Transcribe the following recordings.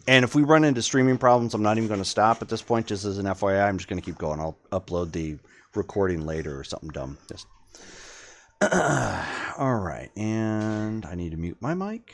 And if we run into streaming problems, I'm not even going to stop at this point. Just as an FYI, I'm just going to keep going. I'll upload the recording later or something dumb. Just all right, and I need to mute my mic.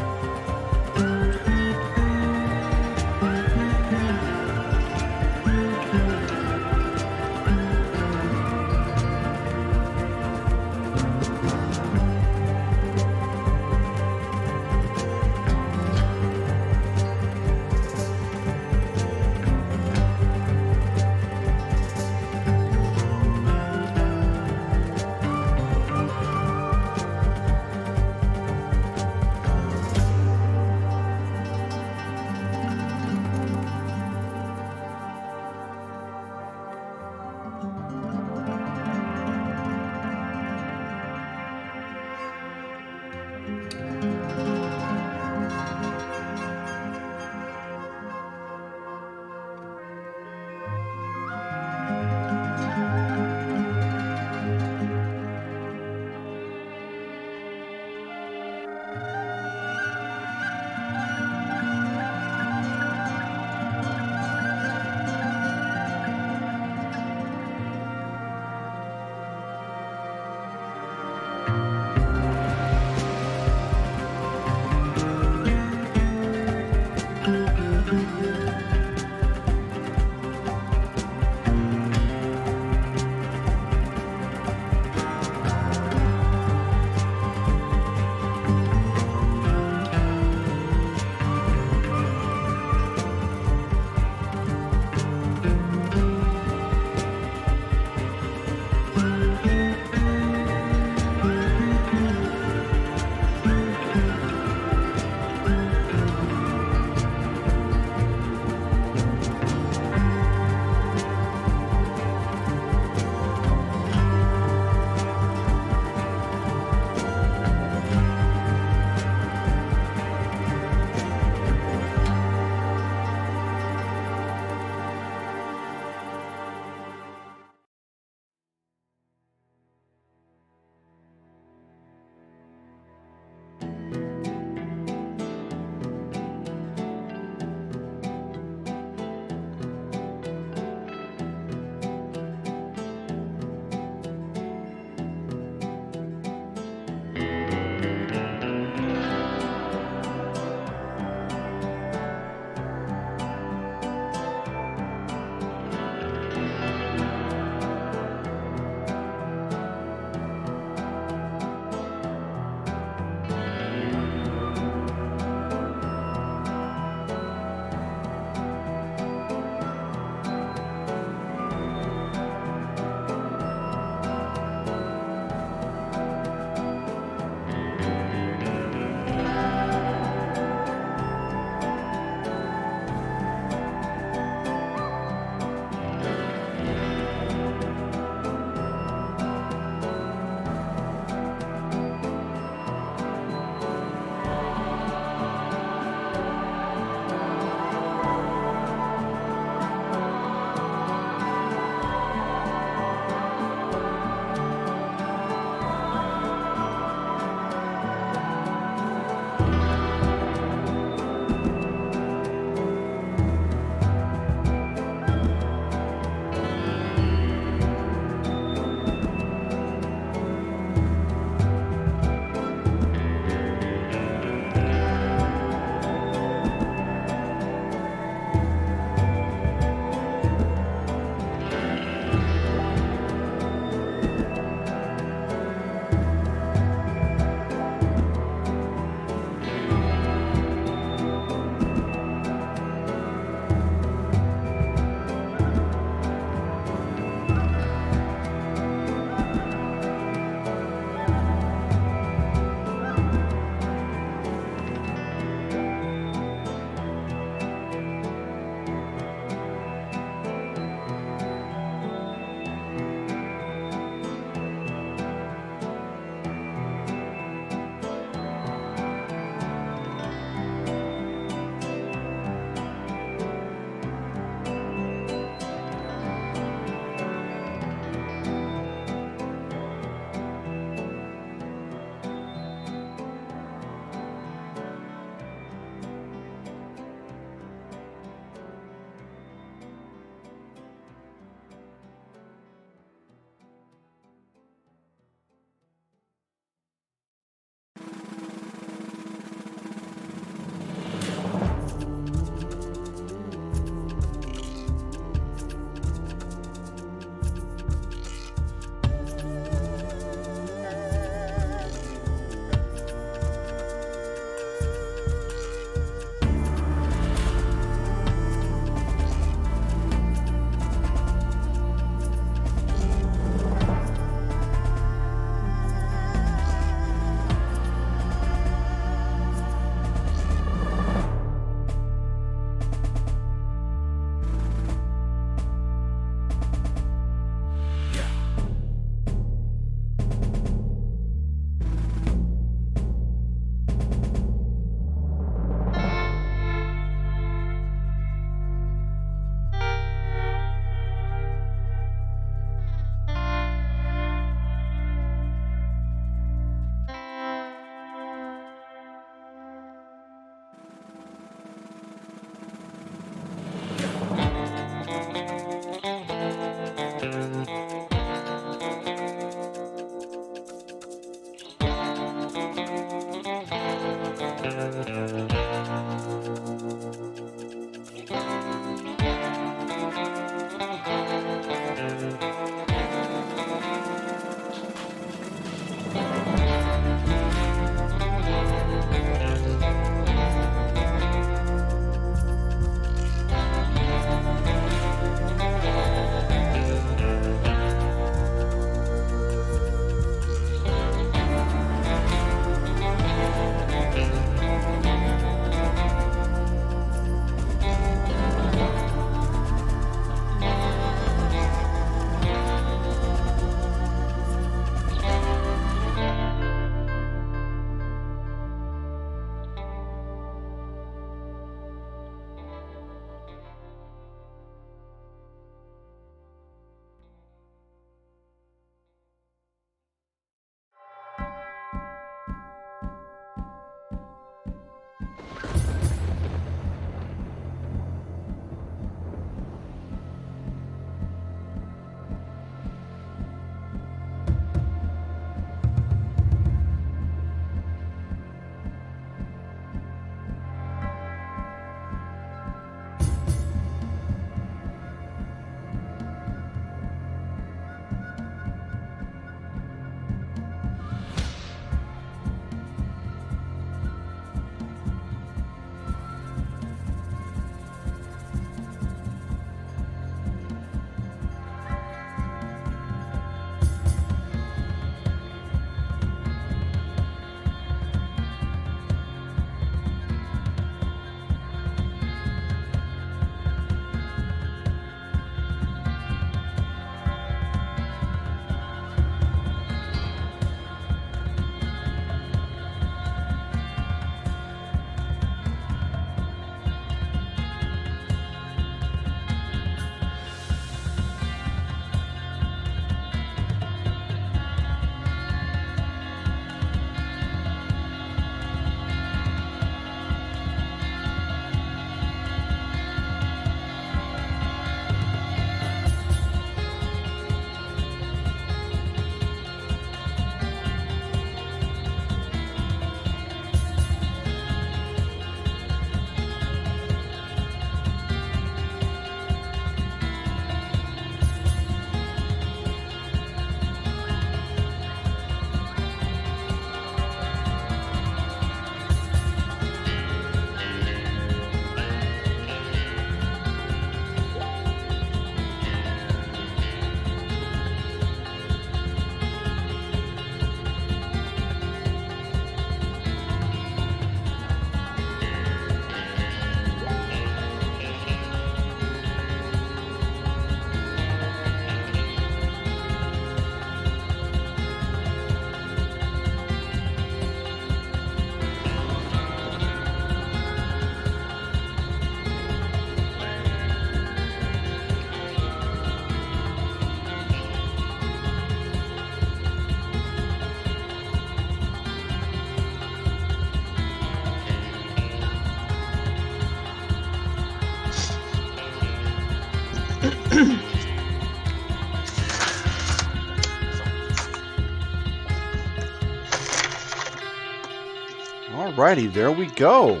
Alrighty, there we go.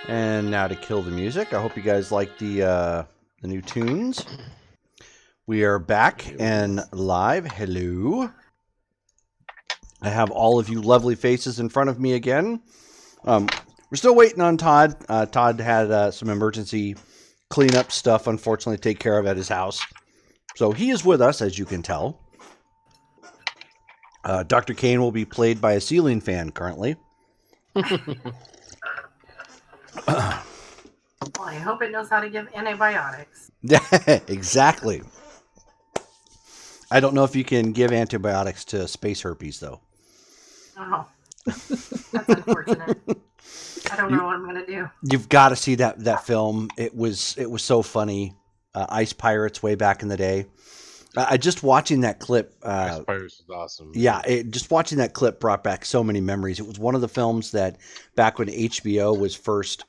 And now to kill the music. I hope you guys like the new tunes. We are back and live. Hello. I have all of you lovely faces in front of me again. We're still waiting on Todd. Todd had some emergency cleanup stuff, unfortunately, to take care of at his house. So he is with us, as you can tell. Dr. Kane will be played by a ceiling fan currently. Well, I hope it knows how to give antibiotics. Exactly. I don't know if you can give antibiotics to space herpes, though. Oh, that's unfortunate. I don't know what I'm going to do. You've got to see that film. It was so funny. Ice Pirates way back in the day. Just watching that clip. Ice Pirates is awesome. Yeah, just watching that clip brought back so many memories. It was one of the films that back when HBO was first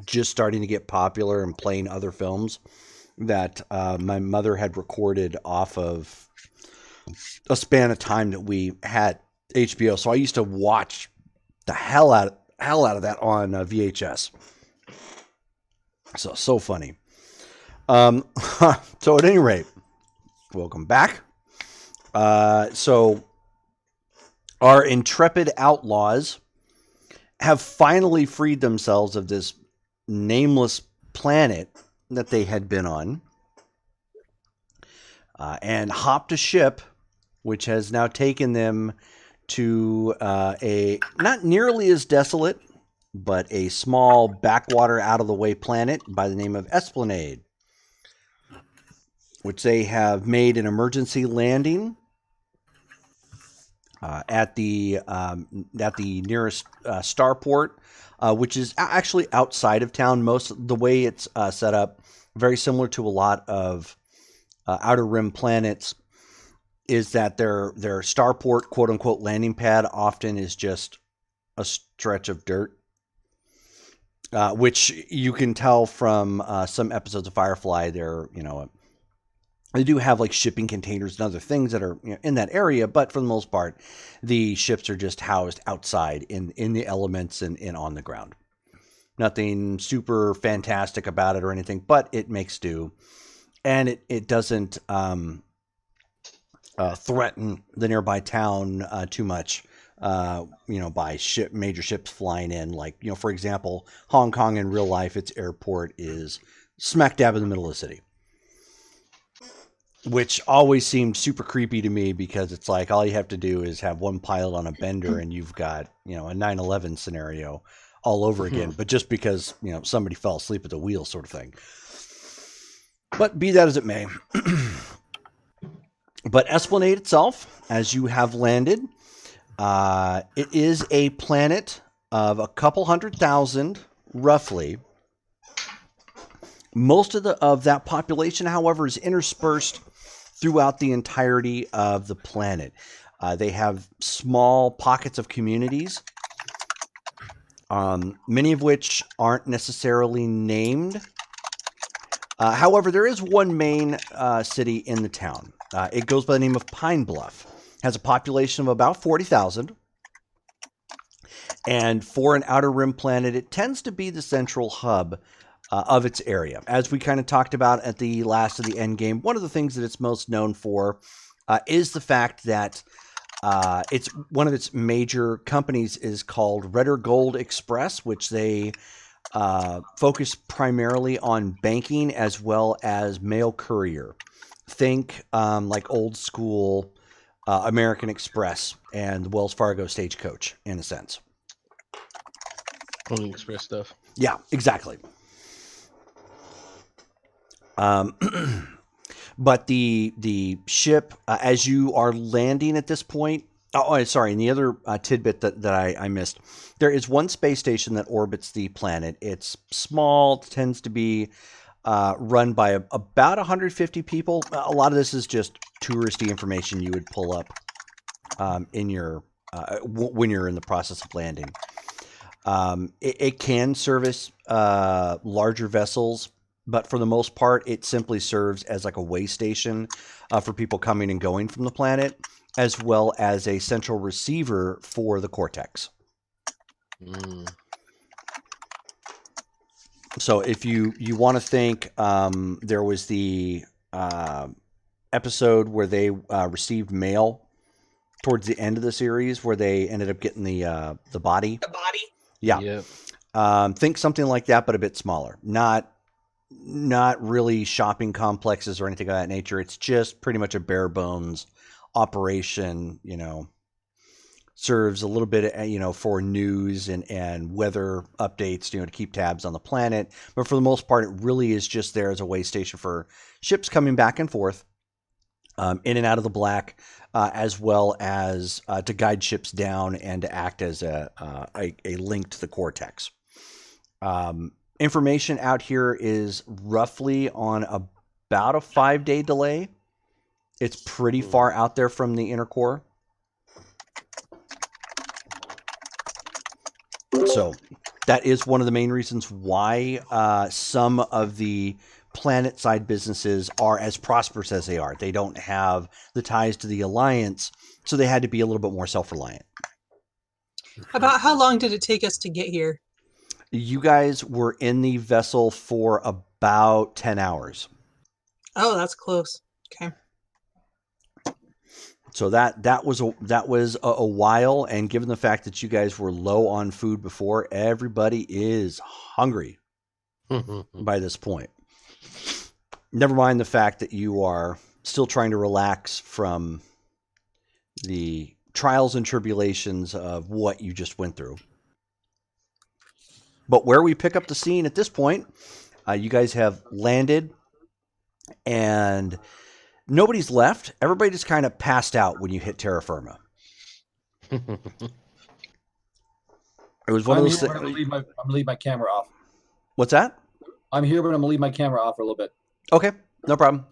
just starting to get popular and playing other films that my mother had recorded off of a span of time that we had HBO. So I used to watch the hell out of that on VHS. So funny. So at any rate, welcome back. So our intrepid outlaws have finally freed themselves of this nameless planet that they had been on, and hopped a ship which has now taken them to a not nearly as desolate, but a small backwater out of the way planet by the name of Esplanade, which they have made an emergency landing at the nearest starport, which is actually outside of town. Most of the way it's set up, very similar to a lot of Outer Rim planets, is that their starport, quote unquote, landing pad often is just a stretch of dirt, which you can tell from some episodes of Firefly. They do have like shipping containers and other things that are in that area, but for the most part, the ships are just housed outside in the elements and on the ground. Nothing super fantastic about it or anything, but it makes do, and it doesn't threaten the nearby town too much. By major ships flying in, like for example, Hong Kong in real life, its airport is smack dab in the middle of the city. Which always seemed super creepy to me because it's like all you have to do is have one pilot on a bender and you've got, a 9/11 scenario all over again. But just because, somebody fell asleep at the wheel sort of thing. But be that as it may. But Esplanade itself, as you have landed, it is a planet of a couple 100,000, roughly. Most of that population, however, is interspersed throughout the entirety of the planet. They have small pockets of communities, many of which aren't necessarily named. However, there is one main city in the town. It goes by the name of Pine Bluff. Has a population of about 40,000. And for an Outer Rim planet, it tends to be the central hub of its area. As we kind of talked about at the last of the end game, one of the things that it's most known for is the fact that it's one of its major companies is called Red or Gold Express, which they focus primarily on banking as well as mail courier. Think like old school American Express and the Wells Fargo Stagecoach, in a sense. Only Express stuff. Yeah, exactly. But the ship, as you are landing at this point, sorry, and the other tidbit that I missed, there is one space station that orbits the planet. It's small, tends to be run by about 150 people. A lot of this is just touristy information you would pull up in your when you're in the process of landing. It can service larger vessels, but for the most part, it simply serves as like a way station for people coming and going from the planet, as well as a central receiver for the Cortex. Mm. So if you want to think, there was the episode where they received mail towards the end of the series where they ended up getting the body. The body. Yeah. Yep. Think something like that, but a bit smaller. Not really shopping complexes or anything of that nature. It's just pretty much a bare bones operation. Serves a little bit, for news and weather updates, to keep tabs on the planet. But for the most part, it really is just there as a way station for ships coming back and forth, in and out of the black, as well as to guide ships down and to act as a link to the cortex. Information out here is roughly on about a 5-day delay. It's pretty far out there from the inner core. So that is one of the main reasons why some of the planet side businesses are as prosperous as they are. They don't have the ties to the Alliance, so they had to be a little bit more self-reliant. About how long did it take us to get here? You guys were in the vessel for about 10 hours. Oh, that's close. Okay. So that was a while, and given the fact that you guys were low on food before, everybody is hungry by this point. Never mind the fact that you are still trying to relax from the trials and tribulations of what you just went through. But where we pick up the scene at this point, you guys have landed, and nobody's left. Everybody just kind of passed out when you hit terra firma. It was one of those. I'm gonna leave my camera off. What's that? I'm here, but I'm gonna leave my camera off for a little bit. Okay, no problem.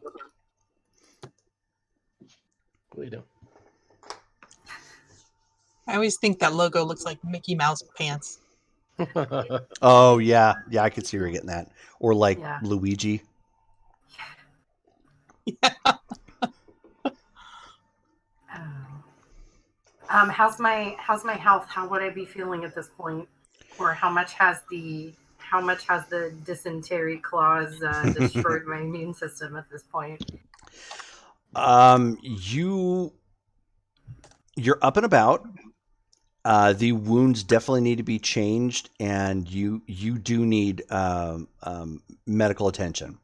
I always think that logo looks like Mickey Mouse pants. Oh yeah, I could see her getting that, or like Yeah. Luigi. How's my health? How would I be feeling at this point? Or how much has the dysentery claws destroyed my immune system at this point? You're up and about. The wounds definitely need to be changed, and you do need medical attention.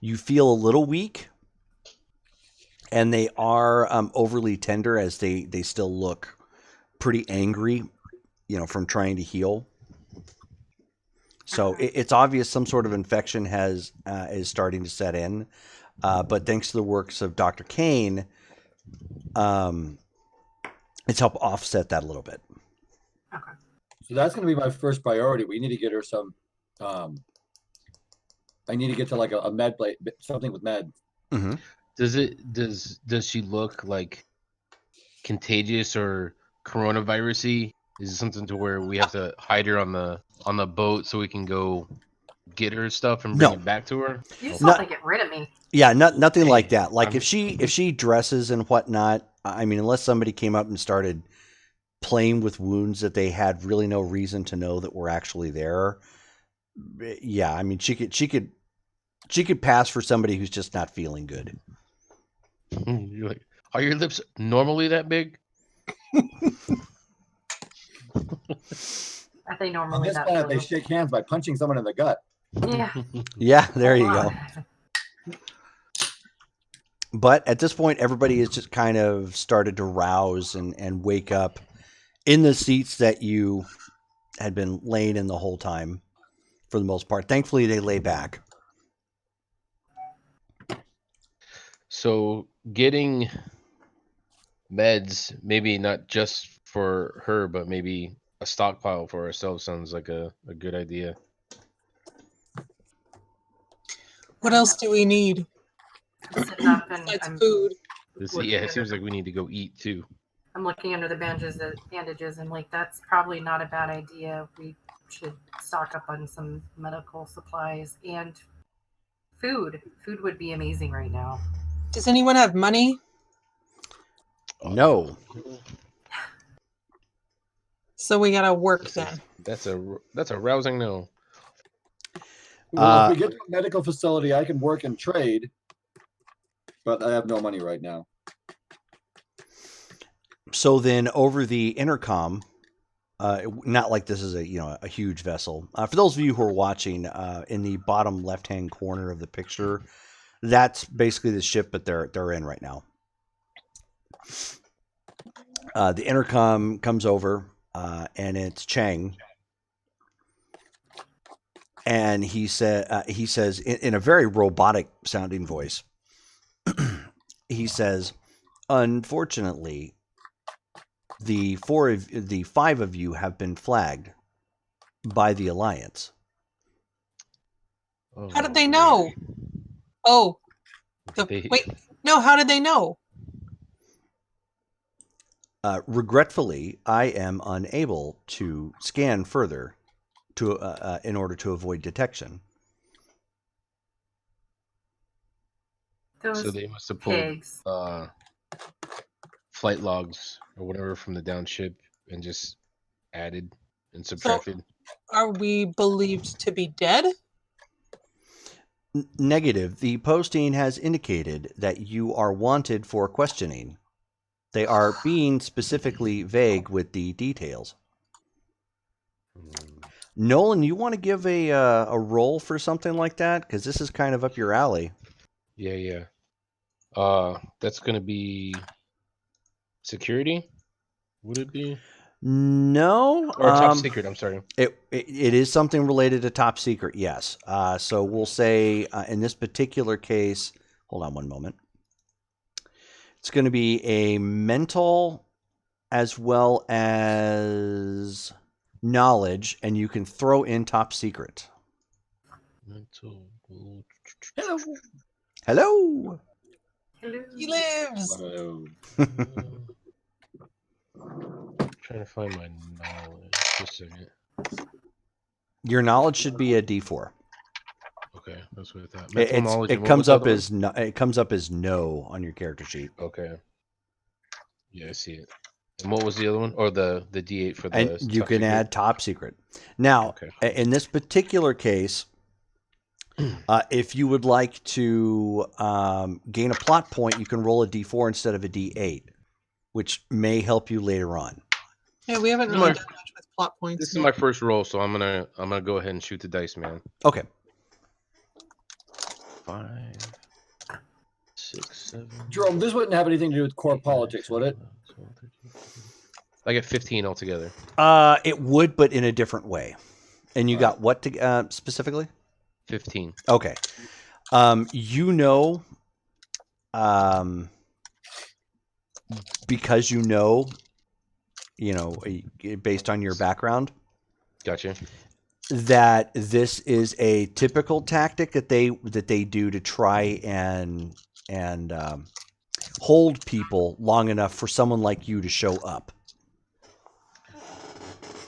You feel a little weak, and they are overly tender as they still look pretty angry, from trying to heal. So it's obvious some sort of infection is starting to set in, but thanks to the works of Dr. Kane, it's helped offset that a little bit. Okay. So that's going to be my first priority. We need to get her some. I need to get to like a med plate, something with med. Mm-hmm. Does she look like contagious or coronavirusy? Is it something to where we have to hide her on the boat so we can go get her stuff and bring it back to her? You just want to get rid of me. Yeah, nothing like that. Like if she dresses and whatnot, I mean, unless somebody came up and started playing with wounds that they had really no reason to know that were actually there. Yeah, I mean, she could pass for somebody who's just not feeling good. You're like, are your lips normally that big? Are they normally On this that planet, big? they shake hands by punching someone in the gut. Yeah. Yeah, there you go. But at this point, everybody has just kind of started to rouse and wake up in the seats that you had been laying in the whole time, for the most part. Thankfully, they lay back. So getting meds, maybe not just for her, but maybe a stockpile for ourselves sounds like a good idea. What else do we need? I'm sitting up and Besides food. It seems like we need to go eat too. I'm looking under the bandages and like that's probably not a bad idea. We should stock up on some medical supplies and food. Food would be amazing right now. Does anyone have money? No. So we gotta work then. That's a rousing no. Well, if we get to a medical facility, I can work and trade, but I have no money right now. So then over the intercom, not like this is a huge vessel. For those of you who are watching, in the bottom left-hand corner of the picture, that's basically the ship that they're in right now. The intercom comes over, and it's Chang, and he says in a very robotic sounding voice, he says, "Unfortunately, the five of you have been flagged by the Alliance." Oh, How did they know? Oh, They- wait. No, how did they know? Regretfully, I am unable to scan further in order to avoid detection. Those So they must have pulled pigs. flight logs or whatever from the down ship and just added and subtracted. Are we believed to be dead? Negative. The posting has indicated that you are wanted for questioning. They are being specifically vague with the details. Nolan, you want to give a roll for something like that? Because this is kind of up your alley. Yeah. That's gonna be security. Would it be No. or top secret? I'm sorry. It is something related to top secret, yes. So we'll say in this particular case, hold on one moment. It's going to be a mental as well as knowledge, and you can throw in top secret. Mental. Hello. Hello. Hello. He lives. Hello. Trying to find my knowledge. Just a second. Your knowledge should be a D4. Okay, that's what I thought. Mental knowledge. It and what comes was the up other one? as no, it comes up as no on your character sheet. Okay. Yeah, I see it. And what was the other one? Or the D8 for the And you top can secret? add top secret. Now, Okay. in this particular case, if you would like to gain a plot point, you can roll a D4 instead of a D8, which may help you later on. Yeah, we haven't This is really my- done much with plot points. This is yet. my first roll, so I'm gonna go ahead and shoot the dice, man. Okay. 5, 6, 7. Jerome, this wouldn't have anything to do with core politics, would it? I get 15 altogether. It would, but in a different way. And you got what to specifically? 15. Okay. Because based on your background, Gotcha. that this is a typical tactic that they do to try and hold people long enough for someone like you to show up.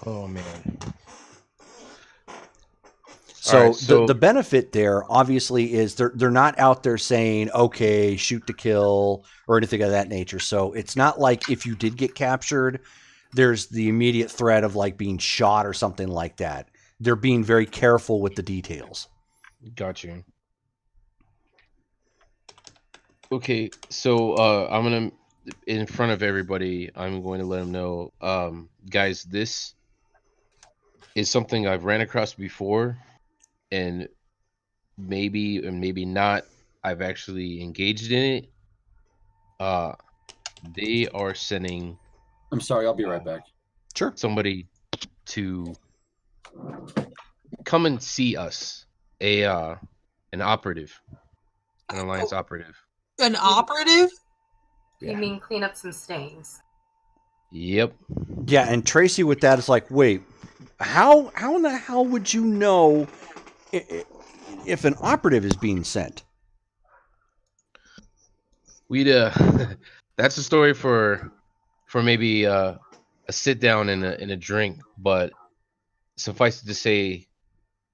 Oh man. So, All right, so the benefit there obviously is they're not out there saying, okay, shoot to kill or anything of that nature. So it's not like if you did get captured, there's the immediate threat of like being shot or something like that. They're being very careful with the details. got you. Okay, so I'm gonna, in front of everybody, I'm going to let them know, guys, this is something I've ran across before, and maybe not. I've actually engaged in it. They are sending I'm sorry, I'll be right back. Sure. somebody to come and see us, an operative, an alliance operative. An operative? You mean clean up some stains? Yep. Yeah, and Tracy with that is like, wait, how in the hell would you know if an operative is being sent? We'd that's a story for maybe a sit down and a drink, but suffice it to say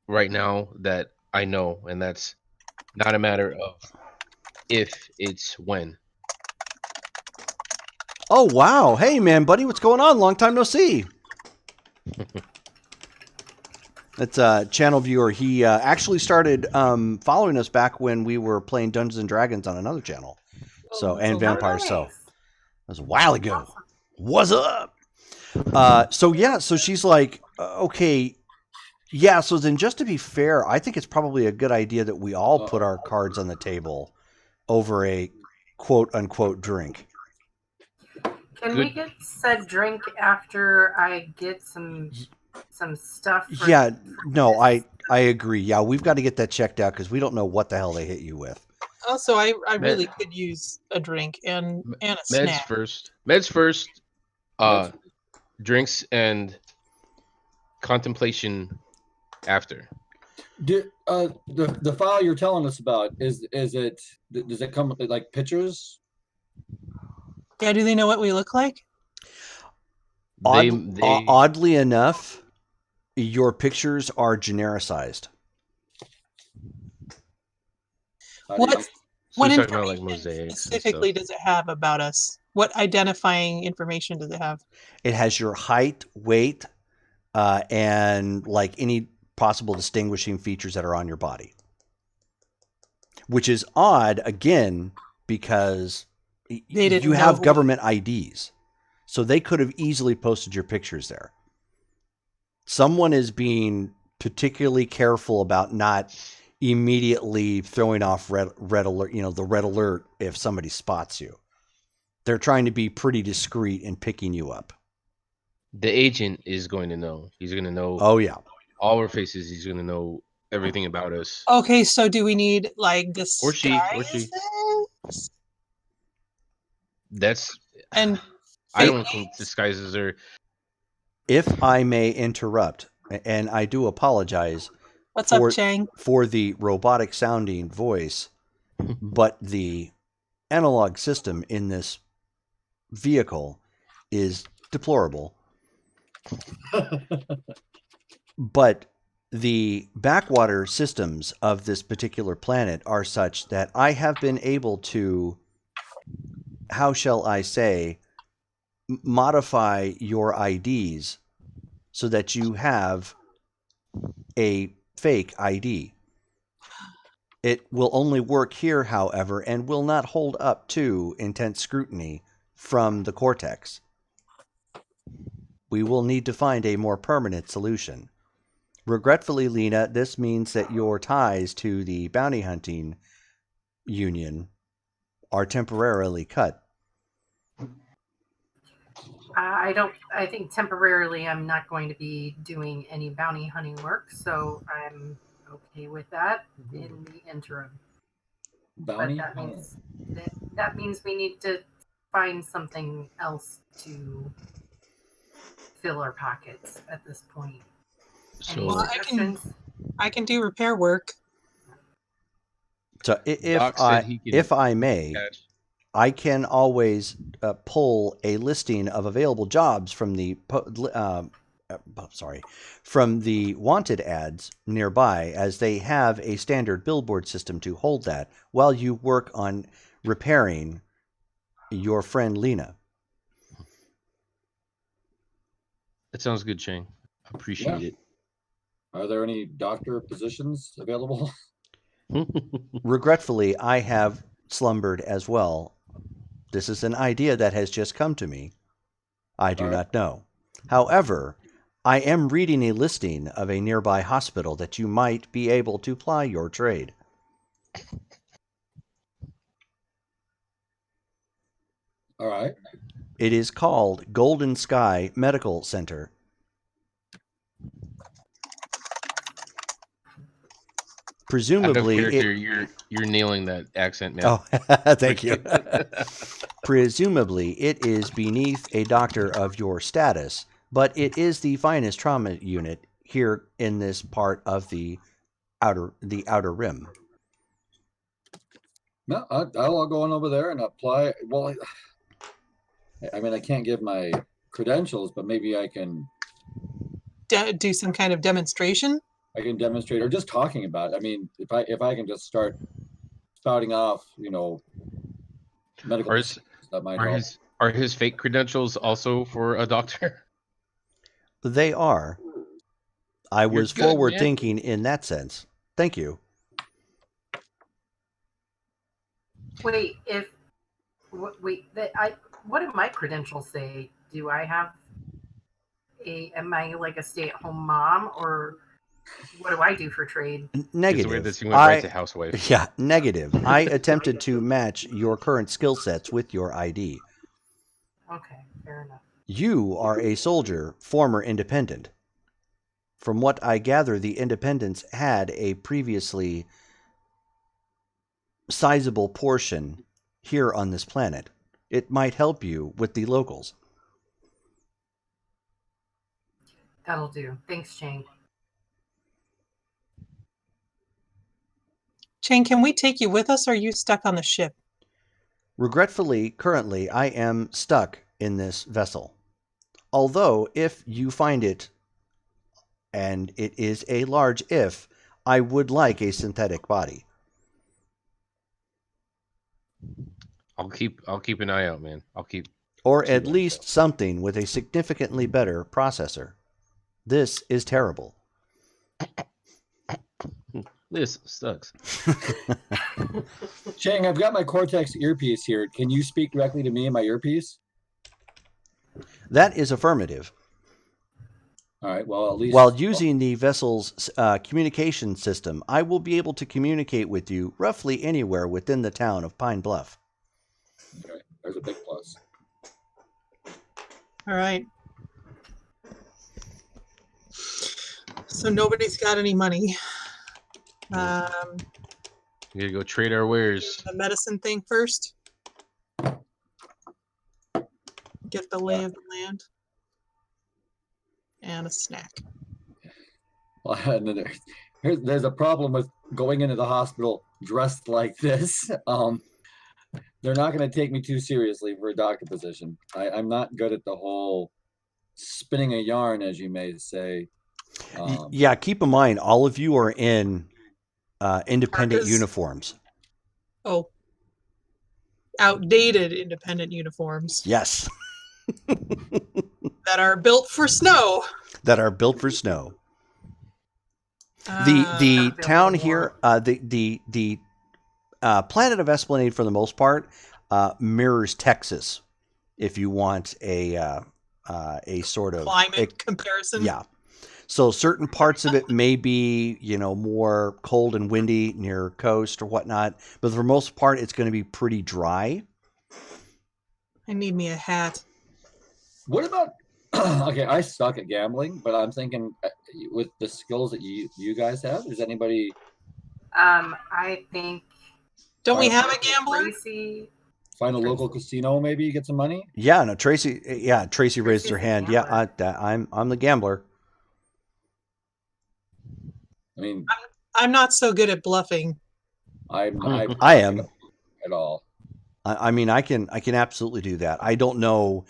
right now that I know, and that's not a matter of if, it's when. Oh, wow. Hey, man, buddy, what's going on? Long time no see. That's a channel viewer. He actually started following us back when we were playing Dungeons and Dragons on another channel. So, and Vampires. So, that was a while ago. Awesome. What's up? So she's like, okay, yeah. So then, just to be fair, I think it's probably a good idea that we all put our cards on the table over a quote unquote drink. Can we get said drink after I get some stuff? Yeah, no, I agree. Yeah, we've got to get that checked out because we don't know what the hell they hit you with. Also, I really could use a drink and a Meds snack. first. Drinks and contemplation after. The file you're telling us about does it come with like pictures? Yeah, do they know what we look like? Oddly enough, your pictures are genericized. What information specifically does it have about us? What identifying information does it have? It has your height, weight, and like any possible distinguishing features that are on your body. Which is odd, again, because you have government IDs. So they could have easily posted your pictures there. Someone is being particularly careful about not immediately throwing off red alert, the red alert if somebody spots you. They're trying to be pretty discreet in picking you up. The agent is going to know. He's going to know. Oh yeah, all our faces. He's going to know everything about us. Okay, so do we need like disguises? Or she. That's and I don't think disguises are. If I may interrupt, and I do apologize. What's up, Chang? For the robotic sounding voice, but the analog system in this vehicle is deplorable. But the backwater systems of this particular planet are such that I have been able to, how shall I say, modify your IDs so that you have a fake ID. It will only work here, however, and will not hold up to intense scrutiny from the cortex. We will need to find a more permanent solution. Regretfully, Lena, this means that your ties to the bounty hunting union are temporarily cut. I think temporarily I'm not going to be doing any bounty hunting work, so I'm okay with that in the interim. Bounty? But that means we need to find something else to fill our pockets at this point. So I can do repair work. So if I may, I can always pull a listing of available jobs from the wanted ads nearby, as they have a standard billboard system to hold that while you work on repairing your friend Lena. That sounds good, Chang. I appreciate it. Are there any doctor positions available? Regretfully, I have slumbered as well. This is an idea that has just come to me. I do not know. However, I am reading a listing of a nearby hospital that you might be able to ply your trade. All right. It is called Golden Sky Medical Center. Presumably, you're nailing that accent, man. Oh, thank you. Presumably, it is beneath a doctor of your status, but it is the finest trauma unit here in this part of the outer rim. No, I'll go on over there and apply. Well, I mean, I can't give my credentials, but maybe I can do some kind of demonstration. I can demonstrate, or just talking about it. I mean, if I can just start spouting off, medical, that might help. Are his fake credentials also for a doctor? They are. I You're was good, forward man. thinking in that sense. Thank you. Wait, what do my credentials say? Do I have am I like a stay-at-home mom, or what do I do for trade? It's weird Negative. that you went right to housewife. Yeah, negative. I attempted to match your current skill sets with your ID. Okay, fair enough. You are a soldier, former independent. From what I gather, the independents had a previously sizable portion here on this planet. It might help you with the locals. That'll do. Thanks, Chang. Chang, can we take you with us, or are you stuck on the ship? Regretfully, currently, I am stuck in this vessel. Although, if you find it, and it is a large if, I would like a synthetic body. I'll keep an eye out, man. Or See at what least happens. something with a significantly better processor. This is terrible. This sucks. Chang, I've got my Cortex earpiece here. Can you speak directly to me in my earpiece? That is affirmative. All right. Well, at least While using the vessel's communication system, I will be able to communicate with you roughly anywhere within the town of Pine Bluff. Okay, there's a big plus. All right. So nobody's got any money. We gotta go trade our wares. The medicine thing first. Get the lay of the land. And a snack. Well, and then there's a problem with going into the hospital dressed like this. They're not going to take me too seriously for a doctor position. I'm not good at the whole spinning a yarn, as you may say. Yeah, keep in mind, all of you are in independent Parkas. uniforms. Oh. Outdated independent uniforms Yes, that are built for snow. that are built for snow. The Built town for here, the planet of Esplanade, for the most part, mirrors Texas. If you want a sort of Climate comparison. yeah. So certain parts of it may be, more cold and windy near coast or whatnot, but for the most part, it's going to be pretty dry. I need me a hat. What about? Okay, I suck at gambling, but I'm thinking with the skills that you guys have, is anybody? I think. Don't we have a gambler? Tracy. Find a local casino, maybe get some money. Yeah, no, Tracy. Yeah, Tracy raised her Tracy's the hand. gambler. Yeah, I'm the gambler. I mean, I'm not so good at bluffing. I am at all. I mean, I can absolutely do that. I don't know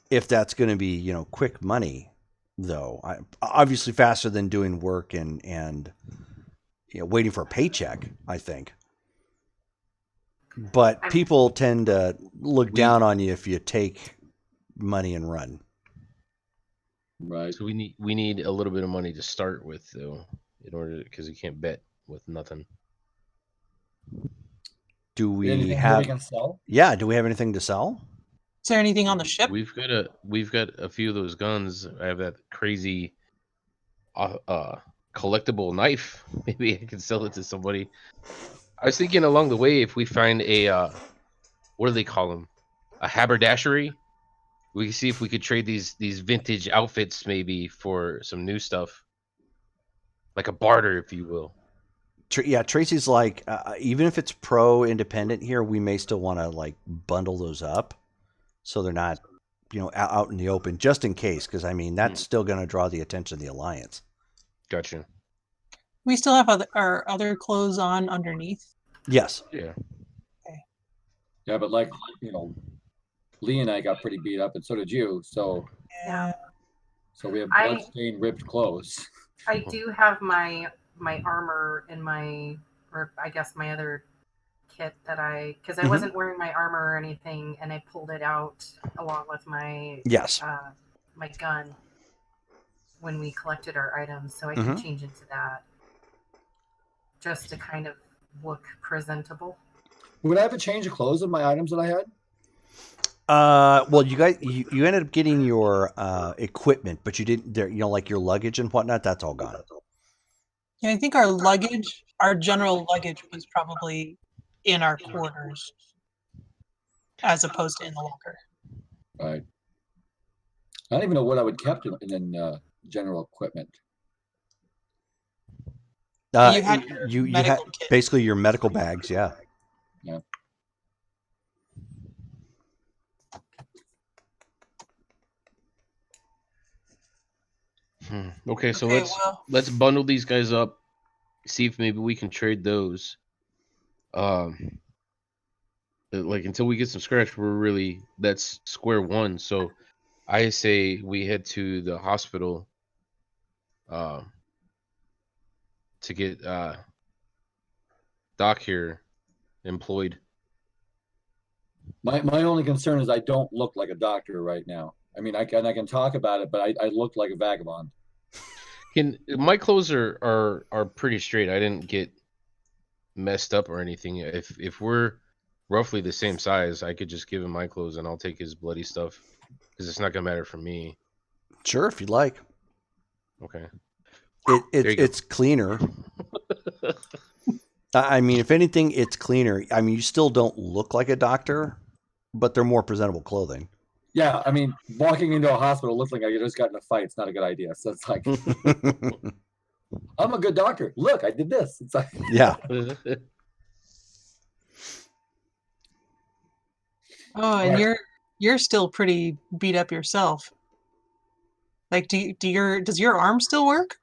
if that's going to be quick money, though. Obviously faster than doing work and waiting for a paycheck, I think. But people tend to look down on you if you take money and run. Right. So we need a little bit of money to start with, though, in order, because you can't bet with nothing. Do we Anything have? we can sell? Yeah. Do we have anything to sell? Is there anything on the ship? We've got a few of those guns. I have that crazy collectible knife. Maybe I can sell it to somebody. I was thinking along the way, if we find a what do they call them? A haberdashery. We can see if we could trade these vintage outfits maybe for some new stuff, like a barter, if you will. Yeah, Tracy's like, even if it's pro independent here, we may still want to like bundle those up, so they're not, out in the open, just in case. Because I mean, that's still going to draw the attention of the Alliance. Gotcha. We still have our other clothes on underneath. Yes. Yeah. Okay. Yeah, but like Lee and I got pretty beat up, and so did you. So Yeah. So we have bloodstained, ripped clothes. I do have my armor and my other kit that because I Mhm. wasn't wearing my armor or anything, and I pulled it out along with my Yes. my gun when we collected our items, so I can Mhm. change into that just to kind of look presentable. Would I have a change of clothes of my items that I had? Well, you guys, you ended up getting your equipment, but you didn't. There, like your luggage and whatnot. That's all gone. Yeah, I think our luggage, our general luggage, was probably in our quarters as opposed to in the locker. Right. I don't even know what I would kept in general equipment. You had your you had medical kit. basically your medical bags. Yeah. Yeah. Okay, so Okay, let's bundle these guys up. See if maybe we can trade those. Like until we get some scratch, that's square one. So I say we head to the hospital to get Doc here employed. My only concern is I don't look like a doctor right now. I mean, I can talk about it, but I look like a vagabond. My clothes are pretty straight. I didn't get messed up or anything. If we're roughly the same size, I could just give him my clothes and I'll take his bloody stuff because it's not gonna matter for me. Sure, if you'd like. Okay. It's cleaner. I mean, if anything, it's cleaner. I mean, you still don't look like a doctor, but they're more presentable clothing. Yeah, I mean, walking into a hospital looks like I just got in a fight. It's not a good idea. So it's like, I'm a good doctor. Look, I did this. It's like, yeah. Oh, and you're still pretty beat up yourself. Like, does your arm still work?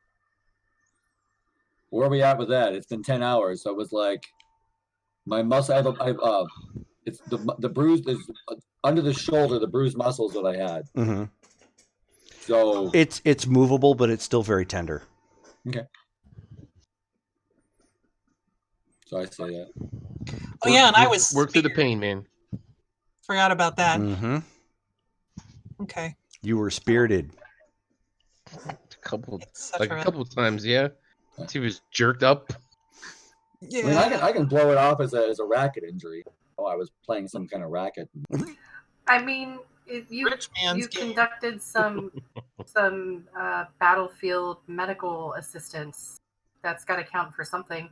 where are we at with that? It's been 10 hours. So it was like, my muscle. It's the bruise is under the shoulder. The bruised muscles that I had. Mm-hmm. So it's movable, but it's still very tender. okay. So I say that. Oh yeah, and I was work through the pain, man. Forgot about that. Mm-hmm. Okay. You were spirited. A couple Etc. of times, yeah. He was jerked up. Yeah. I mean, I can blow it off as a racket injury. Oh, I was playing some kind of racket. I mean, you Rich man's game. conducted some battlefield medical assistance. That's got to count for something,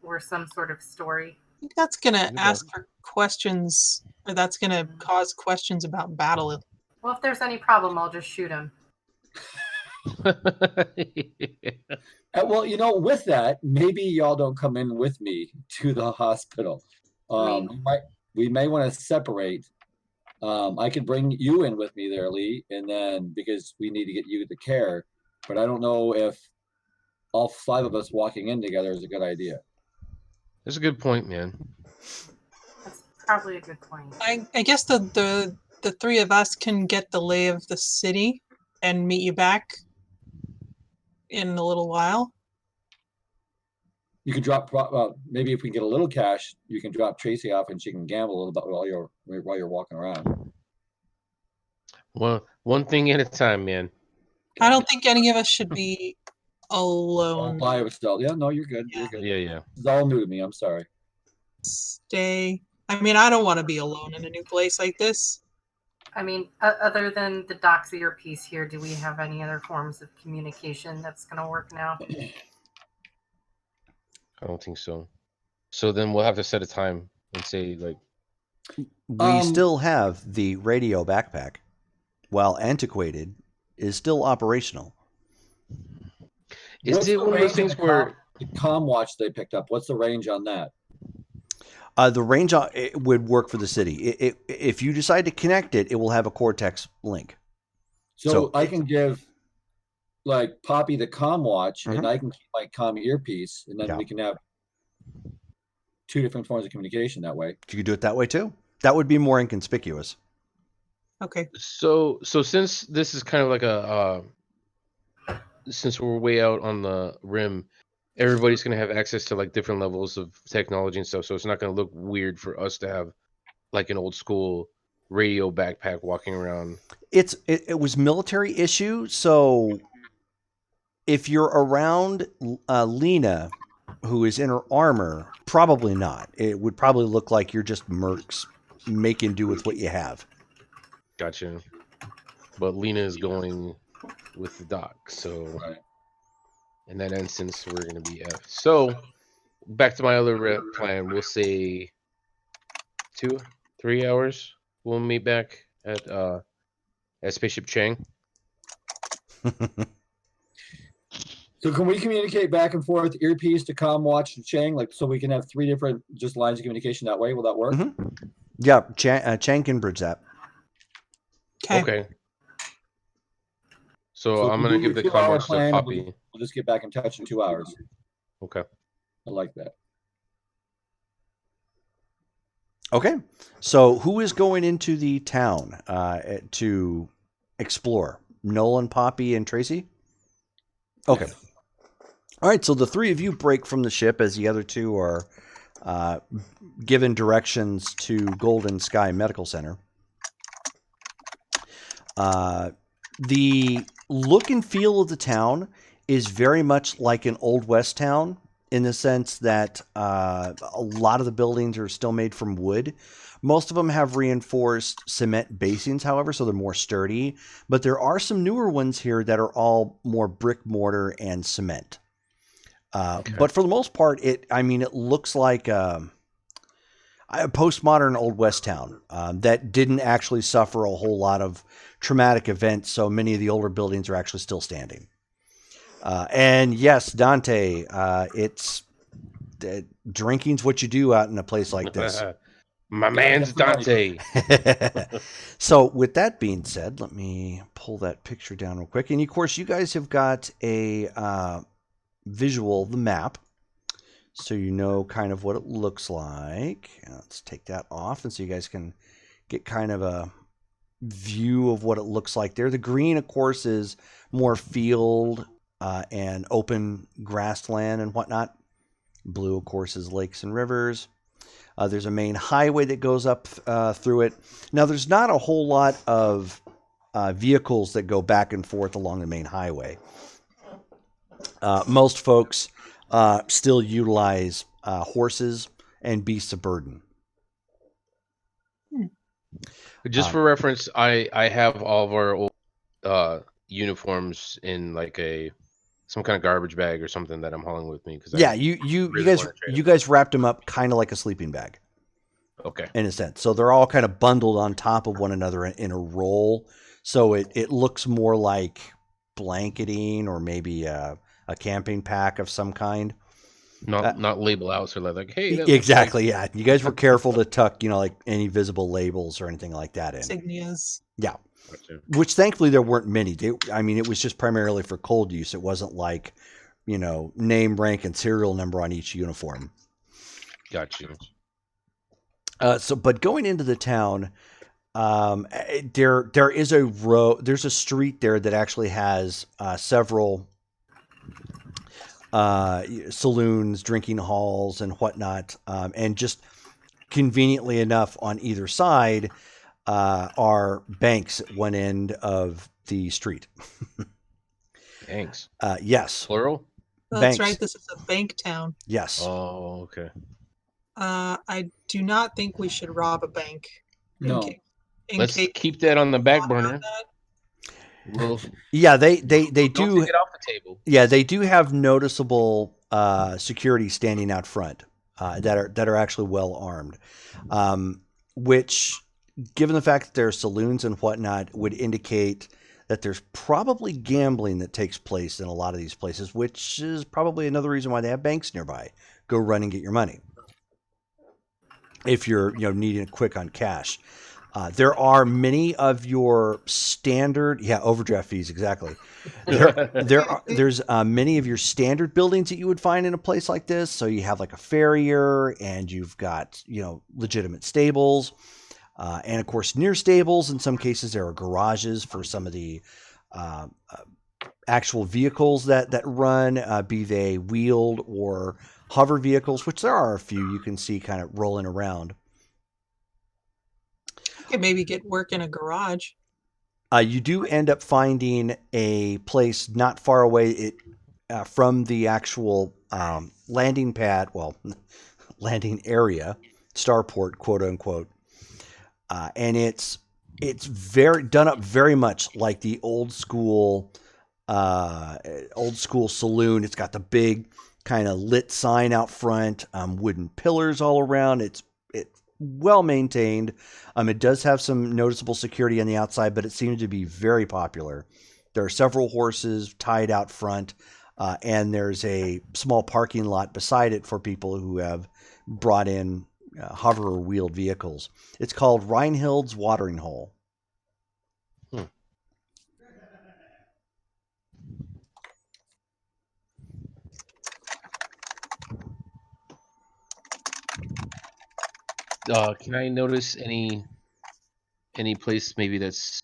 or some sort of story. I think that's gonna Yeah. ask for questions, or that's gonna cause questions about battle. Well, if there's any problem, I'll just shoot him. Well, with that, maybe y'all don't come in with me to the hospital. We may want to separate. I could bring you in with me there, Lee, and then because we need to get you the care, but I don't know if all 5 of us walking in together is a good idea. That's a good point, man. That's probably a good point. I guess the 3 of us can get the lay of the city and meet you back in a little while. You can drop maybe if we get a little cash, you can drop Tracy off and she can gamble a little bit while you're walking around. Well, one thing at a time, man. I don't think any of us should be alone. By yourself. Yeah, no, you're good. You're good. Yeah. It's all new to me. I'm sorry. Stay. I mean, I don't want to be alone in a new place like this. I mean, other than the docs earpiece here, do we have any other forms of communication that's going to work now? I don't think so. So then we'll have to set a time and say, like, We still have the radio backpack, while antiquated, is still operational. is it one of those things where the comm watch they picked up? What's the range on that? The range it would work for the city. If you decide to connect it, it will have a Cortex link. So I can give like Poppy the comm watch, and I can keep my comm earpiece, and then we can have 2 different forms of communication that way. You could do it that way too. That would be more inconspicuous. Okay. So since this is kind of like since we're way out on the rim, everybody's gonna have access to like different levels of technology and stuff, so it's not gonna look weird for us to have like an old school radio backpack walking around. It was military issue, so if you're around Lena, who is in her armor, probably not. It would probably look like you're just mercs making do with what you have. Gotcha. But Lena is going with the doc, so Right. in that instance, we're gonna be F. So back to my other plan. We'll say 2-3 hours. We'll meet back at Spaceship Chang. So can we communicate back and forth, earpiece to comm watch to Chang, like so we can have 3 different just lines of communication that way? Will that work? Yeah, Chang can bridge that. Okay. So I'm we'll gonna do give the the 2-hour comm watch to plan, and Poppy. We'll just get back in touch in 2 hours. Okay. I like that. Okay, so who is going into the town to explore? Nolan, Poppy, and Tracy? Okay. Yes. All right, so the 3 of you break from the ship as the other 2 are given directions to Golden Sky Medical Center. The look and feel of the town is very much like an Old West town in the sense that a lot of the buildings are still made from wood. Most of them have reinforced cement basings, however, so they're more sturdy. But there are some newer ones here that are all more brick, mortar, and cement. But for the most part, it looks like a postmodern Old West town that didn't actually suffer a whole lot of traumatic events, so many of the older buildings are actually still standing. And yes, Dante, it's drinking's what you do out in a place like this. My man's Dante. So with that being said, let me pull that picture down real quick. And of course, you guys have got a visual of the map, so you know kind of what it looks like. Let's take that off, and so you guys can get kind of a view of what it looks like there. The green, of course, is more field and open grassland and whatnot. Blue, of course, is lakes and rivers. There's a main highway that goes up through it. Now, there's not a whole lot of vehicles that go back and forth along the main highway. Most folks still utilize horses and beasts of burden. Just for reference, I have all of our old uniforms in like some kind of garbage bag or something that I'm hauling with me. Yeah, you guys wrapped them up kind of like a sleeping bag. Okay. In a sense. So they're all kind of bundled on top of one another in a roll. So it looks more like blanketing or maybe a camping pack of some kind. Not label out, so like, hey, that exactly, yeah. You guys were careful to tuck, like any visible labels or anything like that in. Insignias. Yeah. Gotcha. Which thankfully there weren't many. It was just primarily for cold use. It wasn't like, name, rank, and serial number on each uniform. Got you. But going into the town, there is a road. There's a street there that actually has several saloons, drinking halls, and whatnot. And just conveniently enough, on either side are banks at one end of the street. Banks. Yes. Plural. That's right. This is a bank town. Yes. Oh, okay. I do not think we should rob a bank. No. Let's keep that on the back burner. Yeah, they do. Don't take it off the table. Yeah, they do have noticeable security standing out front that are actually well armed, which, given the fact that there are saloons and whatnot, would indicate that there's probably gambling that takes place in a lot of these places, which is probably another reason why they have banks nearby. Go run and get your money if you're needing it quick on cash. There are many of your standard, overdraft fees, exactly. There's many of your standard buildings that you would find in a place like this. So you have like a farrier, and you've got legitimate stables, and of course near stables. In some cases, there are garages for some of the actual vehicles that run, be they wheeled or hover vehicles, which there are a few you can see kind of rolling around. Could maybe get work in a garage. You do end up finding a place not far away from the actual landing pad, well, landing area, starport, quote unquote, and it's very done up very much like the old school saloon. It's got the big kind of lit sign out front, wooden pillars all around. It's well maintained. It does have some noticeable security on the outside, but it seems to be very popular. There are several horses tied out front, and there's a small parking lot beside it for people who have brought in hover or wheeled vehicles. It's called Reinhild's Watering Hole. Can I notice any place maybe that's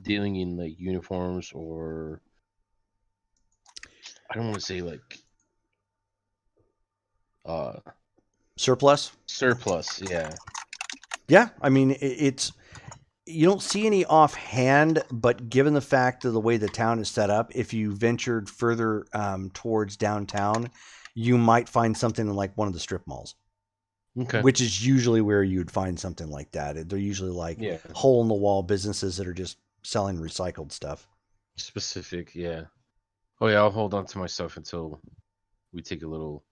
dealing in like uniforms, or I don't want to say like Surplus? surplus? Yeah. Yeah, I mean it's you don't see any offhand, but given the fact of the way the town is set up, if you ventured further towards downtown, you might find something in like one of the strip malls. Okay. Which is usually where you would find something like that. They're usually like Yeah. hole in the wall businesses that are just selling recycled stuff. Specific. Yeah. Oh yeah. I'll hold on to my stuff until we take a little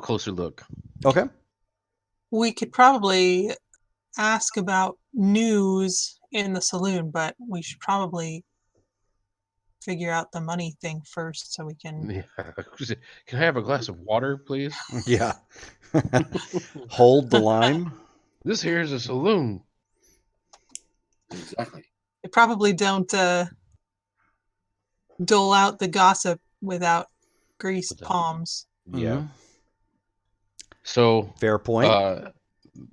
closer look. Okay. We could probably ask about news in the saloon, but we should probably figure out the money thing first so we can. Yeah. Can I have a glass of water, please? Yeah. Hold the line. This here is a saloon. Exactly. They probably don't dole out the gossip without greased palms. Yeah. Mhm. So Fair point.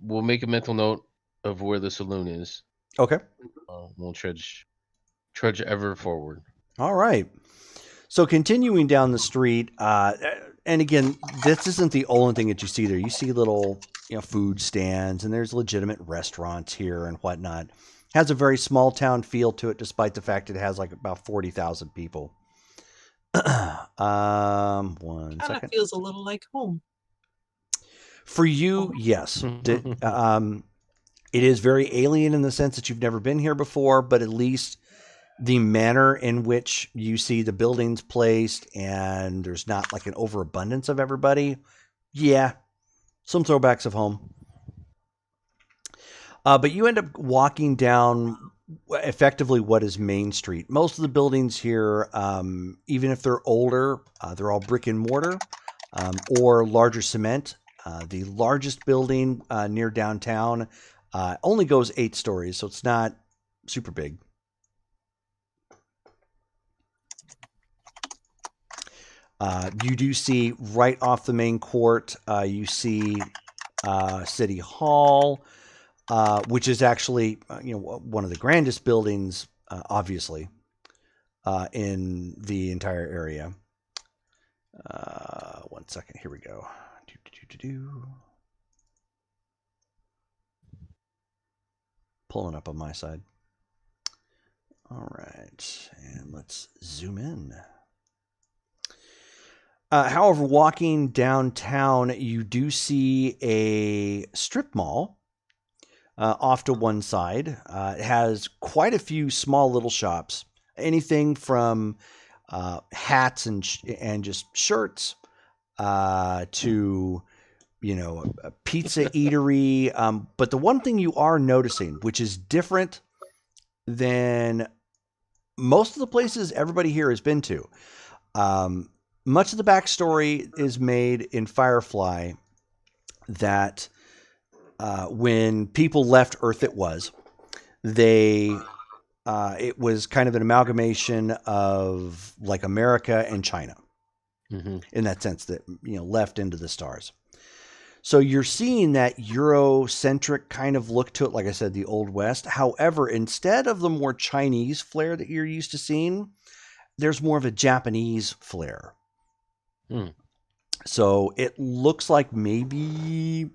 we'll make a mental note of where the saloon is. Okay. We'll trudge ever forward. All right. So continuing down the street, and again, this isn't the only thing that you see there. You see little, food stands, and there's legitimate restaurants here and whatnot. Has a very small town feel to it, despite the fact it has like about 40,000 people. One Kind of second. feels a little like home. For you, yes. It is very alien in the sense that you've never been here before, but at least the manner in which you see the buildings placed and there's not like an overabundance of everybody. Yeah, some throwbacks of home. But you end up walking down effectively what is Main Street. Most of the buildings here, even if they're older, they're all brick and mortar or larger cement. The largest building near downtown only goes 8 stories, so it's not super big. You do see right off the main court, you see City Hall, which is actually one of the grandest buildings, obviously, in the entire area. One second, here we go. Pulling up on my side. All right, and let's zoom in. However, walking downtown, you do see a strip mall off to one side. It has quite a few small little shops, anything from hats and just shirts to a pizza eatery. But the one thing you are noticing, which is different than most of the places everybody here has been to, much of the backstory is made in Firefly that when people left Earth, it was kind of an amalgamation of like America and China, in that sense that left into the stars. So you're seeing that Eurocentric kind of look to it, like I said, the Old West. However, instead of the more Chinese flair that you're used to seeing, there's more of a Japanese flair. Hmm. So it looks like maybe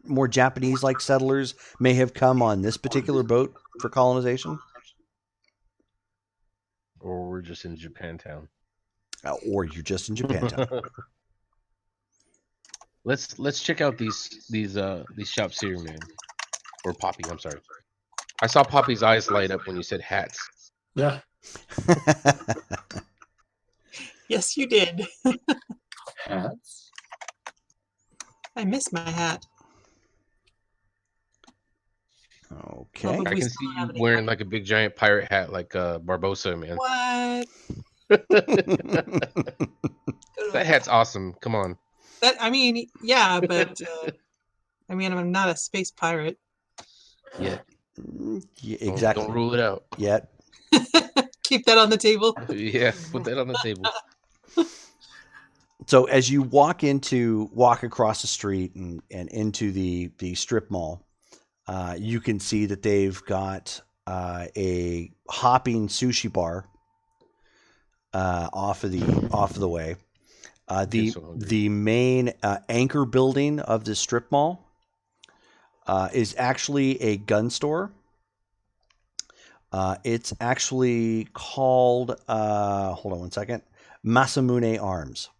more Japanese-like settlers may have come on this particular boat for colonization, Or we're just in Japantown. or you're just in Japantown. Let's check out these shops here, man. Or Poppy, I'm sorry. I saw Poppy's eyes light up when you said hats. Yeah. Yes, you did. Hats. I miss my hat. Okay. Well, I we can still see don't you have any wearing hats. like a big giant pirate hat like Barbosa, man. What? That hat's awesome. Come on. That I mean, yeah, but I mean, I'm not a space pirate. Yet. Yeah, Don't exactly. rule it out. Yet. Keep that on the table. Yeah, put that on the table. So as you walk across the street and into the strip mall, you can see that they've got a hopping sushi bar off of the way. The main anchor building of the strip mall is actually a gun store. It's actually called hold on one second, Masamune Arms.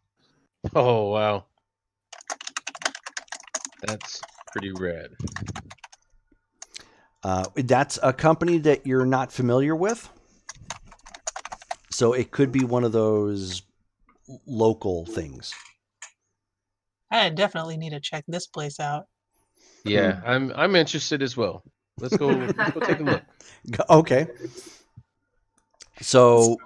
Oh wow. That's pretty rad. That's a company that you're not familiar with, so it could be one of those local things. I definitely need to check this place out. Yeah, I'm interested as well. Let's go take a look. Okay. So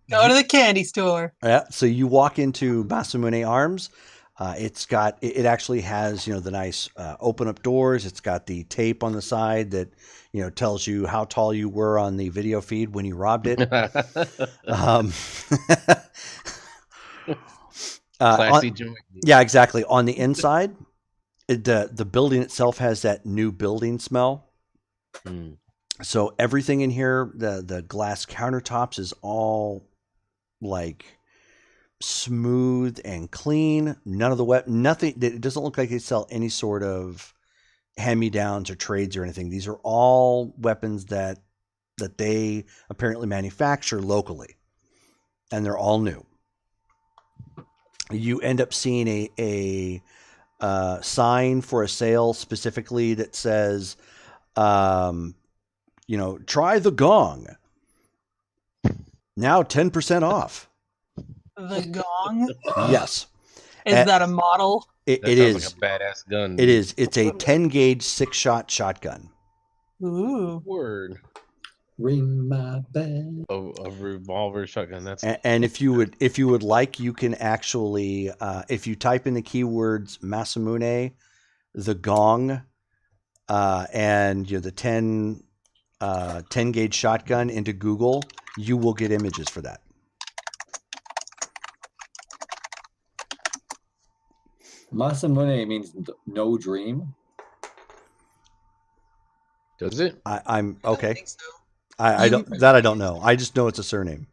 Go to the candy store. yeah, so you walk into Masamune Arms. It actually has the nice open up doors. It's got the tape on the side that tells you how tall you were on the video feed when you robbed it. Classy joint. Yeah, exactly. On the inside, the building itself has that new building smell. Hmm. So everything in here, the glass countertops is all like smooth and clean. None of the nothing. It doesn't look like they sell any sort of hand-me-downs or trades or anything. These are all weapons that they apparently manufacture locally, and they're all new. You end up seeing a sign for a sale specifically that says, try the gong. Now 10% off. The gong? Yes. Is that a model? It That sounds is. like a badass gun. It is. It's a 10 gauge 6-shot shotgun. Ooh. Word. Ring my bell. A revolver shotgun. That's And if you would like, you can actually, if you type in the keywords Masamune, the gong, and the 10 gauge shotgun into Google, you will get images for that. Masamune means no dream. Does it? I'm I okay. think so. I don't know. I just know it's a surname.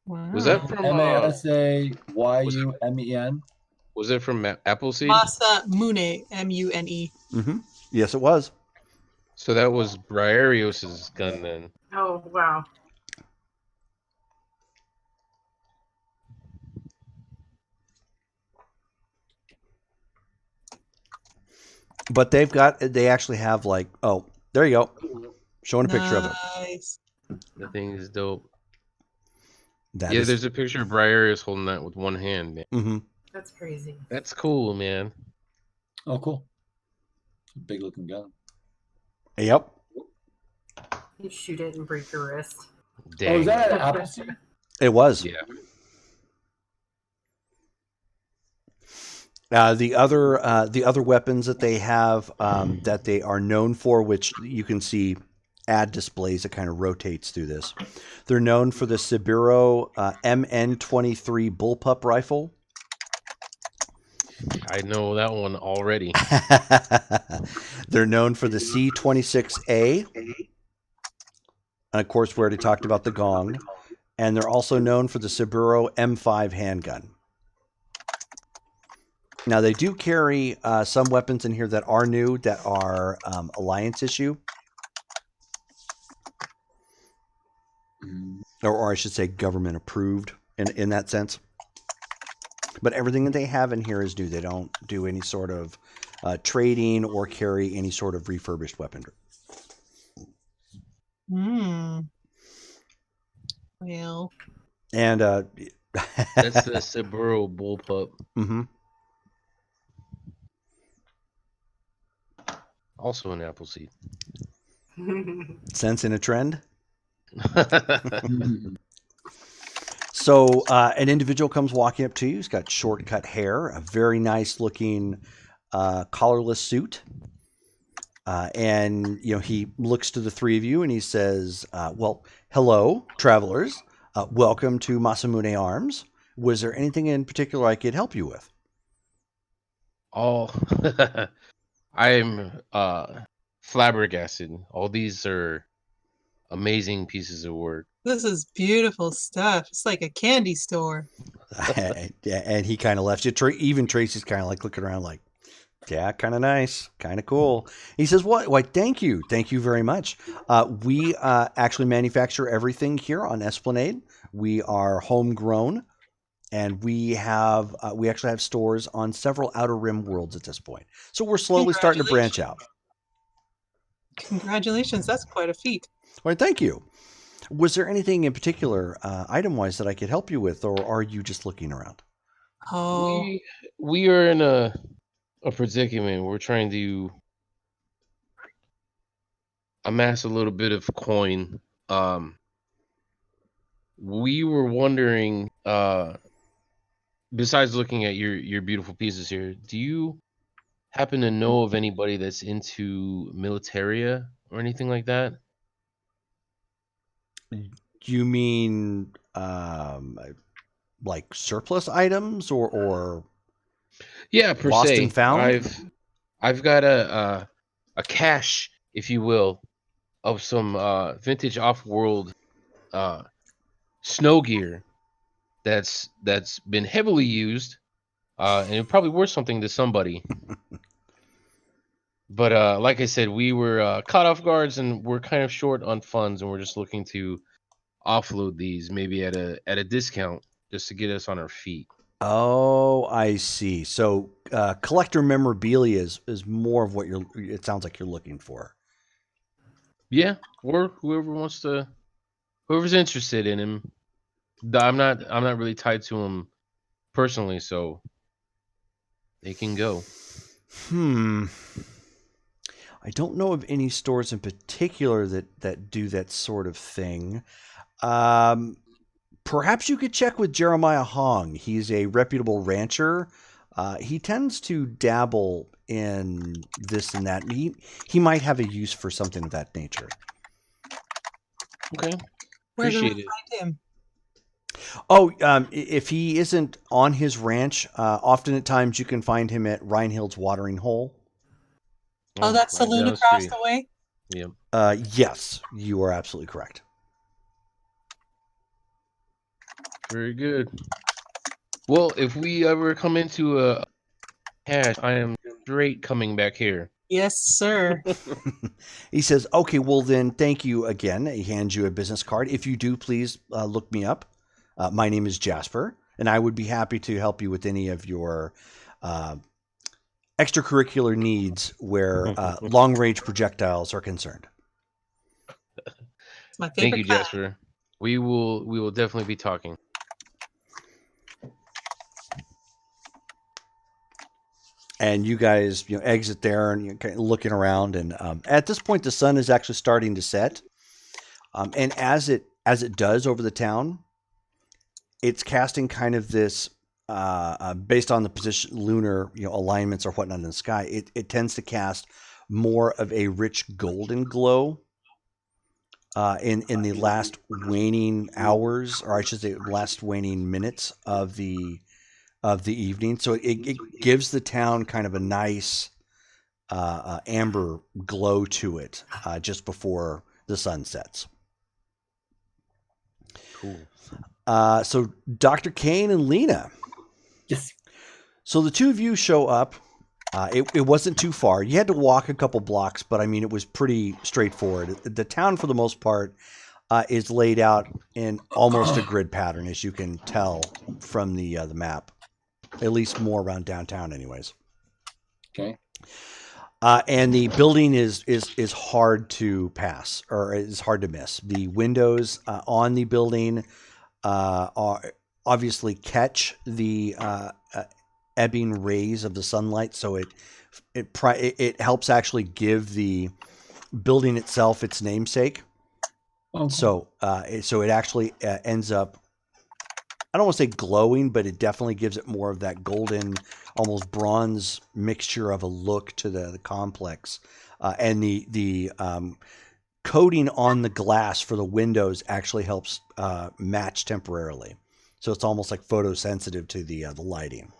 Wow. Was that from Masayyumen. was it from Appleseed? Masamune, M-U-N-E. Mm-hmm. Yes, it was. So that was Briarios's gun then. Oh wow. But they actually have like, oh, there you go. Showing a picture of it. Nice. The thing is dope. That Yeah, is- there's a picture of Briarius holding that with one hand, man. Mhm. That's crazy. That's cool, man. Oh, cool. Big looking gun. Yep. You shoot it and break your wrist. Dang. Oh, is that an Appleseed? It was. Yeah. The other weapons that they have that they are known for, which you can see ad displays that kind of rotates through this. They're known for the Saburo MN23 bullpup rifle. I know that one already. They're known for the C26A. And of course, we already talked about the gong. And they're also known for the Saburo M5 handgun. Now, they do carry some weapons in here that are new, that are Alliance issue. Or I should say government approved in that sense. But everything that they have in here is new. They don't do any sort of trading or carry any sort of refurbished weaponry. Well, And That's the Saburo bullpup. mm-hmm. Also an apple seed. Sense in a trend. So an individual comes walking up to you. He's got short cut hair, a very nice looking collarless suit. And he looks to the three of you and he says, well, hello, travelers. Welcome to Masamune Arms. Was there anything in particular I could help you with? Oh, I'm flabbergasted. All these are amazing pieces of work. this is beautiful stuff. It's like a candy store. And he kind of left you. Even Tracy's kind of like looking around like, yeah, kind of nice, kind of cool. He says, "What? Why? Thank you very much. We actually manufacture everything here on Esplanade. We are homegrown, and we actually have stores on several Outer Rim worlds at this point. So we're slowly starting to branch out." Congratulations, that's quite a feat. Well, thank you. Was there anything in particular, item-wise, that I could help you with, or are you just looking around? Oh, We are in a predicament. We're trying to amass a little bit of coin. We were wondering, besides looking at your beautiful pieces here, do you happen to know of anybody that's into militaria or anything like that? You mean like surplus items, or Yeah, per lost se. and found? I've got a cache, if you will, of some vintage off-world snow gear that's been heavily used, and it probably worth something to somebody. But like I said, we were caught off guards, and we're kind of short on funds, and we're just looking to offload these maybe at a discount just to get us on our feet. Oh, I see. So collector memorabilia is more of what it sounds like you're looking for. Yeah, or whoever's interested in him. I'm not really tied to him personally, so they can go. I don't know of any stores in particular that do that sort of thing. Perhaps you could check with Jeremiah Hong. He's a reputable rancher. He tends to dabble in this and that. He might have a use for something of that nature. Okay, where do we appreciate it. find him? Oh, if he isn't on his ranch, often at times you can find him at Rhinehild's Watering Hole. Oh, that right saloon down across street. the way? Yep. Yes, you are absolutely correct. Very good. Well, if we ever come into a cash, I am straight coming back here. Yes, sir. He says, "Okay, well then, thank you again." He hands you a business card. If you do, please look me up. My name is Jasper, and I would be happy to help you with any of your extracurricular needs where long-range projectiles are concerned. It's my favorite Thank you, kind. Jasper. We will definitely be talking. And you guys, exit there and you're kind of looking around. And at this point, the sun is actually starting to set. And as it does over the town, it's casting kind of this, based on the position, lunar, alignments or whatnot in the sky. It tends to cast more of a rich golden glow in the last waning hours, or I should say, last waning minutes of the evening. So it gives the town kind of a nice amber glow to it just before the sun sets. Cool. So Dr. Kane and Lena. Yes. So the two of you show up. It wasn't too far. You had to walk a couple blocks, but I mean, it was pretty straightforward. The town, for the most part, is laid out in almost a grid pattern, as you can tell from the map. At least more around downtown, anyways. Okay. And the building is hard to pass, or is hard to miss. The windows on the building are obviously catch the ebbing rays of the sunlight, so it helps actually give the building itself its namesake. Okay. So it actually ends up, I don't want to say glowing, but it definitely gives it more of that golden, almost bronze mixture of a look to the complex. And the coating on the glass for the windows actually helps match temporarily. So it's almost like photosensitive to the lighting.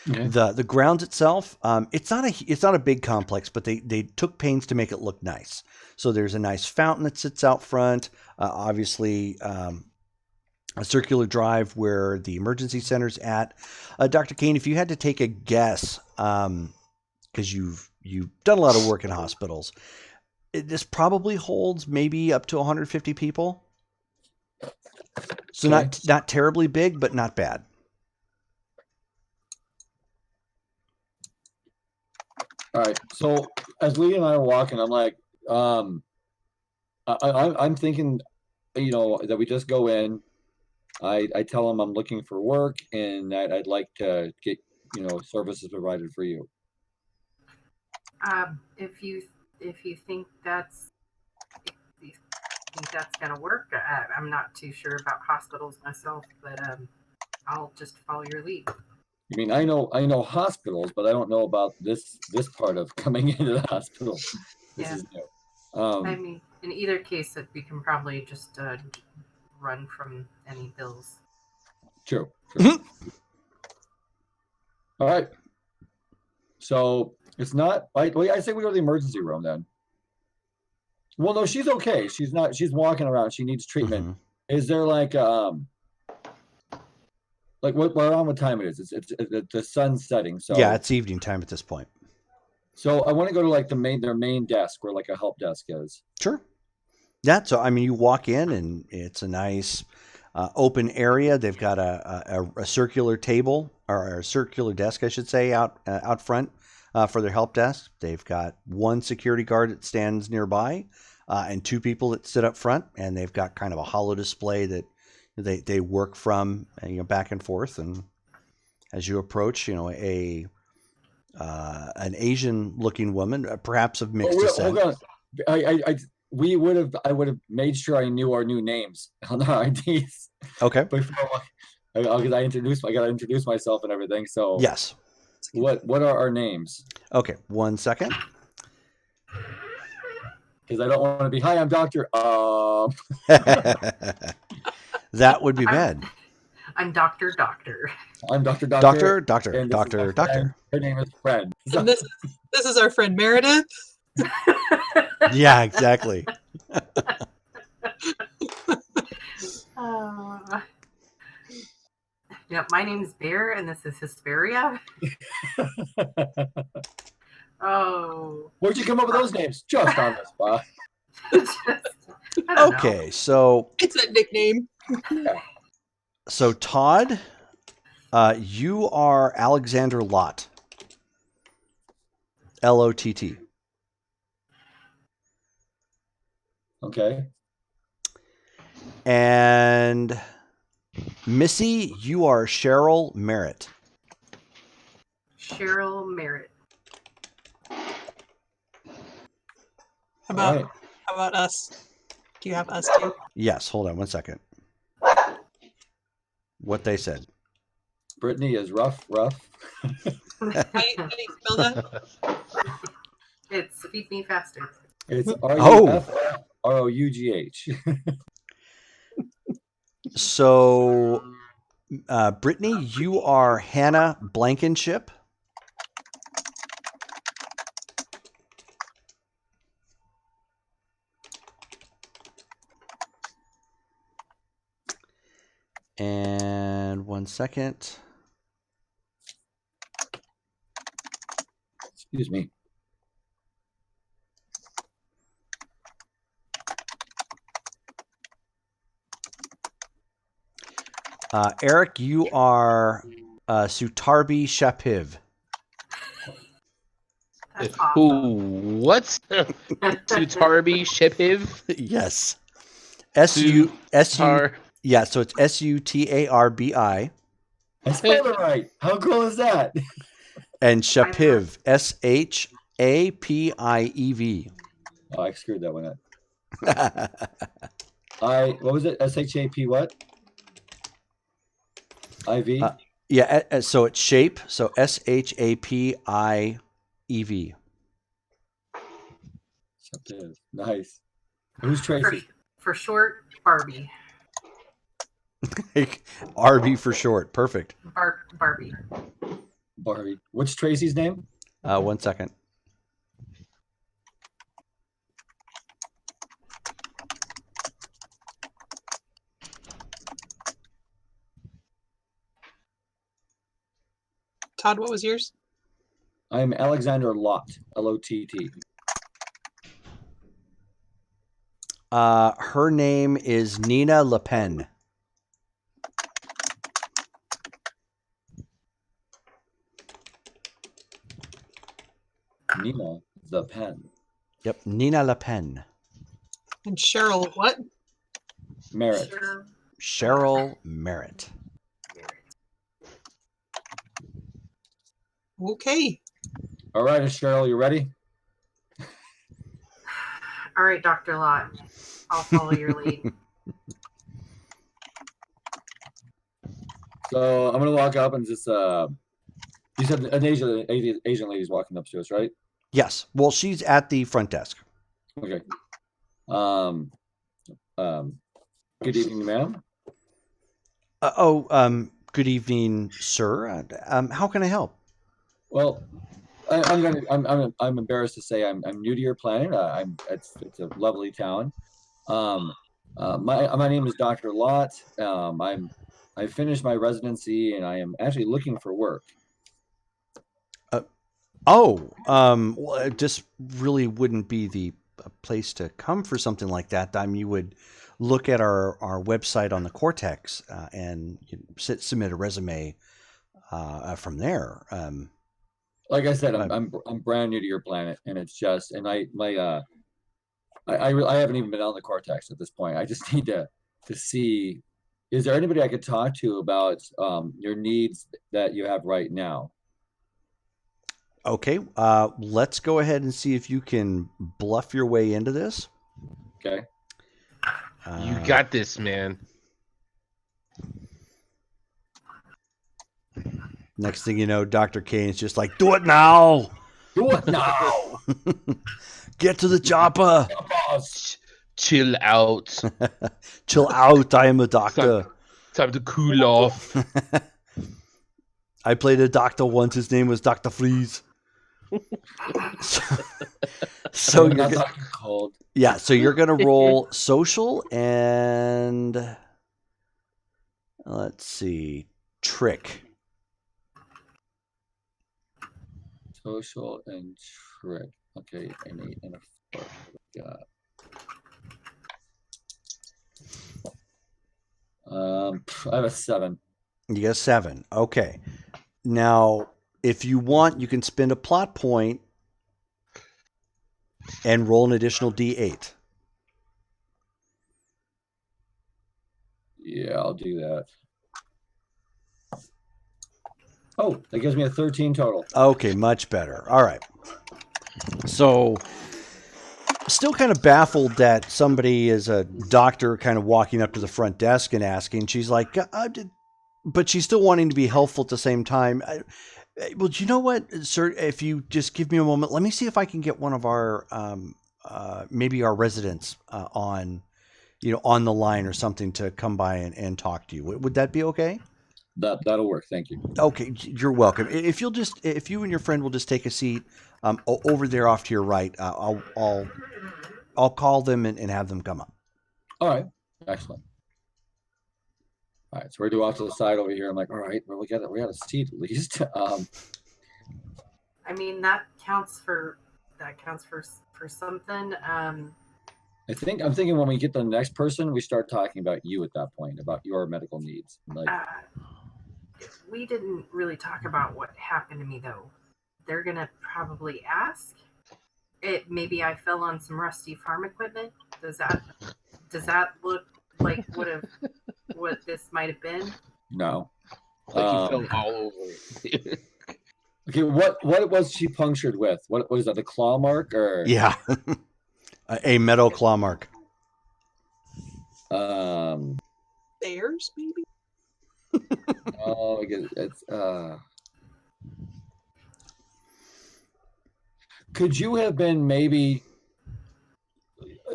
Okay. The grounds itself, it's not a big complex, but they took pains to make it look nice. So there's a nice fountain that sits out front. Obviously, a circular drive where the emergency center's at. Dr. Kane, if you had to take a guess, because you've done a lot of work in hospitals, this probably holds maybe up to 150 people. So Okay. not terribly big, but not bad. All right. So as Lee and I are walking, I'm like, I'm thinking, that we just go in. I tell them I'm looking for work and that I'd like to get, services provided for you. If you think if you think that's gonna work, I'm not too sure about hospitals myself, but I'll just follow your lead. I mean, I know hospitals, but I don't know about this part of coming into the hospital. This Yeah. is new. I mean, in either case, that we can probably just run from any bills. True. All right. So it's not. I say we go to the emergency room then. Well, no, she's okay. She's not. She's walking around. She needs treatment. Mhm. Is there like what around what time it is? It's the sun's setting. So Yeah, it's evening time at this point. So I want to go to like their main desk where like a help desk is. Sure. Yeah, so I mean, you walk in and it's a nice open area. They've got a circular table, or a circular desk, I should say, out front for their help desk. They've got one security guard that stands nearby, and two people that sit up front, and they've got kind of a holo display that they work from, back and forth. And as you approach, an Asian looking woman, perhaps of mixed descent. Hold on. I would have made sure I knew our new names on our IDs. Okay. Before, because I got to introduce myself and everything. So Yes. what are our names? Okay. 1 second. Because I don't want to be, hi, I'm Doctor. That would be bad. I'm Doctor. I'm Doctor. Doctor. And this is my friend. Her name is Fred. And this is our friend Meredith. Yeah, exactly. Yeah, my name's Bear, and this is Hesperia. Oh. Where'd you come up with those names? Just on the spot. I don't Okay, so It's a nickname. Todd, you are Alexander Lott. Lott. Okay. And Missy, you are Cheryl Merritt. Cheryl Merritt. How Right. about us? Do you have us too? Yes, hold on 1 second. What they said. Brittany is rough. How do you spell that? It's Feed Me Faster. It's Oh. RUFROUGH. So, Brittany, you are Hannah Blankenship. And 1 second. Excuse me. Eric, you are Sutarbi Shapiv. That's Who? awesome. What? Tutarbi Shepiv? Yes. S-U. Yeah, so it's Sutarbi. I spelled it right. How cool is that? And Shapiv. Shapiev. Oh, I screwed that one up. What was it? SHAP what? IV? Yeah, so it's shape. So Shapiv. Nice. Who's Tracy? For short, Barbie. RB for short. Perfect. Barbie. Barbie. What's Tracy's name? 1 second. Todd, what was yours? I'm Alexander Lott. Lott. Her name is Nina Le Pen. Nina the Pen. Yep, Nina Le Pen. And Cheryl, what? Merritt. Cheryl Merritt. Okay. All right, Cheryl, you ready? All right, Dr. Lott. I'll follow your lead. So I'm gonna walk up and just you said an Asian lady's walking up to us, right? Yes. Well, she's at the front desk. Okay. Good evening, ma'am. Good evening, sir. How can I help? Well, I'm embarrassed to say I'm new to your planet. It's a lovely town. My name is Dr. Lott. I finished my residency and I am actually looking for work. Well, it just really wouldn't be the place to come for something like that. You would look at our website on the Cortex and submit a resume from there. Like I said, I'm brand new to your planet, and it's just I haven't even been on the Cortex at this point. I just need to see, is there anybody I could talk to about your needs that you have right now? Okay, let's go ahead and see if you can bluff your way into this. Okay. You got this, man. Next thing you know, Dr. Kane's just like, do it now! Do it now! Get to the chopper! Chill out. Chill out, I am a doctor. Time to cool off. I played a doctor once, his name was Dr. Freeze. So you're cold. Yeah, so you're gonna roll social and let's see, trick. Social and trick. Okay, an 8 and a 4. Got. I have a 7. You got a 7. Okay. Now, if you want, you can spend a plot point and roll an additional D8. Yeah, I'll do that. Oh, that gives me a 13 total. Okay, much better. All right. So, still kind of baffled that somebody is a doctor kind of walking up to the front desk and asking. She's like, but she's still wanting to be helpful at the same time. Well, do you know what, sir? If you just give me a moment, let me see if I can get one of our maybe our residents on the line or something to come by and talk to you. Would that be okay? That'll work. Thank you. Okay, you're welcome. If you and your friend will just take a seat over there off to your right, I'll call them and have them come up. All right. Excellent. All right, so we're due off to the side over here. I'm like, all right, well, we got a seat at least. I mean, that counts for something. I'm thinking when we get the next person, we start talking about you at that point, about your medical needs. Like, We didn't really talk about what happened to me though. They're gonna probably ask. Maybe I fell on some rusty farm equipment. Does that look like what this might have been? no. Like you fell all over it. Okay, what was she punctured with? What was that? The claw mark or? Yeah. A metal claw mark. Bears, maybe? Oh, it's Could you have been maybe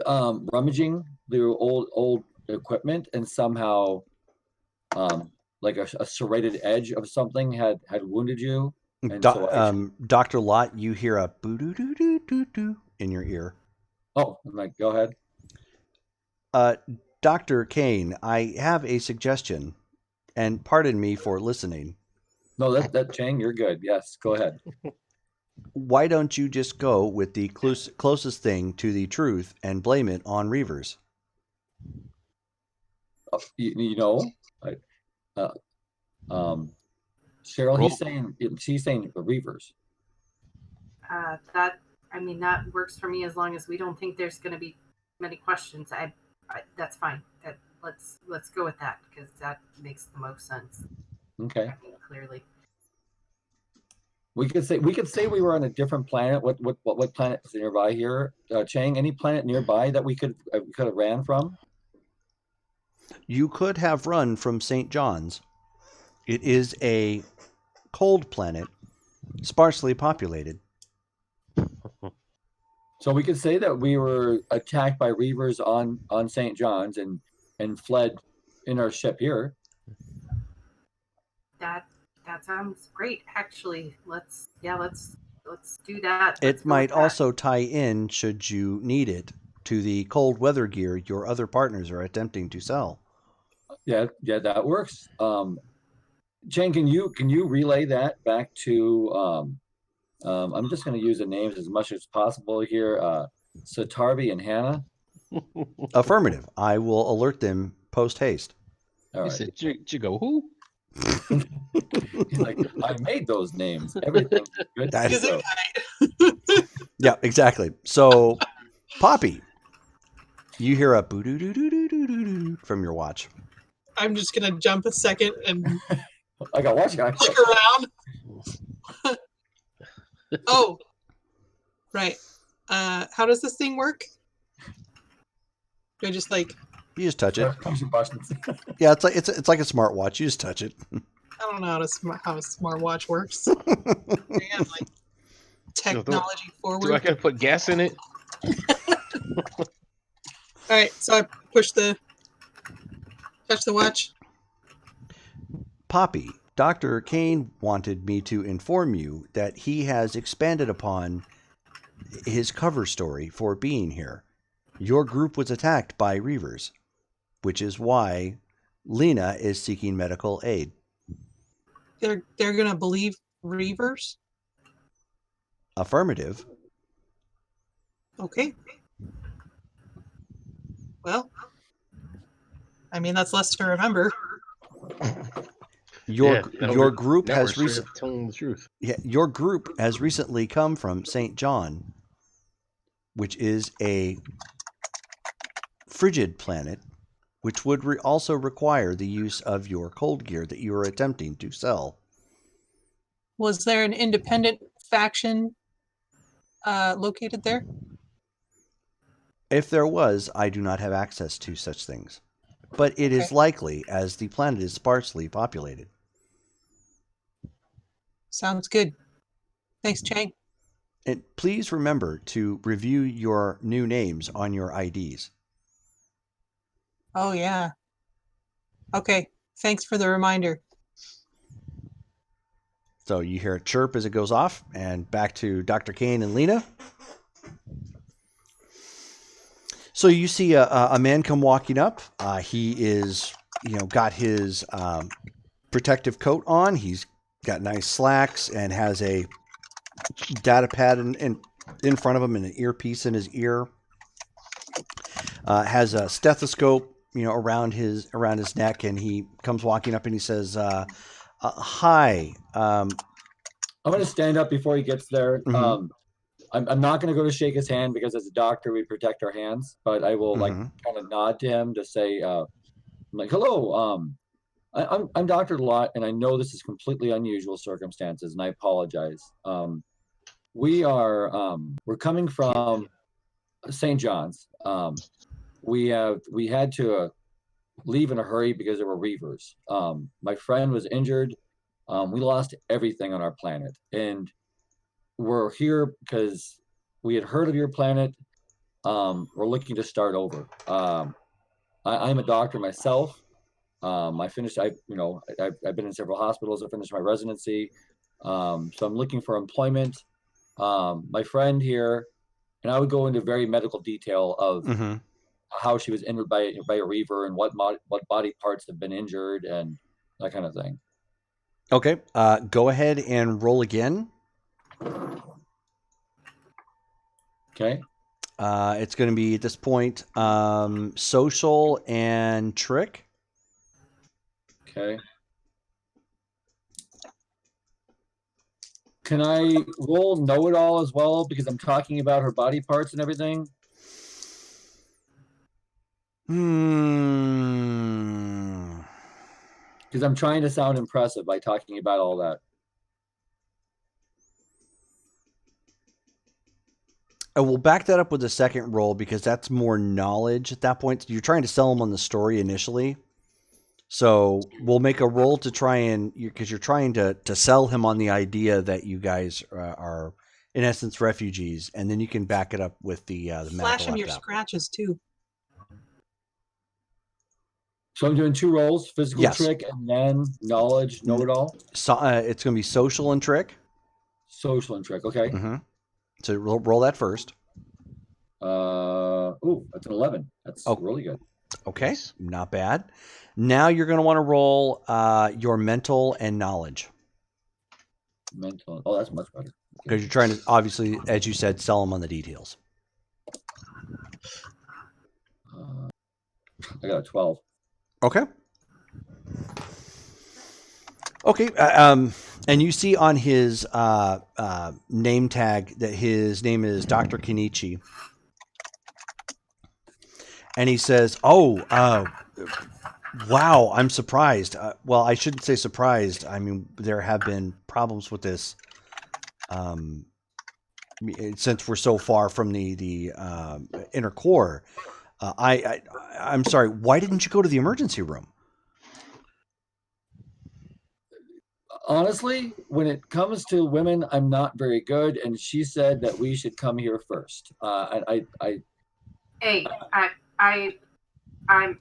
rummaging the old equipment and somehow like a serrated edge of something had wounded you? And Dr. Lott, you hear a boo-doo-doo-doo-doo in your ear. Oh, I'm like, go ahead. Dr. Kane, I have a suggestion, and pardon me for listening. No, that Chang, you're good. Yes, go ahead. Why don't you just go with the closest thing to the truth and blame it on Reavers? Cheryl, she's saying the Reavers. That works for me as long as we don't think there's going to be many questions. That's fine. Let's go with that because that makes the most sense. Okay. Clearly. We could say we were on a different planet. What planet is nearby here? Chang, any planet nearby that we could have ran from? You could have run from St. John's. It is a cold planet, sparsely populated. So we could say that we were attacked by Reavers on St. John's and fled in our ship here. That sounds great. Actually, let's do that. It might also tie in, should you need it, to the cold weather gear your other partners are attempting to sell. Yeah, that works. Jen, can you relay that back to? I'm just going to use the names as much as possible here. Satarbi and Hannah. Affirmative. I will alert them post haste. All right. Said, Jigo, who? He's like, I made those names. Everything's good. Yeah, exactly. So, Poppy, you hear a boo doo doo doo doo doo doo from your watch. I'm just gonna jump a second and I got watch guy. look around. Oh, right. How does this thing work? Do I just you just touch it? Buttons. Yeah, it's like a smartwatch. You just touch it. I don't know how a smartwatch works. Man, like technology forward. Do I gotta put gas in it? All right, so I touch the watch. Poppy, Dr. Kane wanted me to inform you that he has expanded upon his cover story for being here. Your group was attacked by Reavers, which is why Lena is seeking medical aid. They're gonna believe Reavers? Affirmative. Okay. Well, I mean that's less to remember. Your group has telling the truth. Yeah, your group has recently come from St. John, which is a frigid planet, which would also require the use of your cold gear that you are attempting to sell. Was there an independent faction located there? If there was, I do not have access to such things. But it is likely, as the planet is sparsely populated. Sounds good. Thanks, Chang. And please remember to review your new names on your IDs. Oh, yeah. Okay, thanks for the reminder. So you hear a chirp as it goes off, and back to Dr. Kane and Lena. So you see a man come walking up. He is, got his protective coat on. He's got nice slacks and has a data pad in front of him and an earpiece in his ear. Has a stethoscope, around his neck, and he comes walking up and he says, "Hi." I'm going to stand up before he gets there. Mhm. I'm not going to go to shake his hand because as a doctor we protect our hands, but I will like kind of nod to him to say, I'm like, "Hello, I'm Dr. Lot, and I know this is completely unusual circumstances, and I apologize. We're coming from St. John's. We had to leave in a hurry because there were reavers. My friend was injured. We lost everything on our planet, and we're here because we had heard of your planet. We're looking to start over. I'm a doctor myself. I finished. I've been in several hospitals. I finished my residency. So I'm looking for employment. My friend here, and I would go into very medical detail of how she was injured by a reaver and what body parts have been injured and that kind of thing. Okay. Go ahead and roll again. Okay. It's going to be at this point social and trick. Okay. Can I roll know-it-all as well because I'm talking about her body parts and everything? Because I'm trying to sound impressive by talking about all that. And we'll back that up with a second roll because that's more knowledge at that point. You're trying to sell them on the story initially. So we'll make a roll to try and, because you're trying to sell him on the idea that you guys are in essence refugees, and then you can back it up with the medical. Flash him your scratches too. So I'm doing 2 rolls: physical Yes. trick and then knowledge, know it all. So it's going to be social and trick. Social and trick. Okay. So roll that first. That's an 11. That's really good. Okay, not bad. Now you're going to want to roll your mental and knowledge. Mental. Oh, that's much better. Because you're trying to, obviously, as you said, sell them on the details. I got a 12. Okay. Okay. And you see on his name tag that his name is Dr. Kenichi. And he says, wow, I'm surprised. Well, I shouldn't say surprised. I mean, there have been problems with this since we're so far from the inner core. I'm sorry. Why didn't you go to the emergency room? Honestly, when it comes to women, I'm not very good, and she said that we should come here first. Hey, I'm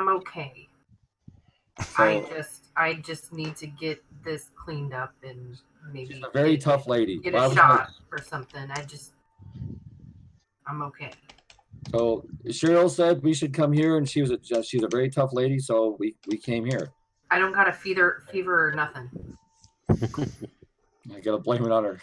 okay. So, I just need to get this cleaned up and maybe she's a very tough lady. Get a shot or something. I'm okay. So Cheryl said we should come here, and she's a very tough lady, so we came here. I don't got a fever or nothing. I gotta blame it on her.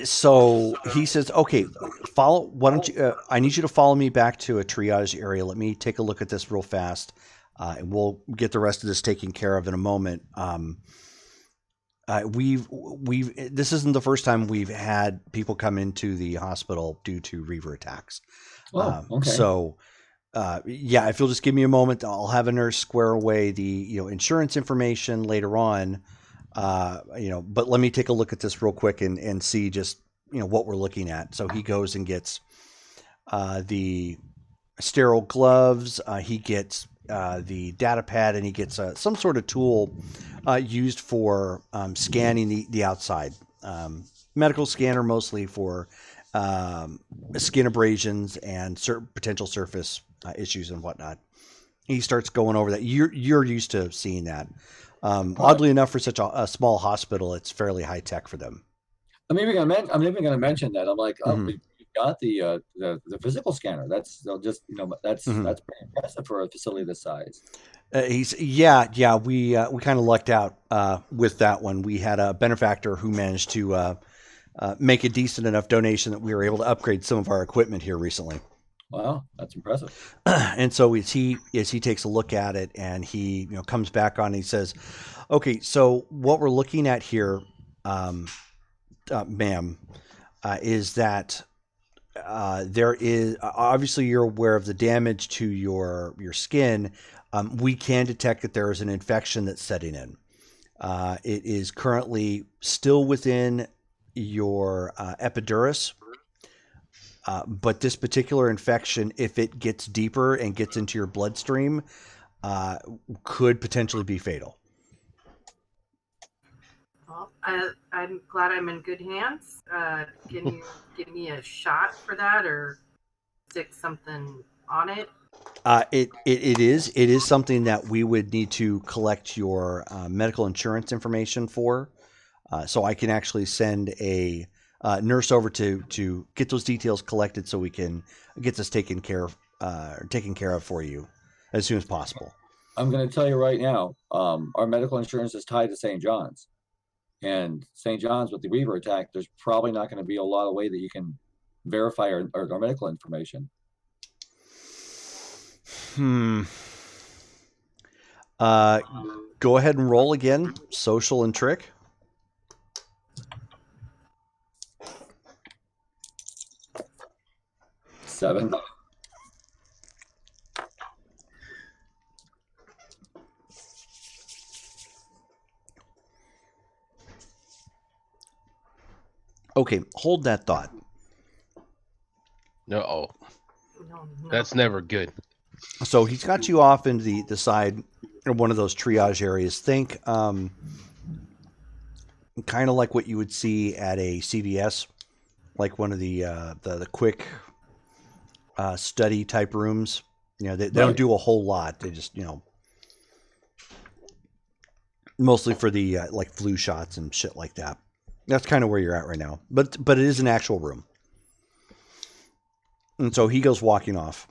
So he says, "Okay, why don't you? I need you to follow me back to a triage area. Let me take a look at this real fast, and we'll get the rest of this taken care of in a moment." This isn't the first time we've had people come into the hospital due to reaver attacks. Okay. So, yeah, if you'll just give me a moment, I'll have a nurse square away the insurance information later on. But let me take a look at this real quick and see just what we're looking at. So he goes and gets the sterile gloves. He gets the data pad, and he gets some sort of tool used for scanning the outside. Medical scanner mostly for skin abrasions and certain potential surface issues and whatnot. He starts going over that. You're used to seeing that. Oddly enough, for such a small hospital, it's fairly high tech for them. I'm even going to mention that. I'm like, got the physical scanner. They'll just that's pretty impressive for a facility this size. We kind of lucked out with that one. We had a benefactor who managed to make a decent enough donation that we were able to upgrade some of our equipment here recently. Wow, that's impressive. And so as he takes a look at it and he comes back on and he says, okay, so what we're looking at here, ma'am, is that there is obviously you're aware of the damage to your skin. We can detect that there is an infection that's setting in. It is currently still within your epidural. But this particular infection, if it gets deeper and gets into your bloodstream, could potentially be fatal. Well, I'm glad I'm in good hands. Can you give me a shot for that or stick something on it? It is something that we would need to collect your medical insurance information for. So I can actually send a nurse over to get those details collected so we can get this taken care of for you as soon as possible. I'm going to tell you right now, our medical insurance is tied to St. John's. And St. John's with the Weaver attack, there's probably not going to be a lot of way that you can verify our medical information. Go ahead and roll again. Social and trick. Seven. Okay, hold that thought. No, No. that's never good. So he's got you off into the side of one of those triage areas. Think kind of like what you would see at a CVS, like one of the quick study type rooms. They don't do a whole lot. They just mostly for the like flu shots and shit like that. That's kind of where you're at right now. But it is an actual room. And so he goes walking off.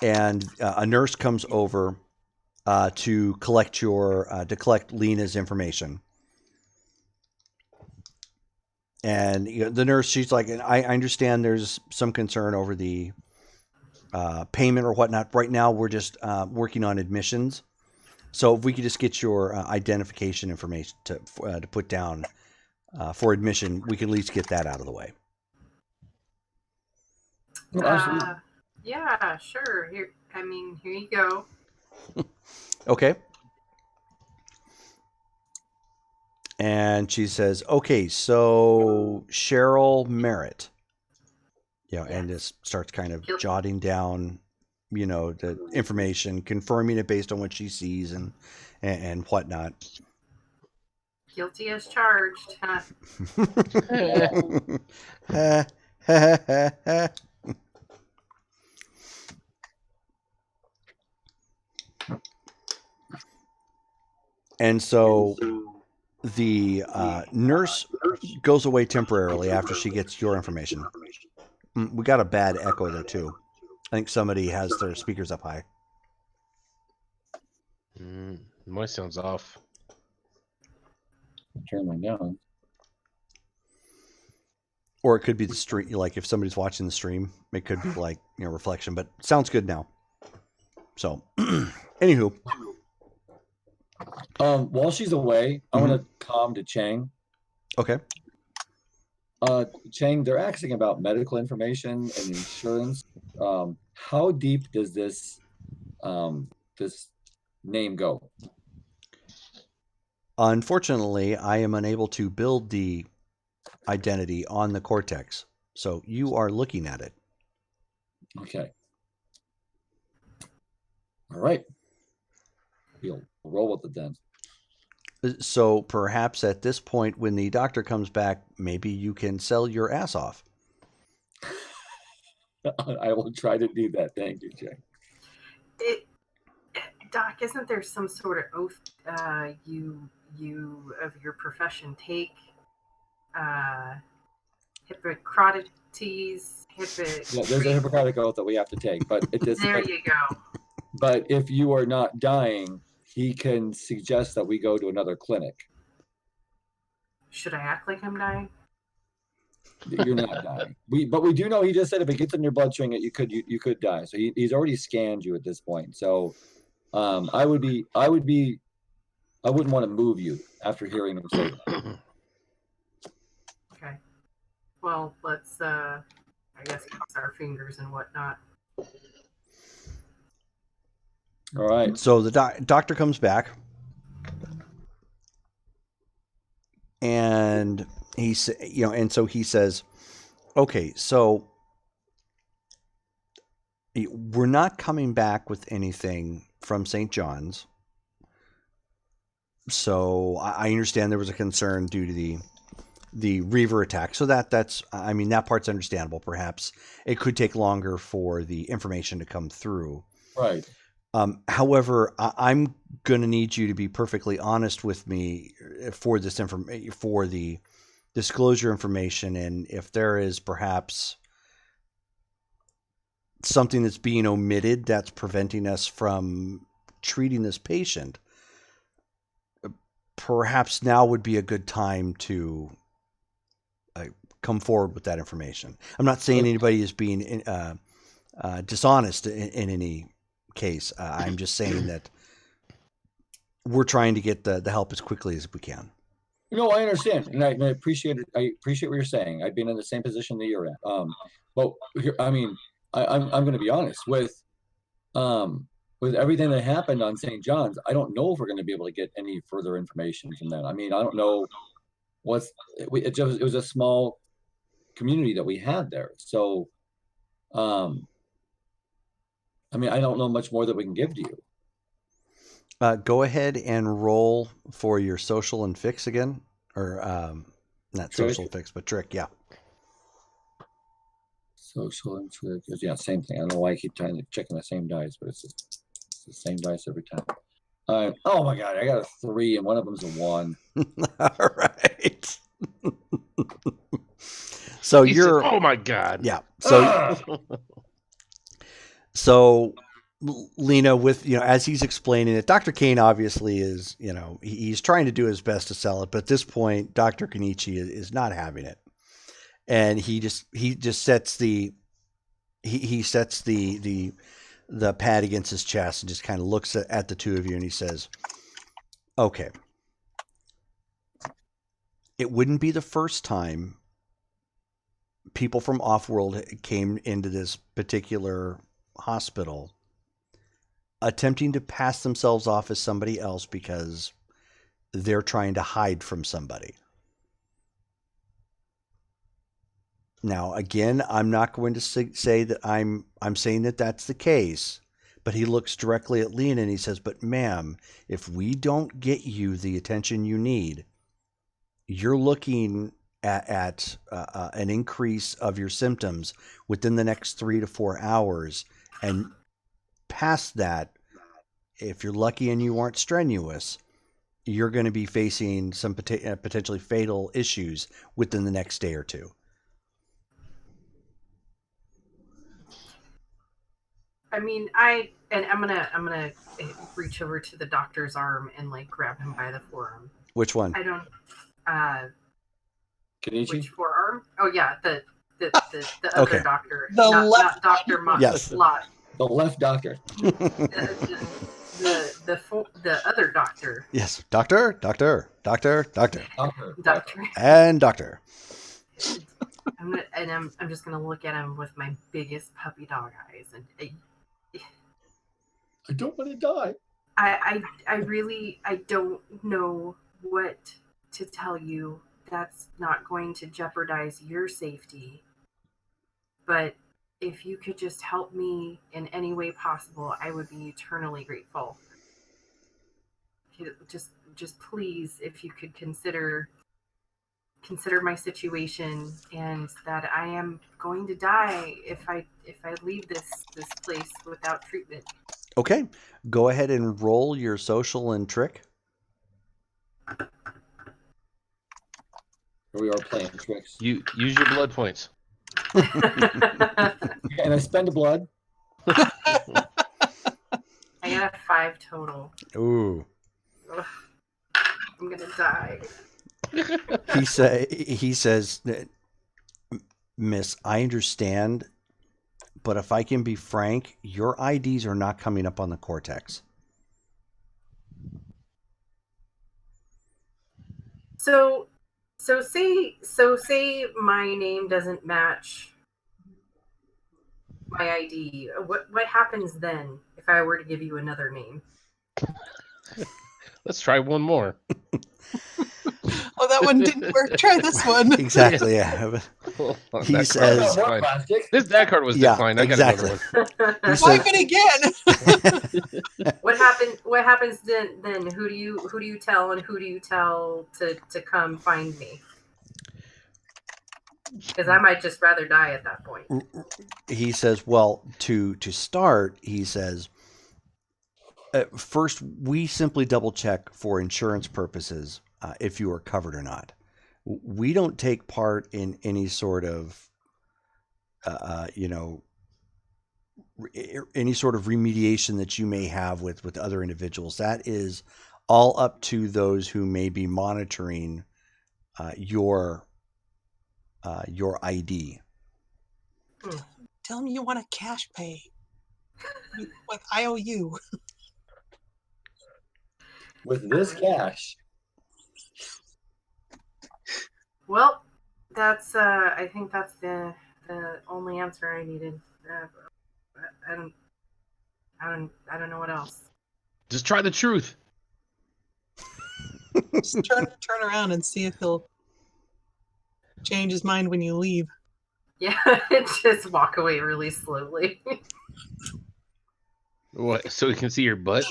And a nurse comes over to collect Lena's information. And the nurse, she's like, I understand there's some concern over the payment or whatnot. Right now, we're just working on admissions. So if we could just get your identification information to put down for admission, we could at least get that out of the way. Yeah, sure. Here you go. Okay. And she says, okay, so Cheryl Merritt. And just starts kind of jotting down, the information, confirming it based on what she sees and whatnot. Guilty as charged, huh? And so the nurse goes away temporarily after she gets your information. We got a bad echo there too. I think somebody has their speakers up high. My sounds off. Turn mine down. Or it could be the stream. Like if somebody's watching the stream, it could be like reflection. But sounds good now. So, anywho. While she's away, I want to calm to Chang. Okay. Chang, they're asking about medical information and insurance. How deep does this name go? Unfortunately, I am unable to build the identity on the Cortex, so you are looking at it. Okay. All right. We'll roll with it then. So perhaps at this point, when the doctor comes back, maybe you can sell your ass off. I will try to do that. Thank you, Jay. Doc, isn't there some sort of oath you of your profession take Hippocrates. Yeah, there's a Hippocratic oath that we have to take, but it does. There you go. But if you are not dying, he can suggest that we go to another clinic. Should I act like I'm dying? You're not dying. But we do know he just said if it gets in your bloodstream, you could die. So he's already scanned you at this point. So I wouldn't want to move you after hearing him say that. Okay. Well, let's I guess cross our fingers and whatnot. All right. So the doctor comes back, and so he says, "Okay, so we're not coming back with anything from St. John's. So I understand there was a concern due to the Reaver attack. So that's that part's understandable. Perhaps it could take longer for the information to come through. Right. However, I'm going to need you to be perfectly honest with me for this for the disclosure information, and if there is perhaps something that's being omitted that's preventing us from treating this patient, perhaps now would be a good time to come forward with that information. I'm not saying anybody is being dishonest in any case. I'm just saying that we're trying to get the help as quickly as we can. No, I understand, and I appreciate it. I appreciate what you're saying. I've been in the same position that you're at. But here, I'm going to be honest with everything that happened on St. John's. I don't know if we're going to be able to get any further information from them. I don't know it was a small community that we had there. So, I don't know much more that we can give to you. Go ahead and roll for your social and fix again, or not Trick. Social fix, but trick. Yeah. Social and trick. Yeah, same thing. I don't know why I keep checking the same dice, but it's the same dice every time. Oh my god, I got a 3 and one of them's a 1. All right. So you're. Oh my god. Yeah. So Lena, with as he's explaining it, Dr. Kane obviously is he's trying to do his best to sell it, but at this point, Dr. Kenichi is not having it, and he just sets the pad against his chest and just kind of looks at the two of you, and he says, "Okay, it wouldn't be the first time people from Offworld came into this particular hospital attempting to pass themselves off as somebody else because they're trying to hide from somebody. Now, again, I'm not going to say that I'm saying that that's the case, but he looks directly at Lena and he says, "But ma'am, if we don't get you the attention you need, you're looking at an increase of your symptoms within the next 3 to 4 hours, and past that, if you're lucky and you aren't strenuous, you're going to be facing some potentially fatal issues within the next day or two." I'm gonna reach over to the doctor's arm and grab him by the forearm. Which one? I don't. Kenichi? Which forearm? Oh yeah, the other Okay. doctor. The not left. Dr. Moss. Yes. Lot. The left doctor. The other doctor. Yes. Doctor. Doctor. And doctor. I'm just gonna look at him with my biggest puppy dog eyes, and I don't want to die. I really don't know what to tell you that's not going to jeopardize your safety. But if you could just help me in any way possible, I would be eternally grateful. Just please, if you could consider my situation, and that I am going to die if I leave this place without treatment. Okay. Go ahead and roll your social and trick. Here we are playing tricks. You use your blood points. And I spend blood. I got a 5 total. Ooh. Ugh, I'm gonna die. He says, Miss, I understand, but if I can be frank, your IDs are not coming up on the cortex. So say my name doesn't match my ID. What happens then if I were to give you another name? Let's try one more. Oh, that one didn't work. Try this one. Exactly. Yeah. Hold on, He that card says- was More declined. plastic. That card was Yeah, declined. I exactly. got another one. He Wipe said, it again. What happens then? Who do you tell, and who do you tell to come find me? Because I might just rather die at that point. he says, well, to start, he says, first, we simply double check for insurance purposes if you are covered or not. We don't take part in any sort of, any sort of remediation that you may have with other individuals. That is all up to those who may be monitoring your ID. Tell me you want a cash pay with IOU. With this cash. Well, that's I think that's the only answer I needed. I don't know what else. Just try the truth. Just turn around and see if he'll change his mind when you leave. Yeah, just walk away really slowly. What? So we can see your butt?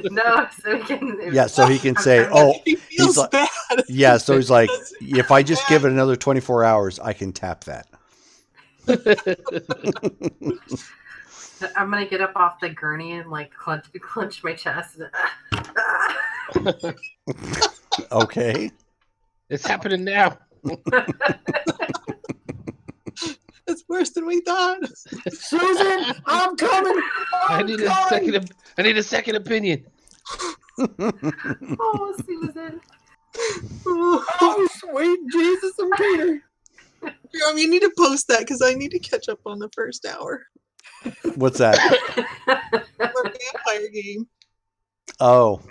No, so he can. Yeah, so he can say, "Oh, He feels like- bad. yeah." So he's like, "If I just give it another 24 hours, I can tap that." I'm gonna get up off the gurney and like clench my chest. Okay. It's happening now. It's worse than we thought. Susan, I'm coming. I need a second opinion. Oh, Susan. Oh, sweet Jesus and Peter. You need to post that because I need to catch up on the first hour. What's that? Our vampire game. Oh,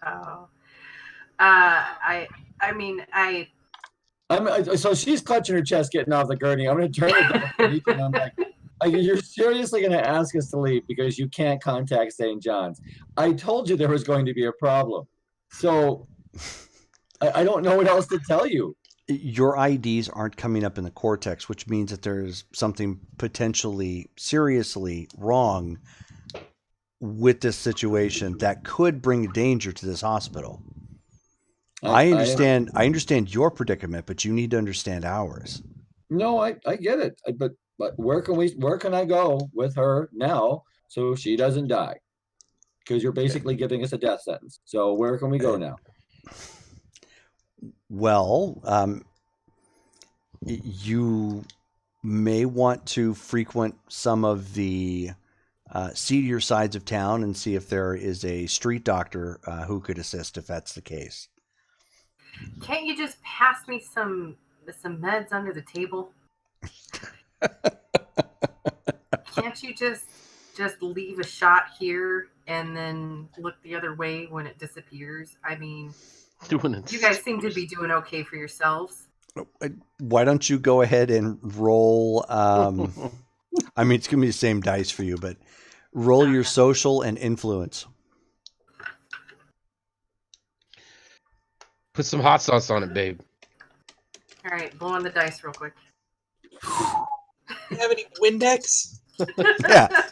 Oh. I mean, So she's clutching her chest, getting off the gurney. I'm going to turn it down to Meek, and I'm like, you're seriously going to ask us to leave because you can't contact St. John's. I told you there was going to be a problem. So I don't know what else to tell you. your IDs aren't coming up in the cortex, which means that there's something potentially seriously wrong with this situation that could bring danger to this hospital. I understand your predicament, but you need to understand ours. No, I get it. But where can I go with her now so she doesn't die? Because you're basically giving us a death sentence. So where can we go now? Well, you may want to frequent some of the seedier sides of town and see if there is a street doctor who could assist if that's the case. can't you just pass me some meds under the table? Can't you just leave a shot here and then look the other way when it disappears? I mean, you guys seem to be doing okay for yourselves. Why don't you go ahead and roll? I mean, it's going to be the same dice for you, but roll your social and influence. Put some hot sauce on it, babe. All right, blow on the dice real quick. You have any Windex? Yeah.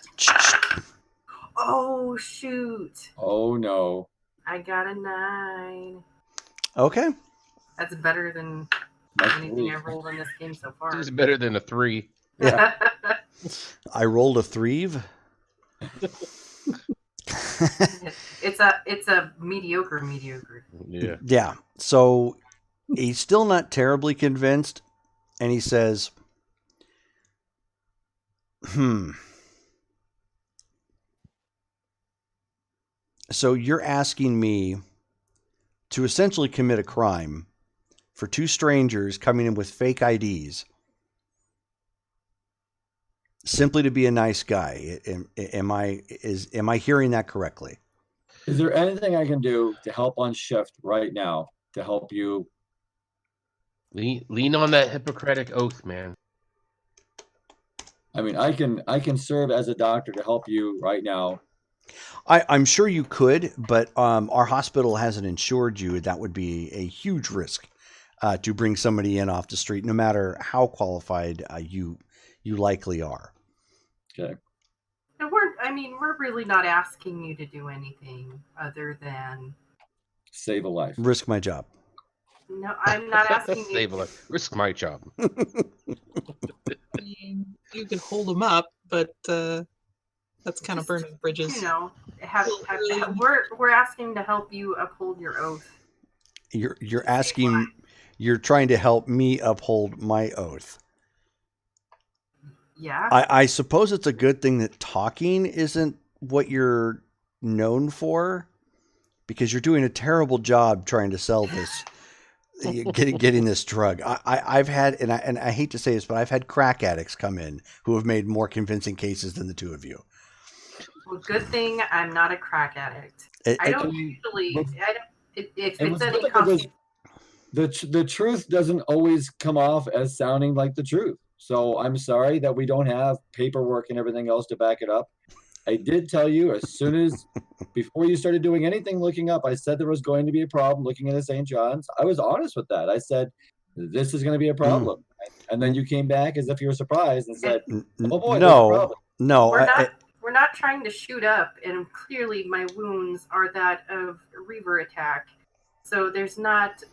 Oh shoot! Oh no. I got a 9. Okay. That's better than That's anything three. I've rolled in this game so far. It's better than a 3. Yeah. I rolled a 3. It's a mediocre. Yeah. Yeah. So he's still not terribly convinced, and he says, "Hmm. So you're asking me to essentially commit a crime for two strangers coming in with fake IDs simply to be a nice guy. Am I hearing that correctly?" Is there anything I can do to help on shift right now to help you? Lean on that Hippocratic oath, man. I mean, I can serve as a doctor to help you right now. I'm sure you could, but our hospital hasn't insured you. That would be a huge risk to bring somebody in off the street, no matter how qualified you likely are. Okay. And we're really not asking you to do anything other than Save a life. Risk my job. no. I'm not asking you. Save a life. Risk my job. I mean, you can hold them up, but that's kind of Just, burning bridges. You know, we're asking to help you uphold your oath. You're asking. You're trying to help me uphold my oath. Yeah. I suppose it's a good thing that talking isn't what you're known for, because you're doing a terrible job trying to sell this, getting this drug. I've had, and I hate to say this, but I've had crack addicts come in who have made more convincing cases than the two of you. Well, good thing I'm not a crack addict. I don't usually. I don't. If it's any company. The truth doesn't always come off as sounding like the truth. So I'm sorry that we don't have paperwork and everything else to back it up. I did tell you as soon as before you started doing anything looking up, I said there was going to be a problem looking into St. John's. I was honest with that. I said, this is going to be a problem. And then you came back as if you were surprised and said, oh boy, there's a problem. No. We're not trying to shoot up, and clearly my wounds are that of a reaver attack. So there's not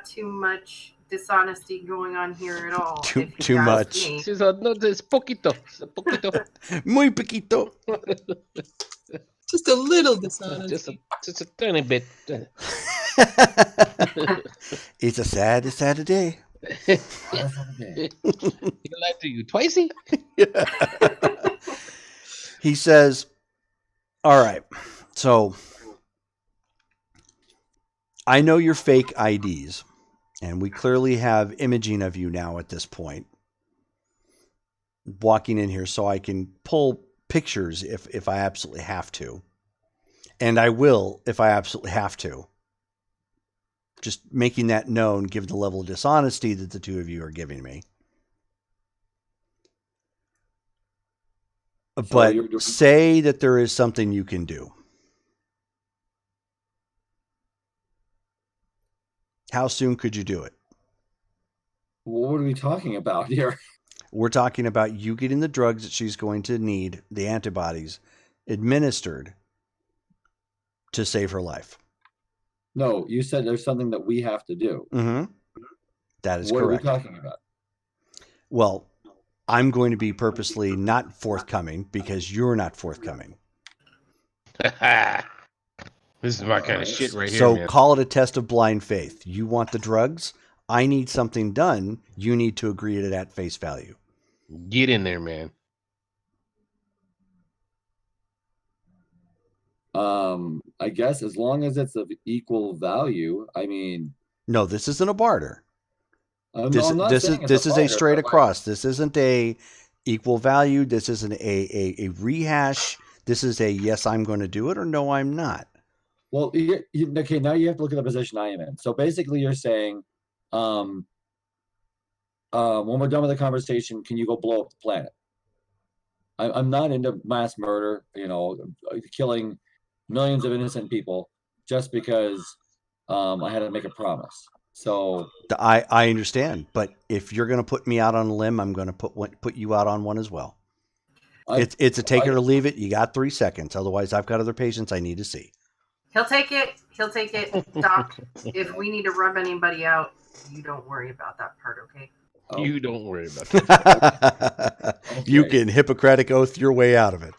too much dishonesty going on here at all. Too much. Me. No, it's poquito. Muy poquito. Just a little dishonesty. Just a tiny bit. It's a sad Saturday. You lied to you twice? He says, all right, so I know your fake IDs, and we clearly have imaging of you now at this point, walking in here, so I can pull pictures if I absolutely have to. And I will if I absolutely have to. Just making that known, given the level of dishonesty that the two of you are giving me. But say that there is something you can do. How soon could you do it? What are we talking about here? We're talking about you getting the drugs that she's going to need, the antibodies, administered to save her life. No, you said there's something that we have to do. Mm-hmm. That is correct. What are we talking about? Well, I'm going to be purposely not forthcoming because you're not forthcoming. This is my kind of shit right here. So call it a test of blind faith. You want the drugs? I need something done. You need to agree to that face value. Get in there, man. I guess as long as it's of equal value. I mean, no, this isn't a barter. This is a straight across. This isn't a equal value. This isn't a rehash. This is a yes, I'm going to do it, or no, I'm not. Well, okay. Now you have to look at the position I am in. So basically, you're saying, when we're done with the conversation, can you go blow up the planet? I'm not into mass murder. Killing millions of innocent people just because I had to make a promise. So I understand, but if you're going to put me out on a limb, I'm going to put you out on one as well. It's a take it or leave it. You got 3 seconds. Otherwise, I've got other patients I need to see. He'll take it. Doc, if we need to rub anybody out, you don't worry about that part, okay? Oh. You don't worry about that. Okay. You can Hippocratic oath your way out of it.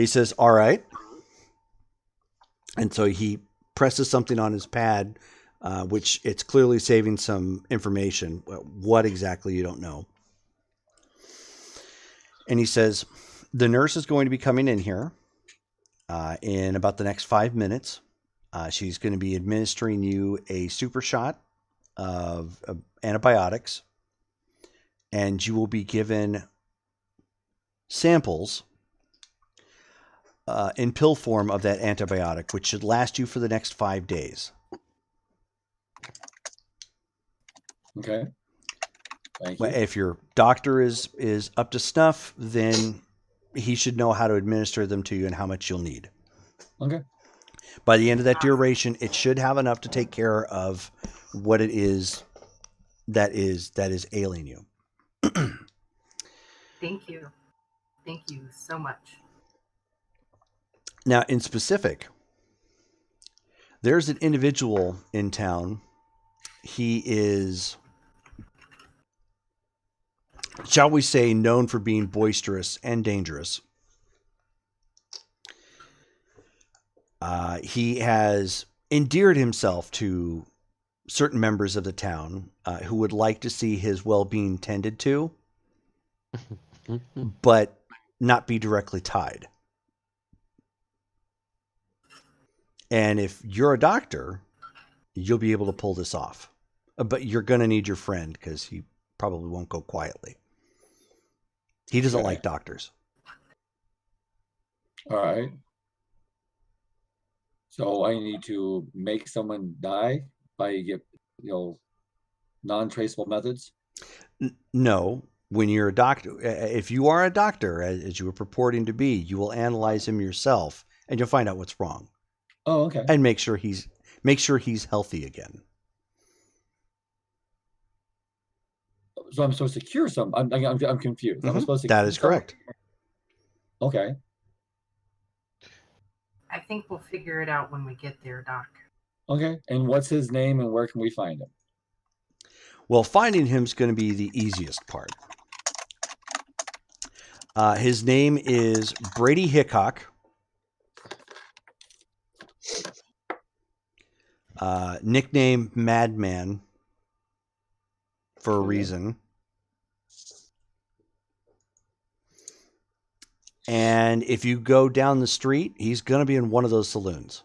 He says, all right. And so he presses something on his pad, which it's clearly saving some information. What exactly, you don't know. And he says, the nurse is going to be coming in here in about the next 5 minutes. She's going to be administering you a super shot of antibiotics, and you will be given samples in pill form of that antibiotic, which should last you for the next 5 days. Okay. Thank you. If your doctor is up to snuff, then he should know how to administer them to you and how much you'll need. Okay. By the end of that duration, it should have enough to take care of what it is that is ailing you. Thank you. Thank you so much. Now, in specific, there's an individual in town. He is, shall we say, known for being boisterous and dangerous. He has endeared himself to certain members of the town who would like to see his well-being tended to, but not be directly tied. And if you're a doctor, you'll be able to pull this off. But you're going to need your friend because he probably won't go quietly. He doesn't like doctors. All right. So I need to make someone die by non-traceable methods? No. When you're a doctor, if you are a doctor, as you were purporting to be, you will analyze him yourself and you'll find out what's wrong. Oh, okay. And make sure he's healthy again. So I'm supposed to cure some. I'm confused. I'm supposed to. That is correct. Okay. I think we'll figure it out when we get there, Doc. Okay. And what's his name and where can we find him? Well, finding him is going to be the easiest part. His name is Brady Hickok. Nickname Madman for a reason. And if you go down the street, he's going to be in one of those saloons.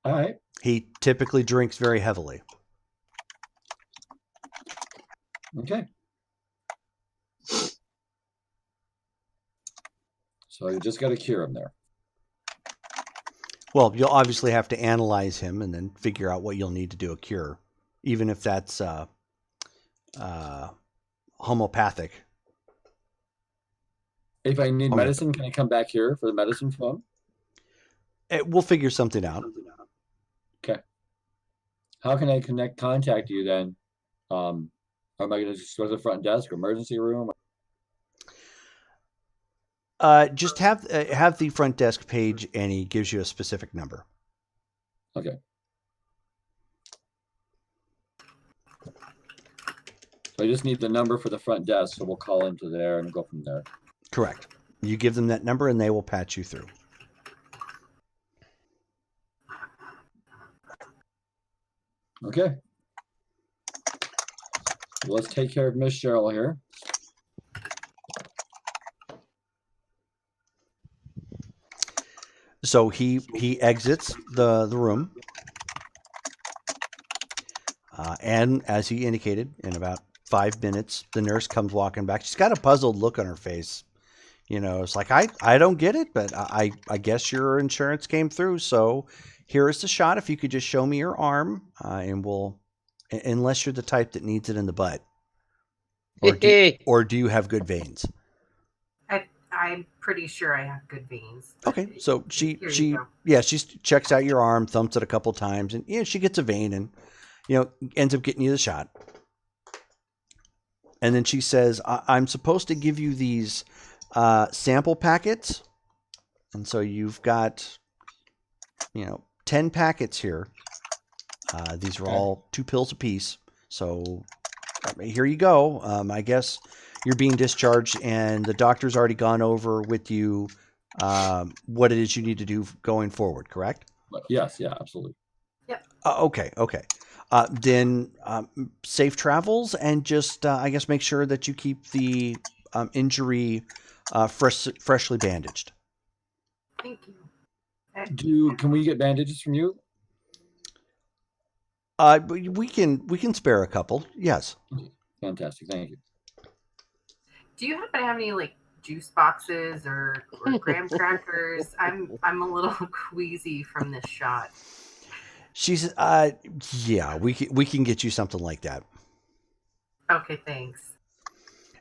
All right. He typically drinks very heavily. Okay. So you just got to cure him there. Well, you'll obviously have to analyze him and then figure out what you'll need to do a cure, even if that's homeopathic. If I need medicine, can I come back here for the medicine phone? We'll figure something out. Okay. How can I contact you then? Am I going to just go to the front desk or emergency room? Just have the front desk page, and he gives you a specific number. Okay. So I just need the number for the front desk, so we'll call into there and go from there. Correct. You give them that number, and they will patch you through. Okay. Well, let's take care of Miss Cheryl here. So he exits the room, and as he indicated, in about 5 minutes, the nurse comes walking back. She's got a puzzled look on her face. You know, it's like, I don't get it, but I guess your insurance came through. So here is the shot. If you could just show me your arm, and we'll, unless you're the type that needs it in the butt, or do you have good veins? I'm pretty sure I have good veins. Okay, so she checks out your arm, thumps it a couple times, and she gets a vein, and ends up getting you the shot. And then she says, I'm supposed to give you these sample packets, and so you've got 10 packets here. These are all 2 pills apiece. So here you go. I guess you're being discharged, and the doctor's already gone over with you what it is you need to do going forward. Correct? But yes, yeah, absolutely. Okay. Then safe travels, and just I guess make sure that you keep the injury freshly bandaged. Thank you. Can we get bandages from you? We can spare a couple. Yes. Fantastic, thank you. Do you happen to have any like juice boxes or graham crackers? I'm a little queasy from this shot. She's yeah, we can get you something like that. Okay, thanks.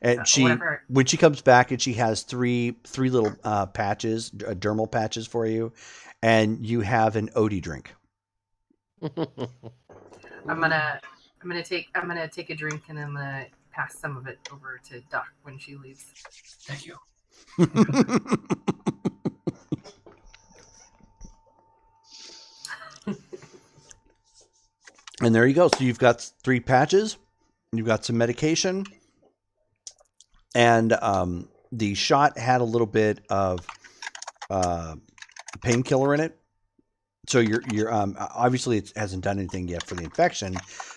And Whatever. when she comes back, and she has three little patches, dermal patches for you, and you have an Odie drink. I'm gonna take a drink and I'm gonna pass some of it over to Doc when she leaves. Thank you. And there you go. So you've got 3 patches, you've got some medication, and the shot had a little bit of painkiller in it. So you're obviously it hasn't done anything yet for the infection,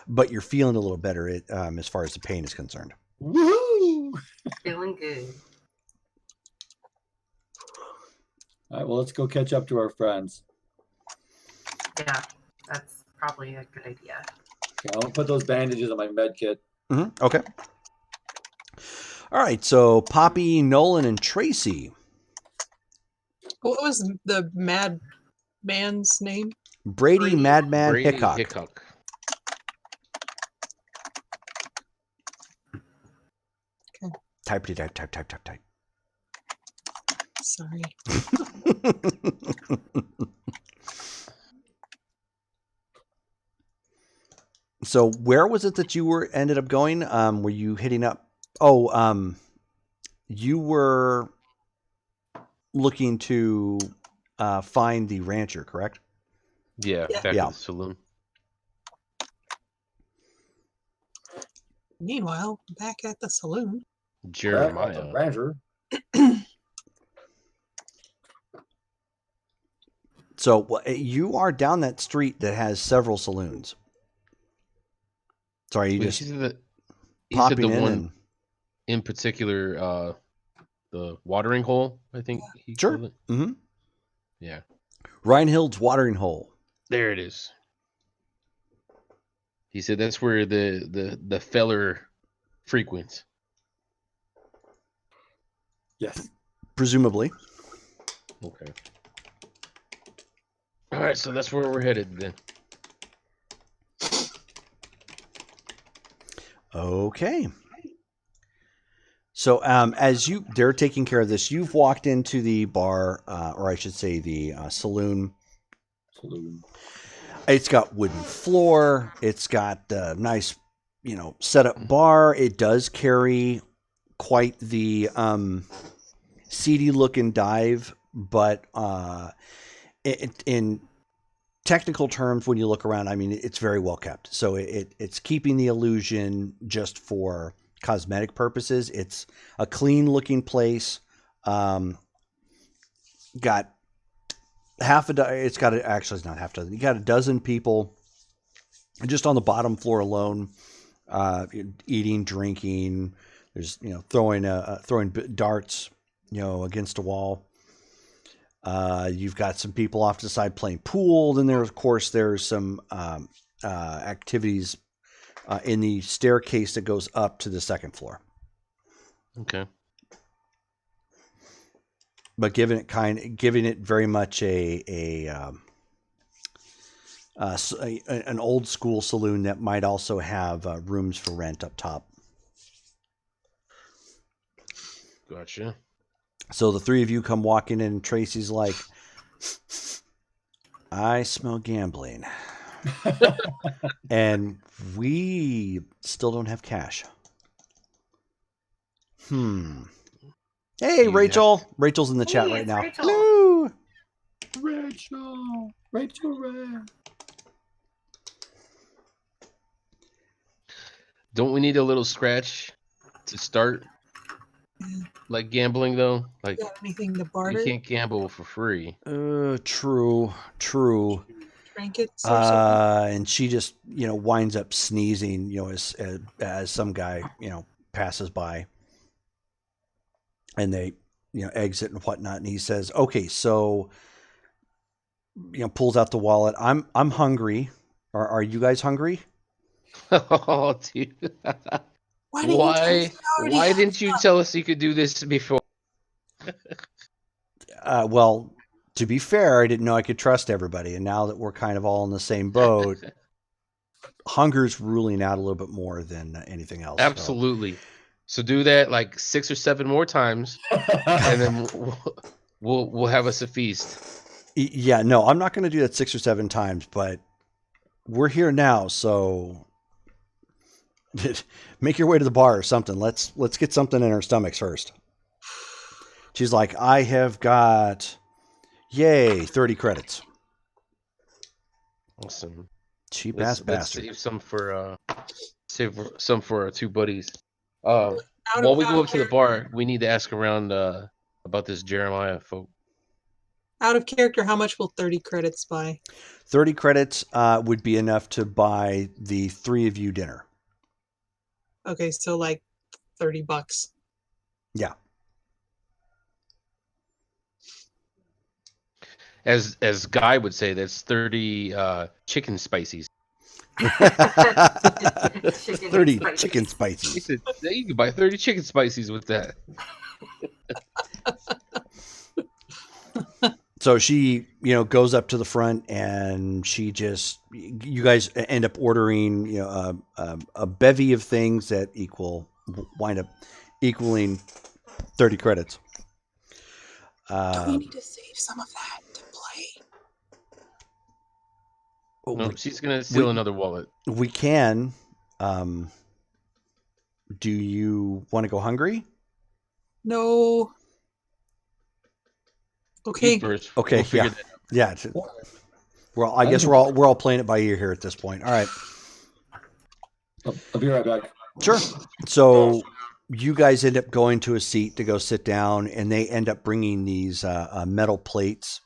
but you're feeling a little better as far as the pain is concerned. Woohoo! Feeling good. All right, well, let's go catch up to our friends. Yeah, that's probably a good idea. Okay, I'm gonna put those bandages on my med kit. Okay. All right. So Poppy, Nolan, and Tracy. What was the mad man's name? Brady Madman Brady Hickok. Type. Sorry. So where was it that you ended up going? Were you hitting up? You were looking to find the rancher, correct? Yeah, Yeah. back Yeah. at the saloon. Meanwhile, back at the saloon. Jeremiah. Rancher. So you are down that street that has several saloons. Sorry, you Wait, just he said popping the in one and in particular, the watering hole, I think he sure. called it. Mm-hmm. Yeah. Reinhild's watering hole. There it is. He said that's where the feller frequents. Yes. Presumably. Okay. All right, so that's where we're headed then. Okay. So as they're taking care of this, you've walked into the bar, or I should say the saloon. It's got wooden floor. It's got a nice, set up bar. It does carry quite the seedy looking dive, but in technical terms, when you look around, I mean, it's very well kept. So it's keeping the illusion just for cosmetic purposes. It's a clean looking place. Got it's not half a dozen. You got a dozen people just on the bottom floor alone, eating, drinking. There's, throwing darts, against a wall. You've got some people off to the side playing pool. Then there's some activities in the staircase that goes up to the second floor. Okay. But giving it very much an old school saloon that might also have rooms for rent up top. Gotcha. So the 3 of you come walking in, and Tracy's like, I smell gambling. And we still don't have cash. Hey, Rachel. Rachel's in the chat right it's now. Rachel. Hello. Rachel. Don't we need a little scratch to start? like gambling though. Like Got anything to you barter? can't gamble for free. True. Trinkets or something? And she just, winds up sneezing, as some guy, passes by, and they, exit and whatnot. And he says, "Okay, so, pulls out the wallet. I'm hungry. Are you guys hungry?" Oh, dude. Why didn't you tell us we already Why had didn't you stuff? tell us you could do this before? Well, to be fair, I didn't know I could trust everybody, and now that we're kind of all in the same boat, hunger's ruling out a little bit more than anything else. So. Absolutely. So do that like 6 or 7 more times, and then we'll have us a feast. Yeah, no, I'm not going to do that 6 or 7 times, but we're here now, so make your way to the bar or something. Let's get something in our stomachs first. She's like, I have got, 30 credits. Awesome. Cheap ass Let's bastard. save some for our 2 buddies. Out While we out go of up to the bar, we need to ask around about this Jeremiah folk. Out of character, how much will 30 credits buy? 30 credits would be enough to buy the 3 of you dinner. Okay, so like $30. Yeah. As Guy would say, that's 30 chicken spices. 30 spices. chicken He spices. said you can buy 30 chicken spices with that. So she, goes up to the front, and you guys end up ordering, a bevy of things that wind up equaling 30 credits. Do we need to save some of that to play? No, she's gonna steal another wallet. We can. Do you want to go hungry? No. Okay. Eat first. Okay, We'll figure yeah. that out. Yeah. Well, I guess we're all playing it by ear here at this point. All right. I'll be right back. Sure. So you guys end up going to a seat to go sit down, and they end up bringing these metal plates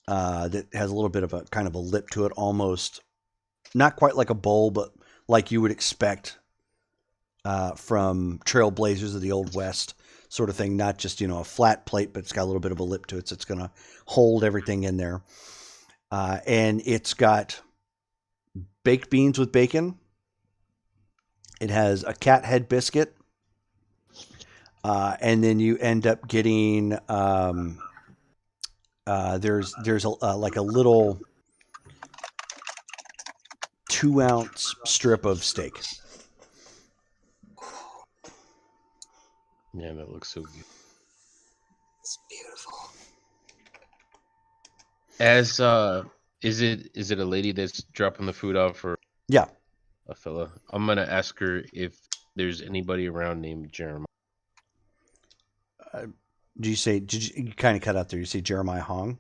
that has a little bit of a kind of a lip to it, almost not quite like a bowl, but like you would expect from trailblazers of the Old West sort of thing. Not just, a flat plate, but it's got a little bit of a lip to it, so it's going to hold everything in there. And it's got baked beans with bacon. It has a cat head biscuit. And then you end up getting there's like a little 2-ounce strip of steak. Yeah, that looks so good. It's beautiful. As is it a lady that's dropping the food off for Yeah. a fella? I'm gonna ask her if there's anybody around named Jeremiah. Did you kind of cut out there? You say Jeremiah Hong?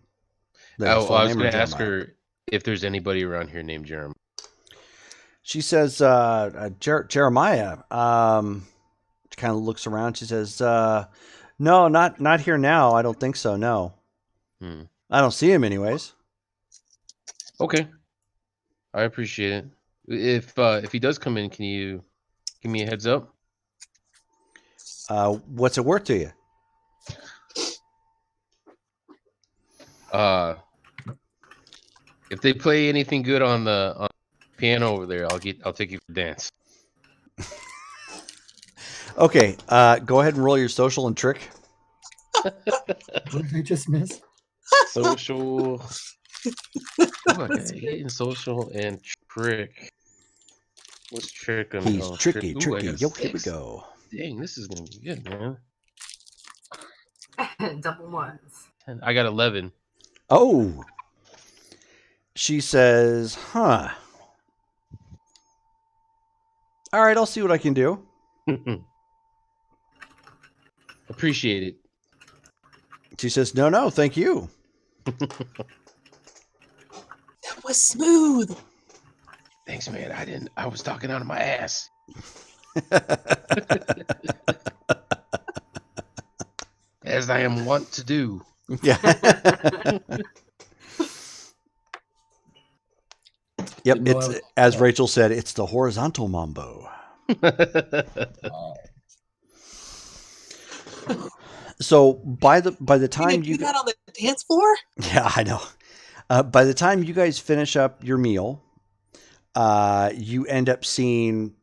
I was gonna ask her if there's anybody around here named Jeremiah. She says, Jeremiah. She kind of looks around. She says, no, not here now. I don't think so. No. I don't see him anyways. Okay. I appreciate it. If he does come in, can you give me a heads up? What's it worth to you? If they play anything good on the piano over there, I'll take you for a dance. Okay, go ahead and roll your social and trick. What did I just miss? Social. Okay, social and trick. What's trick? He's tricky. Trick. Ooh, I got Yo, here we 6. go. Dang, this is gonna be good, man. Double ones. I got 11. Oh. She says, huh. All right, I'll see what I can do. Appreciate it. She says, no, thank you. That was smooth. Thanks, man. I was talking out of my ass. as I am wont to do. Yeah. Yep. Didn't know It's I was- as Rachel said. It's the horizontal mambo. So by the You gonna time do you that on the dance floor? yeah, I know. By the time you guys finish up your meal, you end up seeing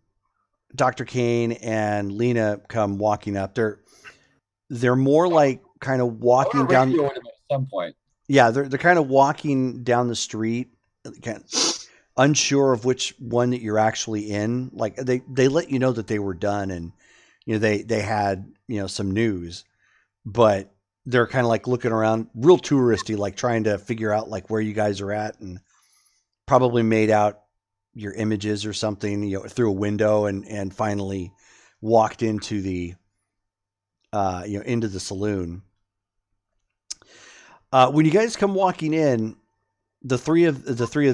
Dr. Kane and Lena come walking up. They're more like kind of I walking want to down. radio him at some point. Yeah, they're kind of walking down the street, kind of unsure of which one that you're actually in. Like they let you know that they were done, and they had some news, but they're kind of like looking around, real touristy, like trying to figure out like where you guys are at, and probably made out your images or something, through a window, and finally walked into the into the saloon. When you guys come walking in, the three of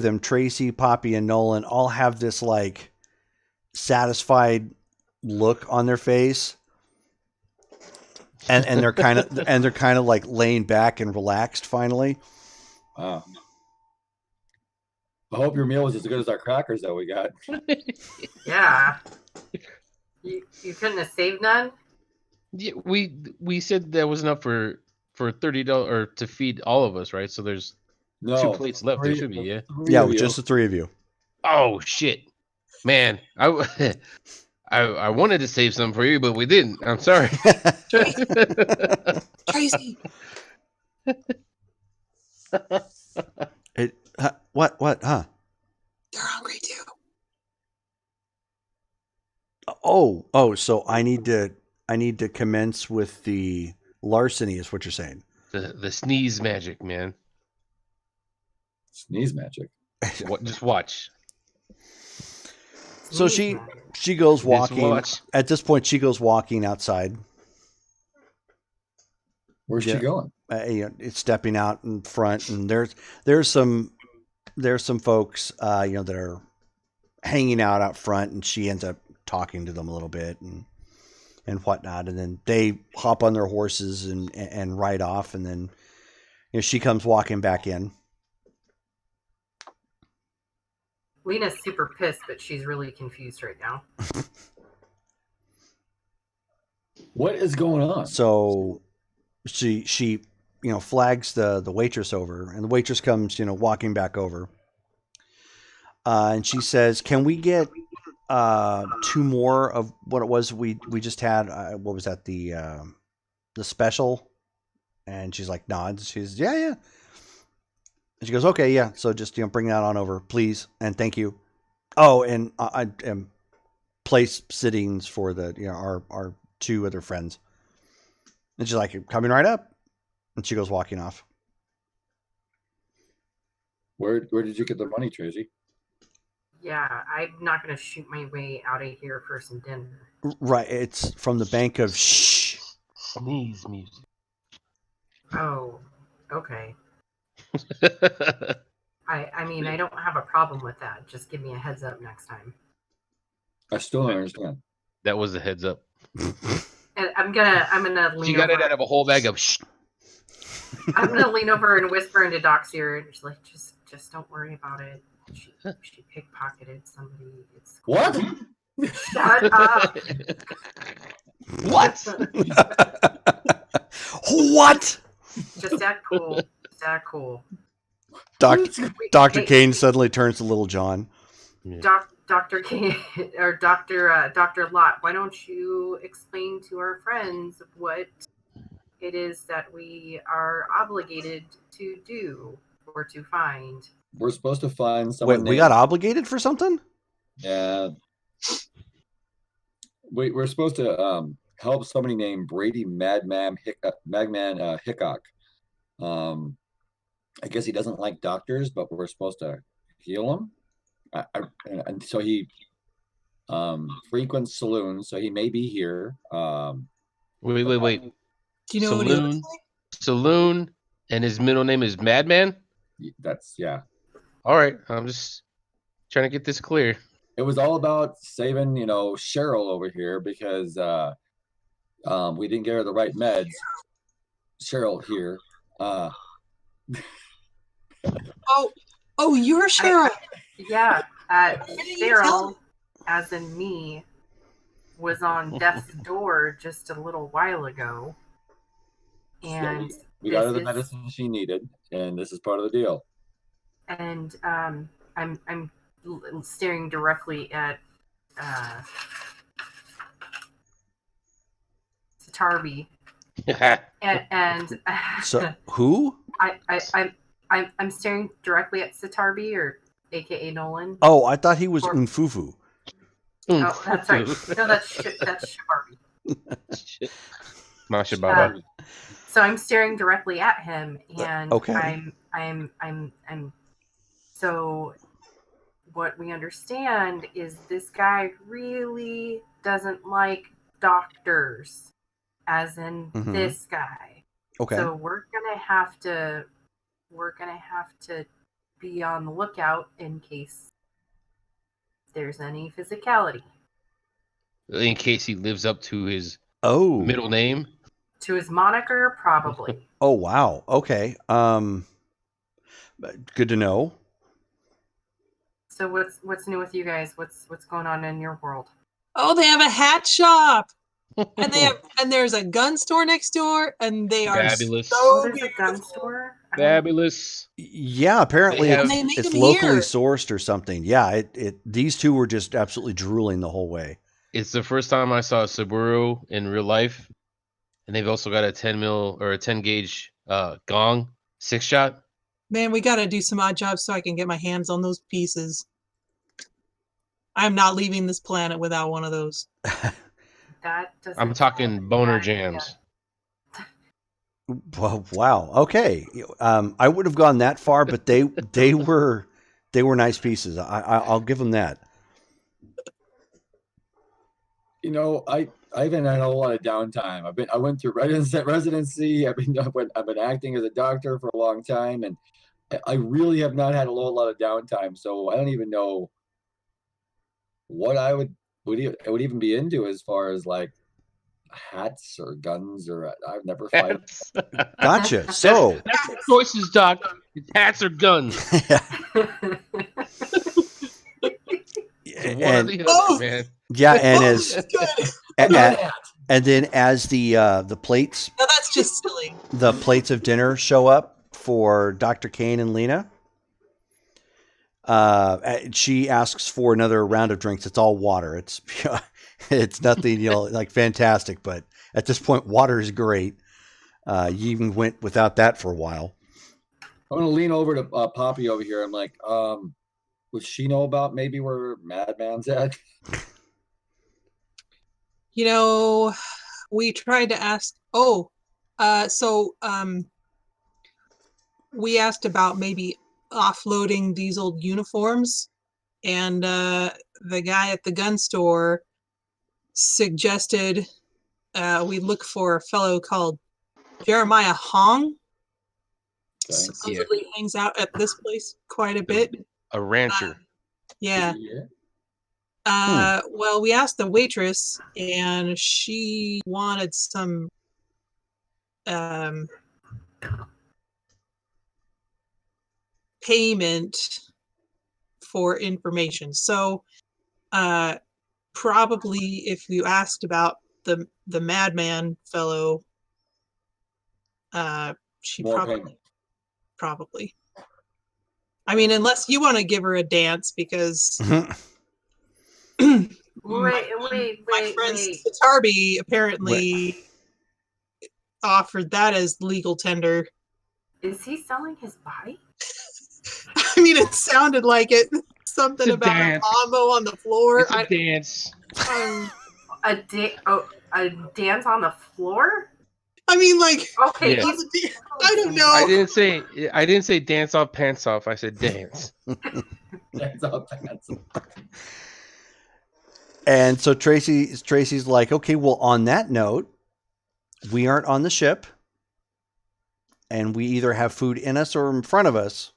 them, Tracy, Poppy, and Nolan, all have this like satisfied look on their face, and they're kind of like laying back and relaxed finally. Wow. I hope your meal was as good as our crackers that we got. Yeah. You couldn't have saved none? Yeah, we said that was enough for $30 or to feed all of us, right? So there's No, 2 plates left. There should be, yeah. Yeah, with just the three of you. Oh shit, man! I wanted to save some for you, but we didn't. I'm sorry. Tracy, What? Huh? they're hungry too. Oh. So I need to commence with the larceny, is what you're saying. The sneeze magic, man. Sneeze magic. What? Just watch. So Sneeze she goes Just walking. watch. At this point, she goes walking outside. Where's Yeah. she going? It's stepping out in front, and there's some folks that are hanging out front, and she ends up talking to them a little bit and whatnot, and then they hop on their horses and ride off, and then she comes walking back in. Lena's super pissed, but she's really confused right now. What is going on? So she flags the waitress over, and the waitress comes walking back over, and she says, "Can we get 2 more of what it was we just had? What was that, the special?" And she's like, nods. She's yeah. And she goes, "Okay, yeah. So just bring that on over, please, and thank you. Oh, and I am place sittings for the our 2 other friends." And she's like, "Coming right up." And she goes walking off. Where did you get the money, Tracy? Yeah, I'm not going to shoot my way out of here for some dinner. Right. It's from the bank of shh. Sneeze music. Oh, okay. I mean, I don't have a problem with that. Just give me a heads up next time. I still don't understand. That was a heads up. And I'm gonna lean She got over. it out of a whole bag of shh. I'm gonna lean over and whisper into Doc's ear, and she's like, just don't worry about it. She pickpocketed somebody. It's cool." What? Shut up. What? What? Just act cool. Just act cool. Dr. Kane suddenly turns to Little John. Dr. Kane or Dr. Lot, why don't you explain to our friends what it is that we are obligated to do or to find? We're supposed to find someone. Wait, we got obligated for something? Yeah. We're supposed to help somebody named Brady Madman Hickok. I guess he doesn't like doctors, but we're supposed to heal him. And so he frequents saloons, so he may be here. Wait. Do you know what he looks like? Saloon, and his middle name is Madman? That's yeah. All right, I'm just trying to get this clear. It was all about saving, Cheryl over here because we didn't get her the right meds. Cheryl here. Oh, you're Cheryl. Yeah, Why didn't you tell Cheryl, me? as in me, was on death's door just a little while ago, Yeah, and we got this her the is medicine she needed, and this is part of the deal. and I'm staring directly at Tarby, and So who? I'm staring directly at Sitarby, or AKA Nolan. Oh, I thought he was Or- Unfufu. Oh, that's right. No, that's Shibarby. Masha Baba. So I'm staring directly at him, and Okay. I'm. So what we understand is this guy really doesn't like doctors, as in Mhm. this guy. Okay. So we're gonna have to be on the lookout in case there's any physicality. In case he lives up to his Oh. middle name. To his moniker, probably. Oh wow. Okay. Good to know. So what's new with you guys? What's going on in your world? Oh, they have a hat shop, and there's a gun store next door, and they are Fabulous. Oh, so there's a gun beautiful. store. Fabulous. Yeah, apparently They have- And they make it's them locally here. sourced or something. Yeah, it these two were just absolutely drooling the whole way. It's the first time I saw a Subaru in real life, and they've also got a 10 mil or a 10 gauge gong 6-shot. Man, we got to do some odd jobs so I can get my hands on those pieces. I'm not leaving this planet without one of those. That doesn't. I'm talking boner jams. Well, wow. Okay. I would have gone that far, but they were nice pieces. I'll give them that. You know, I haven't had a whole lot of downtime. I went through residency. I've been acting as a doctor for a long time, and I really have not had a whole lot of downtime. So I don't even know what I would even be into as far as like hats or guns, or I've never fight. Gotcha. So That's the choices, Doc. It's hats or guns. It's one or and the other, Oh! man. yeah, and Oh, as that's good. and then as the plates No, that's just silly. of dinner show up for Dr. Kane and Lena, she asks for another round of drinks. It's all water. It's it's nothing, like fantastic, but at this point, water is great. You even went without that for a while. I'm gonna lean over to Poppy over here. I'm like, would she know about maybe where Madman's at? You know, we tried to ask. Oh, we asked about maybe offloading these old uniforms, and the guy at the gun store suggested we look for a fellow called Jeremiah Hong. Okay. Supposedly hangs out at this place quite a bit. A rancher. Yeah. Well, we asked the waitress, and she wanted some payment for information. So, probably if you asked about the madman fellow, she More payment. probably. I mean, unless you want to give her a dance, because Wait, my friend Sitarby apparently offered that as legal tender. Is he selling his body? I mean, it sounded like it. Something It's a about dance. a combo on the floor. It's a dance. A dance on the floor? I mean, like, Okay, Yeah. I don't know. I didn't say dance off, pants off. I said dance. That's all pants. And so Tracy's like, okay, well, on that note, we aren't on the ship, and we either have food in us or in front of us.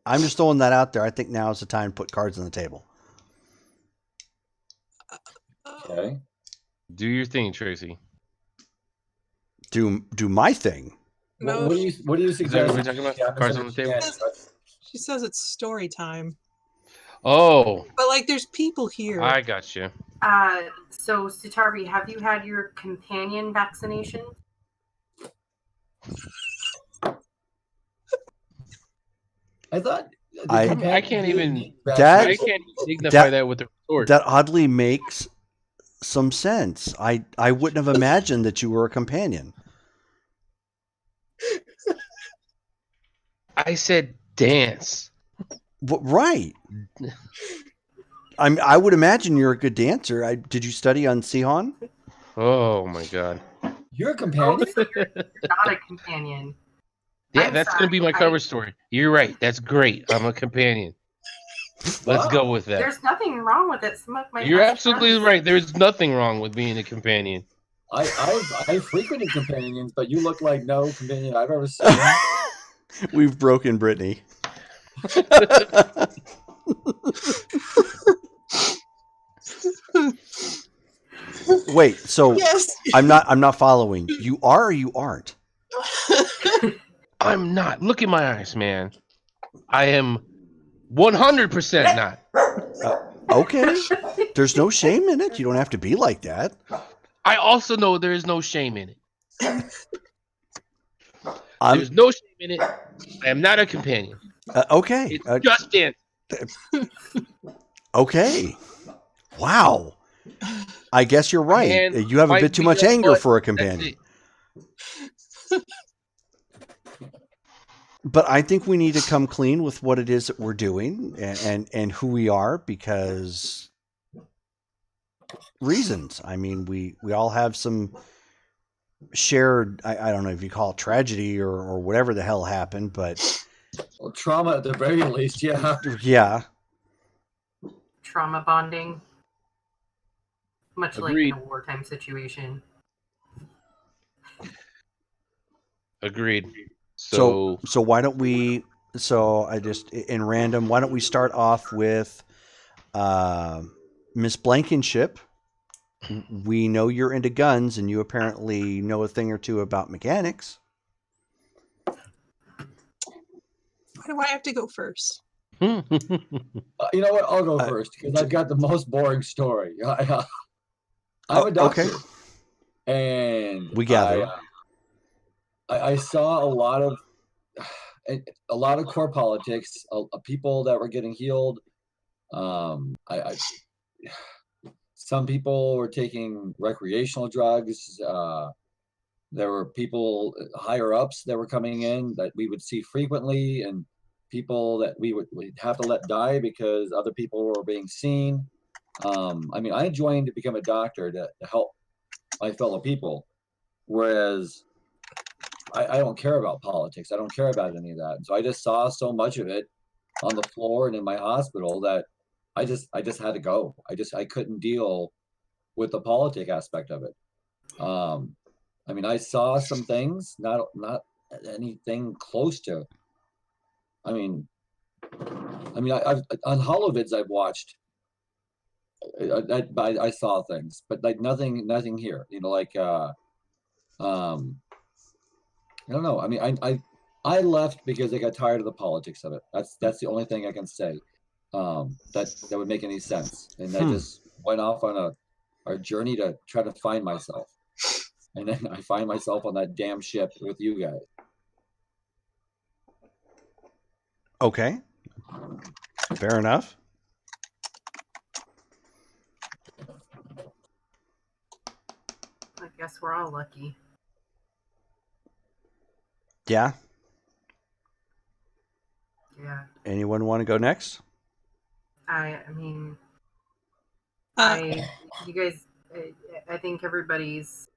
I'm just throwing that out there. I think now is the time to put cards on the table. Okay. Do your thing, Tracy. Do my thing. No, What do you Is that suggest? what we're talking about? Yeah, Cards on the table? she says it's story time. Oh, But like, there's people here. I got you. So Sitarbi, have you had your companion vaccination? I thought I can't even. That- I can't dignify that with a retort. That oddly makes some sense. I wouldn't have imagined that you were a companion. I said dance. Right. I would imagine you're a good dancer. Did you study on Sihon? Oh my god. You're a companion. Oh, so you're not a companion. Yeah, I'm that's sorry, gonna be my cover story. You're right. That's great. I'm a companion. Let's Wow. go with that. There's nothing wrong with it. Some of my You're best absolutely friends- right. There's nothing wrong with being a companion. I've frequented companions, but you look like no companion I've ever seen. We've broken Brittany. Wait, so Yes. I'm not following. You are or you aren't? I'm not. Look in my eyes, man. I am 100% not. Okay. There's no shame in it. You don't have to be like that. I also know there is no shame in it. I'm There's no shame in it. I am not a companion. okay. It's just dance. Okay. Wow. I guess you're right. And You have a might bit too be much a anger butt. for a That's companion. it. But I think we need to come clean with what it is that we're doing and who we are, because reasons. I mean, we all have some shared, I don't know if you call it tragedy or whatever the hell happened, but Well, trauma at the very least, yeah. yeah. trauma bonding, much like Agreed. in a wartime situation. Agreed. So So why don't we, so I just, in random, why don't we start off with Miss Blankenship? We know you're into guns, and you apparently know a thing or two about mechanics. Why do I have to go first? You know what? I'll go first because I've got the most boring story. I'm a doctor, Okay. and We gather. I saw a lot of core politics, people that were getting healed. Some people were taking recreational drugs. There were people higher ups that were coming in that we would see frequently, and people that we'd have to let die because other people were being seen. I mean, I joined to become a doctor to help my fellow people, whereas I don't care about politics. I don't care about any of that. And so I just saw so much of it on the floor and in my hospital that I just had to go. I couldn't deal with the politic aspect of it. I mean, I saw some things, not anything close to. I mean, I've on holovids I've watched. I saw things, but like nothing here. You know, like I don't know. I mean, I left because I got tired of the politics of it. That's the only thing I can say. That would make any sense. And I just went off on a journey to try to find myself. And then I find myself on that damn ship with you guys. Okay. Fair enough. I guess we're all lucky. Yeah. Yeah. Anyone want to go next? I mean, Uh, you guys, I think everybody's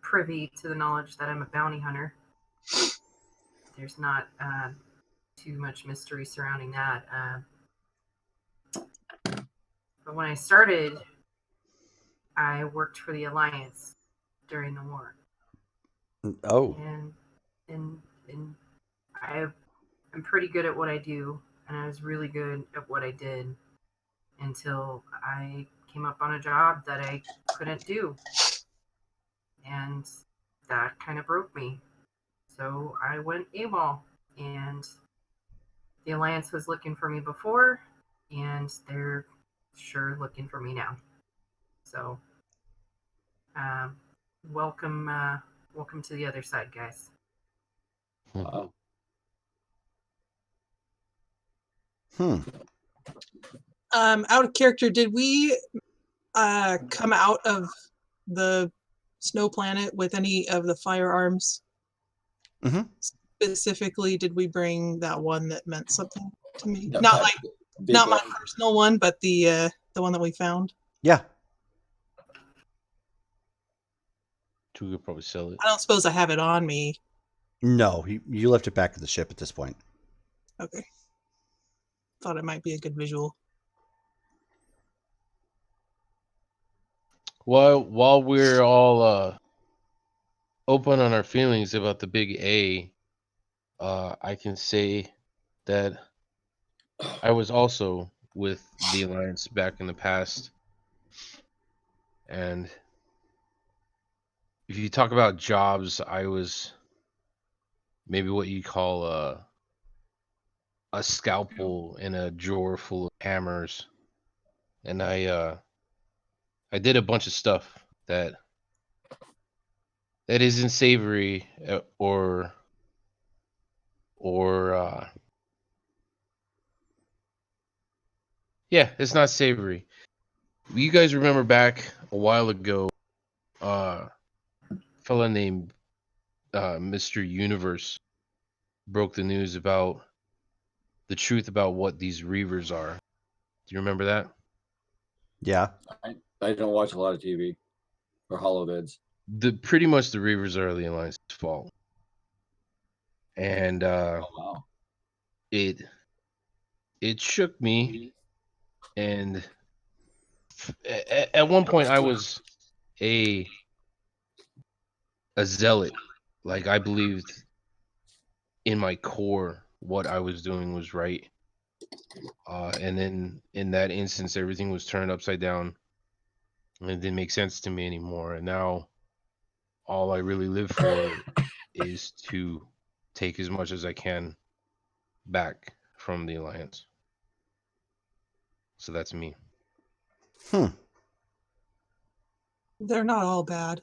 privy to the knowledge that I'm a bounty hunter. There's not too much mystery surrounding that. But when I started, I worked for the Alliance during the war, Oh. and I'm pretty good at what I do, and I was really good at what I did until I came up on a job that I couldn't do. And that kind of broke me. So I went AWOL, and the Alliance was looking for me before, and they're sure looking for me now. So, um, welcome, welcome to the other side, guys. Wow. Out of character, did we come out of the snow planet with any of the firearms? Mhm. Specifically, did we bring that one that meant something to me? That Not big- like big not my one. personal one, but the one that we found. Yeah. We could probably sell it. I don't suppose I have it on me. No, you left it back at the ship at this point. Okay. Thought it might be a good visual. While we're all open on our feelings about the big A, I can say that I was also with the Alliance back in the past. And if you talk about jobs, I was maybe what you call a scalpel in a drawer full of hammers. And I did a bunch of stuff that isn't savory or yeah, it's not savory. You guys remember back a while ago, a fella named Mr. Universe broke the news about the truth about what these reavers are. Do you remember that? Yeah. I don't watch a lot of TV or holovids. Pretty much the reavers are the Alliance's fault, and Oh wow. it shook me. And at one point, I was a zealot. Like I believed in my core what I was doing was right. And then in that instance, everything was turned upside down, and it didn't make sense to me anymore. And now, all I really live for is to take as much as I can back from the Alliance. So that's me. Hmm. They're not all bad.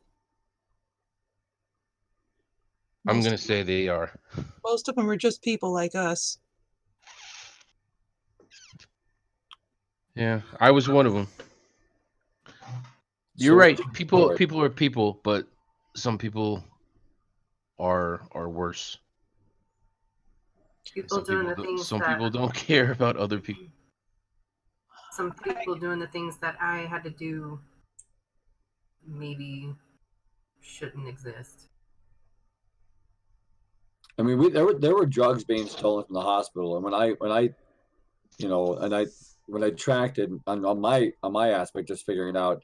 I'm Most, gonna say they are. most of them are just people like us. Yeah, I was one of them. You're So right. People Sorry. are people, but some people are worse. People doing the things Some that people don't care about other people. some people doing the things that I had to do maybe shouldn't exist. I mean, there were drugs being stolen from the hospital, and when I when I tracked it on my aspect, just figuring it out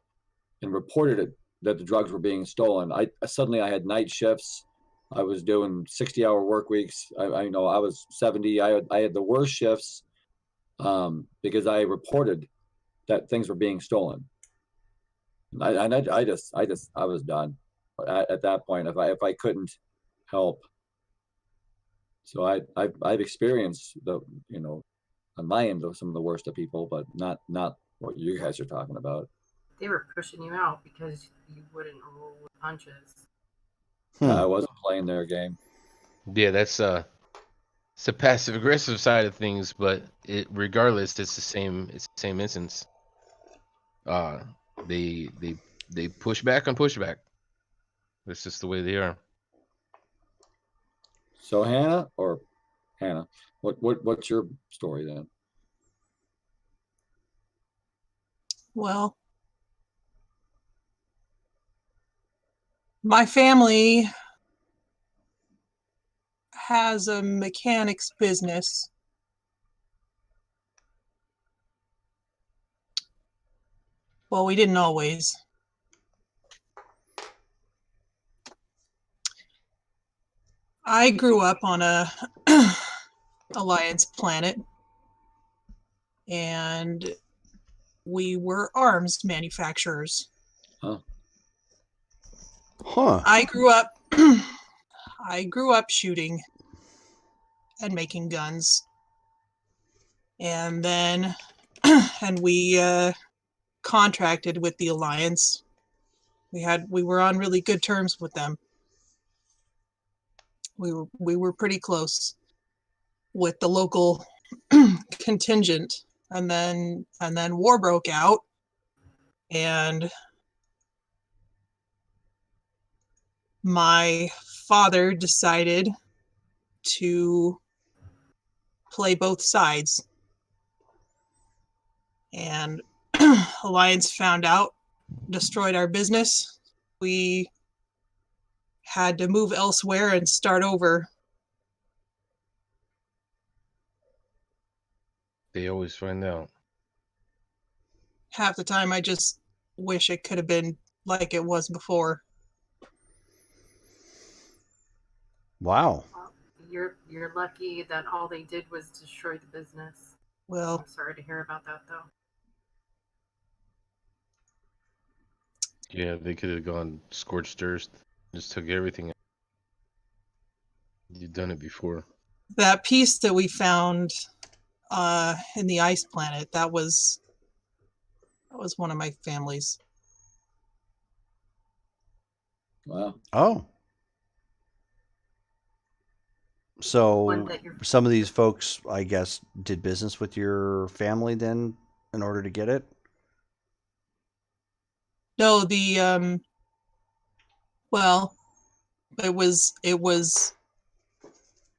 and reported it that the drugs were being stolen. I suddenly I had night shifts. I was doing 60-hour work weeks. I know I was 70. I had the worst shifts because I reported that things were being stolen. I was done at that point if I couldn't help. So I've experienced the on my end of some of the worst of people, but not what you guys are talking about. They were pushing you out because you wouldn't roll with punches. Hmm. I wasn't playing their game. Yeah, that's it's a passive aggressive side of things, but regardless, it's the same. It's the same instance. Uh, they push back on pushback. That's just the way they are. So Hannah, what's your story then? Well, my family has a mechanics business. Well, we didn't always. I grew up on a Alliance planet, and we were arms manufacturers. Huh? Huh. I grew up I grew up shooting and making guns. And then, and we contracted with the Alliance. We were on really good terms with them. We were pretty close with the local contingent, and then war broke out, and my father decided to play both sides, and Alliance found out, destroyed our business. We had to move elsewhere and start over. They always find out. Half the time I just wish it could have been like it was before. Wow. Well, you're lucky that all they did was destroy the business. Well, I'm sorry to hear about that, though. Yeah, they could have gone scorched earth, just took everything. You've done it before. that piece that we found in the ice planet, that was one of my family's. Wow. Oh. So One that you're some of these folks, I guess, did business with your family then in order to get it? No, the well, it was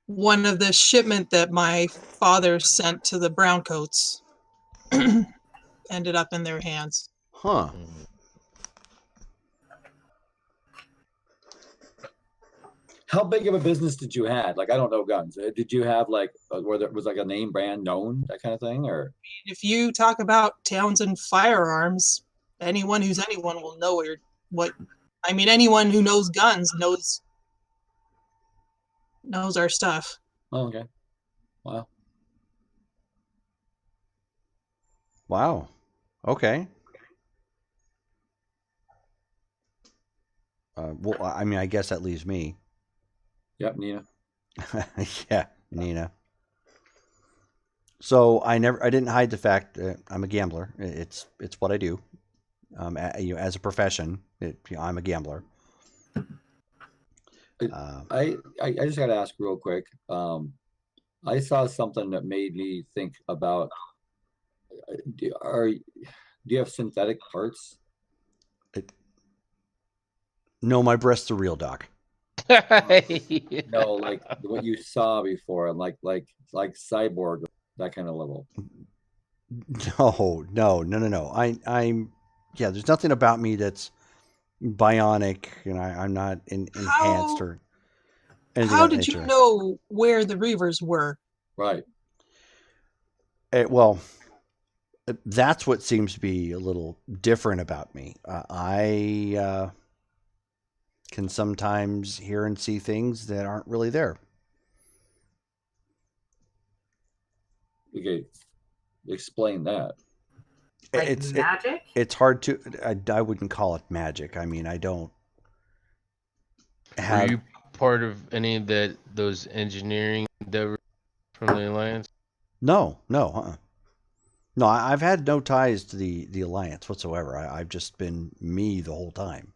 one of the shipment that my father sent to the Browncoats ended up in their hands. Huh. How big of a business did you have? Like, I don't know guns. Did you have like where there was like a name brand known, that kind of thing, or? If you talk about Townsend Firearms, anyone who's anyone will know what. I mean, anyone who knows guns knows our stuff. Oh, okay. Wow. Wow. Okay. Well, I mean, I guess that leaves me. Yep, Nina. Yeah, Nina. So I didn't hide the fact that I'm a gambler. It's what I do. As a profession, I'm a gambler. I just got to ask real quick. I saw something that made me think about. Do you have synthetic parts? No, my breasts are real, Doc. No, like what you saw before, like cyborg, that kind of level. No. I'm yeah. There's nothing about me that's bionic, and I'm not enhanced or anything How of that did you nature. know where the Reavers were? Right. Well, that's what seems to be a little different about me. I can sometimes hear and see things that aren't really there. Okay. Explain that. like It's magic. it's hard to. I wouldn't call it magic. I mean, I don't Were have. you part of any of those engineering endeavors from the Alliance? No, no, no. I've had no ties to the alliance whatsoever. I've just been me the whole time.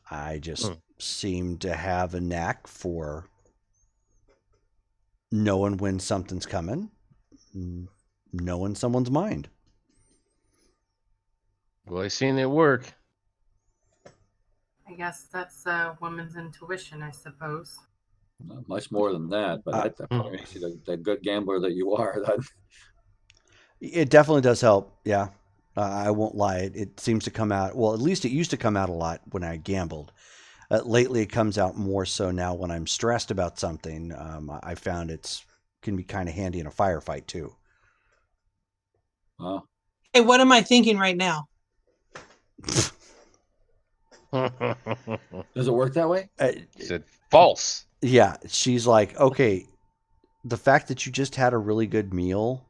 I just seem to have a knack for knowing when something's coming, knowing someone's mind. Well, I seen it work. I guess that's a woman's intuition, I suppose. Not much more than that, but that probably makes you the good gambler that you are. It definitely does help. Yeah, I won't lie. It seems to come out. Well, at least it used to come out a lot when I gambled. Lately, it comes out more so now when I'm stressed about something. I found it's can be kind of handy in a firefight too. Wow. Hey, what am I thinking right now? Does it work that way? Said false. Yeah, she's like, okay, the fact that you just had a really good meal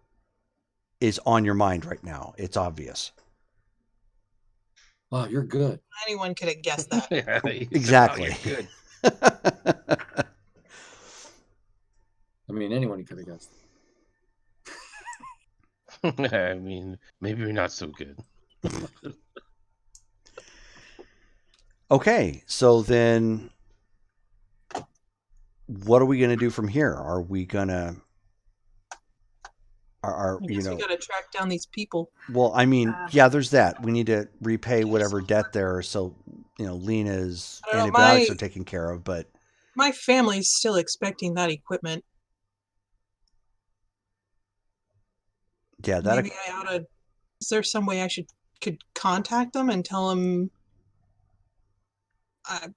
is on your mind right now. It's obvious. Wow, you're good. Anyone could have guessed that. Yeah, he said, "Oh, Exactly. you're good." I mean, anyone could have guessed. I mean, maybe we're not so good. Okay, so then what are we going to do from here? Are we going to are I you guess we know gotta track down these people. well, I mean, Uh, yeah, there's that. We need to repay whatever debt there so, Lena's I don't know. antibiotics are taken care of, but My family's still expecting that equipment. yeah, Maybe I ought to. Is there some way I could contact them and tell them I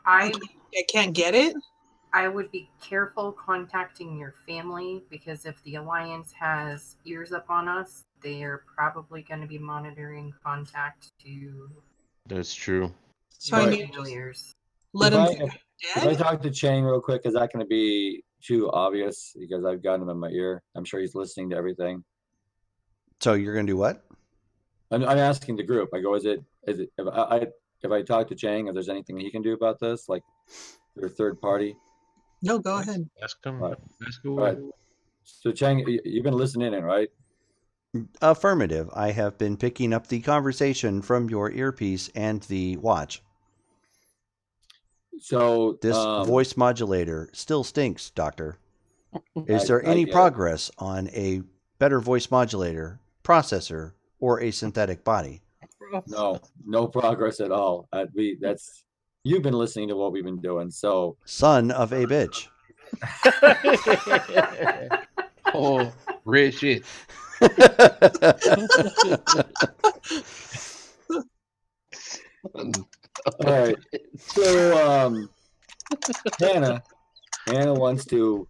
I I can't get it? I would be careful contacting your family because if the Alliance has ears up on us, they are probably going to be monitoring contact to That's true. So I Right. need to just familiars. let If them I think if I'm I dead. talk to Chang real quick, is that going to be too obvious? Because I've got him in my ear. I'm sure he's listening to everything. so you're going to do what? I'm asking the group. I go, is it if I talk to Chang, if there's anything he can do about this, like your third party? No, go ahead. Ask him. All right. Ask All away. right. So Chang, you've been listening in, right? Affirmative. I have been picking up the conversation from your earpiece and the watch. So This voice modulator still stinks, Doctor. Is there I any get it. progress on a better voice modulator, processor, or a synthetic body? No progress at all. That's you've been listening to what we've been doing. So Son of a bitch. Oh, real shit. all right. So Hannah wants to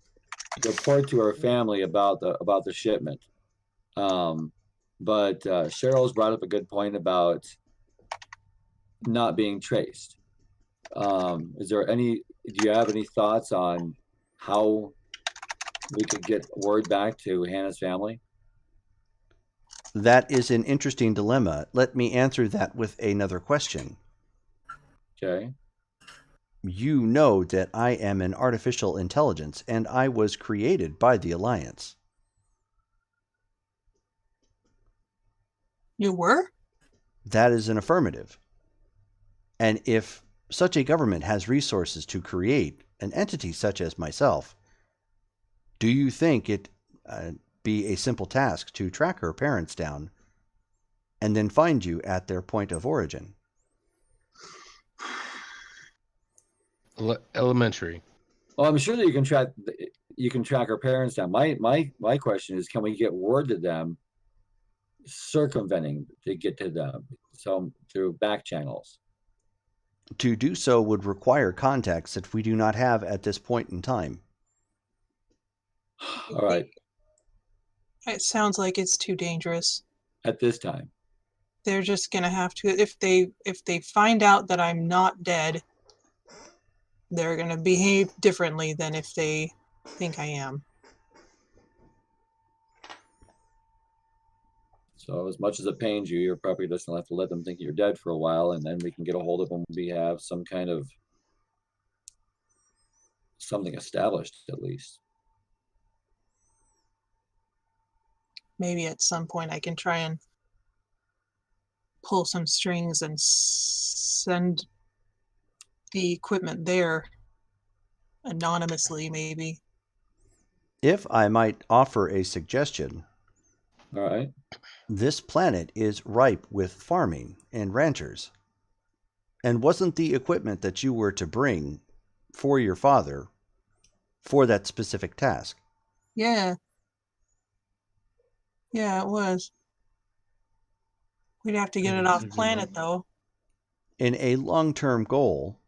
report to her family about the shipment. But Cheryl's brought up a good point about not being traced. Is there any? Do you have any thoughts on how we could get word back to Hannah's family? That is an interesting dilemma. Let me answer that with another question. Okay. You know that I am an artificial intelligence and I was created by the Alliance. You were? That is an affirmative. And if such a government has resources to create an entity such as myself, do you think it be a simple task to track her parents down and then find you at their point of origin? Elementary. Well, I'm sure that you can track her parents down. My question is, can we get word to them circumventing to get to them? So through back channels. To do so would require contacts that we do not have at this point in time. All right. It sounds like it's too dangerous. At this time. They're just gonna have to if they find out that I'm not dead, they're gonna behave differently than if they think I am. So as much as it pains you, you're probably just gonna have to let them think you're dead for a while, and then we can get a hold of them when we have some kind of something established at least. Maybe at some point I can try and pull some strings and send the equipment there anonymously, maybe. If I might offer a suggestion, All right. this planet is ripe with farming and ranchers. And wasn't the equipment that you were to bring for your father for that specific task? Yeah. Yeah, it was. We'd have to get it off planet though. In a long-term goal,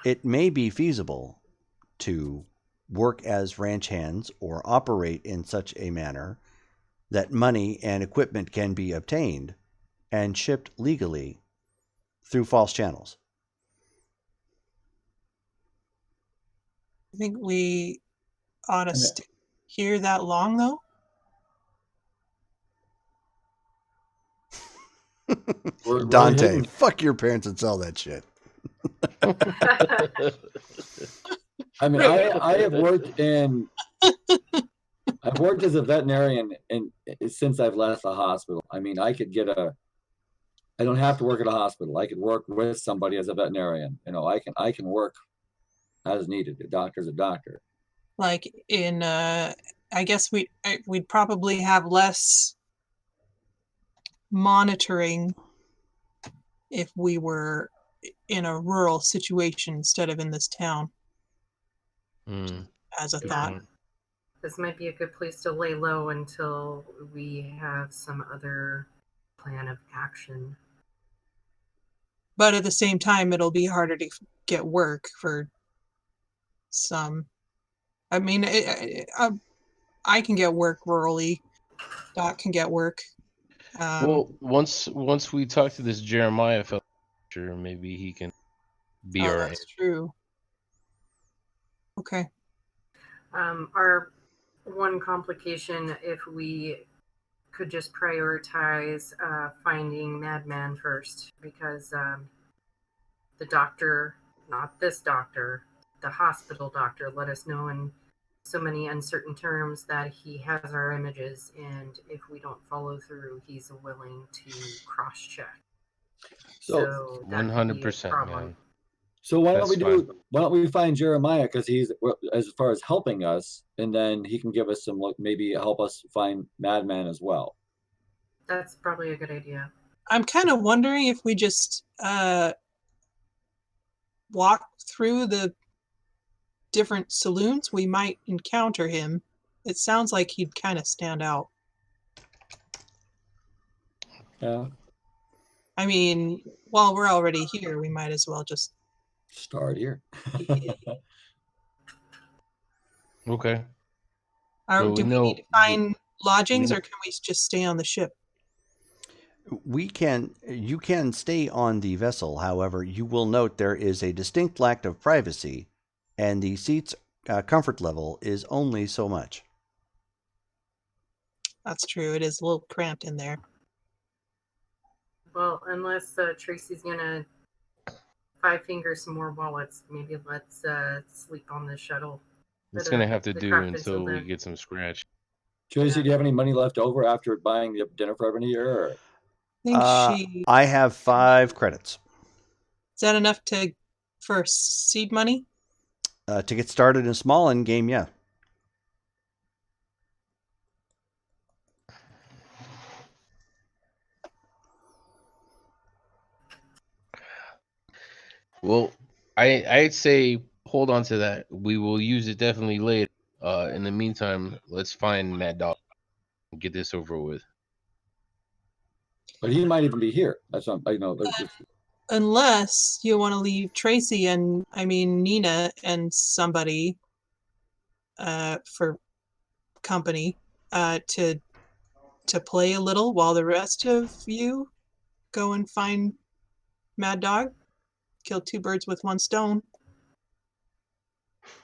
it may be feasible to work as ranch hands or operate in such a manner that money and equipment can be obtained and shipped legally through false channels. I think we ought to And stay here that long though. we're Dante, hidden. fuck your parents and sell that shit. I mean, I have worked in. I've worked as a veterinarian since I've left the hospital. I mean, I don't have to work at a hospital. I could work with somebody as a veterinarian. I can work as needed. A doctor's a doctor. Like in, I guess we'd probably have less monitoring if we were in a rural situation instead of in this town, as a thought. This might be a good place to lay low until we have some other plan of action. But at the same time, it'll be harder to get work for some. I mean, I can get work rurally. Doc can get work. Well, once we talk to this Jeremiah fellow, sure, maybe he can be our. That's true. Okay. Our one complication, if we could just prioritize finding Madman first, because the doctor, not this doctor, the hospital doctor, let us know in so many uncertain terms that he has our images, and if we don't follow through, he's willing to cross-check. So that could be a 100%, problem. man. So why That's don't we find Jeremiah, because he's, as far as helping us, and then he can give us some, maybe help us find Madman as well. That's probably a good idea. I'm kind of wondering if we just walk through the different saloons, we might encounter him. It sounds like he'd kind of stand out. Yeah. I mean, while we're already here, we might as well just start here. Okay. Do we need to find lodgings, or can we just stay on the ship? You can stay on the vessel. However, you will note there is a distinct lack of privacy, and the seat's comfort level is only so much. That's true. It is a little cramped in there. Well, unless Tracy's gonna five finger some more wallets, maybe let's sleep on the shuttle. It's gonna have to do until we get some scratch. Tracy, do you have any money left over after buying the dinner for everybody here? Or? I have 5 credits. Is that enough for seed money? To get started in a small end game, yeah. Well, I'd say hold on to that. We will use it definitely later. In the meantime, let's find Mad Dog and get this over with. But he might even be here. That's what I know. Unless you want to leave Tracy and Nina and somebody for company to play a little while the rest of you go and find Mad Dog. Kill 2 birds with 1 stone.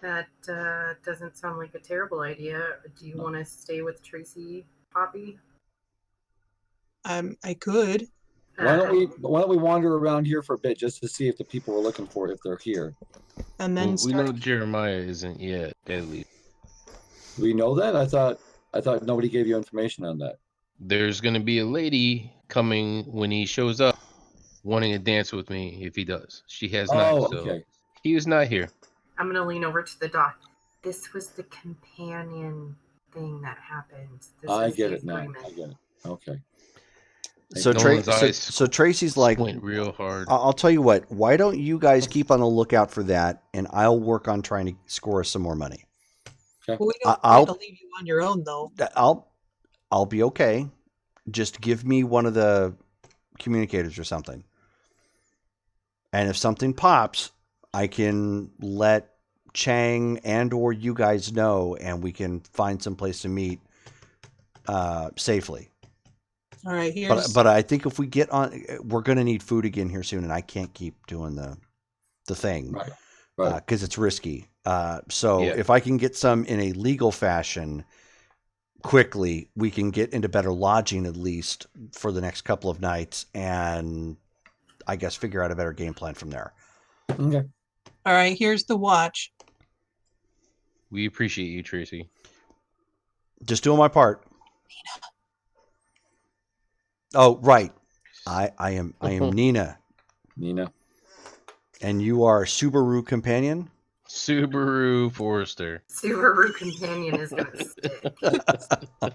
That doesn't sound like a terrible idea. Do you want to stay with Tracy, Poppy? I could. Why don't we wander around here for a bit just to see if the people we're looking for, if they're here? And then we know Jeremiah isn't yet deadly. Do we know that? I thought nobody gave you information on that. There's gonna be a lady coming when he shows up, wanting to dance with me if he does. She has not. So okay. He is not here. I'm gonna lean over to the doc. This was the companion thing that happened. I get it now. I get it. Okay. So Tracy's like, went real hard. I'll tell you what. Why don't you guys keep on the lookout for that, and I'll work on trying to score us some more money. Okay. Well, we don't want to leave you on your own, though. I'll be okay. Just give me one of the communicators or something, and if something pops, I can let Chang and/or you guys know, and we can find some place to meet safely. All right, but I think if we get on, we're going to need food again here soon, and I can't keep doing the thing, right? Because it's risky. If I can get some in a legal fashion quickly, we can get into better lodging at least for the next couple of nights, and I guess figure out a better game plan from there. Okay. All right, here's the watch. We appreciate you, Tracy. Just doing my part. Oh, right. I am Nina, Nina. and you are Subaru companion. Subaru Forester. Subaru companion is gonna stick.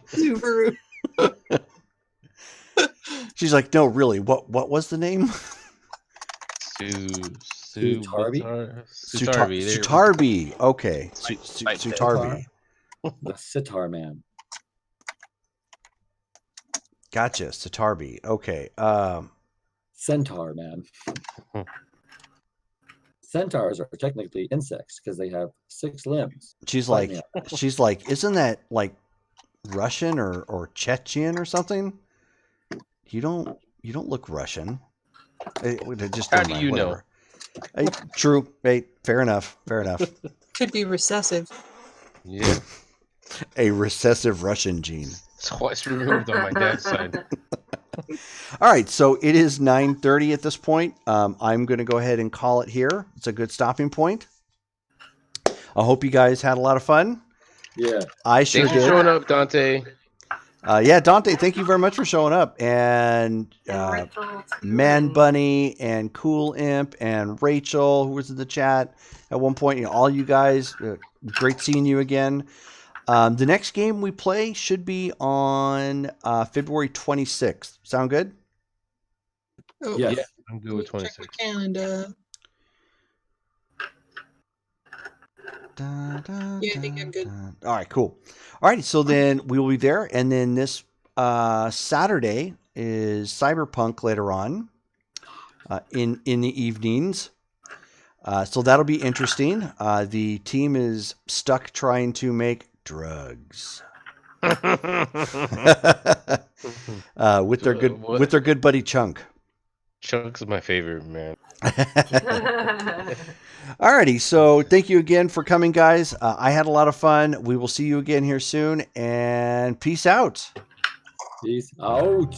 Subaru. She's like, no, really. What was the name? Sutarbi? Sutarbi. There we go. Sutarbi. Okay, Right there. Sutarbi. The Sitar Man. Gotcha, Sutarbi. Okay. Centaur Man. Centaurs are technically insects because they have 6 limbs. She's Fight like, me up. isn't that like Russian or Chechen or something? You don't look Russian. Just How never do mind, you know? whatever. Hey, true. Hey, fair enough. Fair enough. Could be recessive. Yeah. A recessive Russian gene. Twice removed on my dad's side. All right, so it is 9:30 at this point. I'm going to go ahead and call it here. It's a good stopping point. I hope you guys had a lot of fun. Yeah. I sure Thanks for did. showing up, Dante. Yeah, Dante, thank you very much for showing up. And And Rachel too, Man and- Bunny and Cool Imp and Rachel, who was in the chat at one point. All you guys, great seeing you again. The next game we play should be on February 26th. Sound good? Oh, Yes. Yeah, I'm good with check my 26. calendar. Da, da, Yeah, I think I'm good. da. All right, cool. All right, so then we will be there, and then this Saturday is Cyberpunk later on in the evenings. So that'll be interesting. The team is stuck trying to make drugs with their good buddy Chunk. Chunk's my favorite, man. Alrighty, so thank you again for coming, guys. I had a lot of fun. We will see you again here soon, and peace out. Peace out.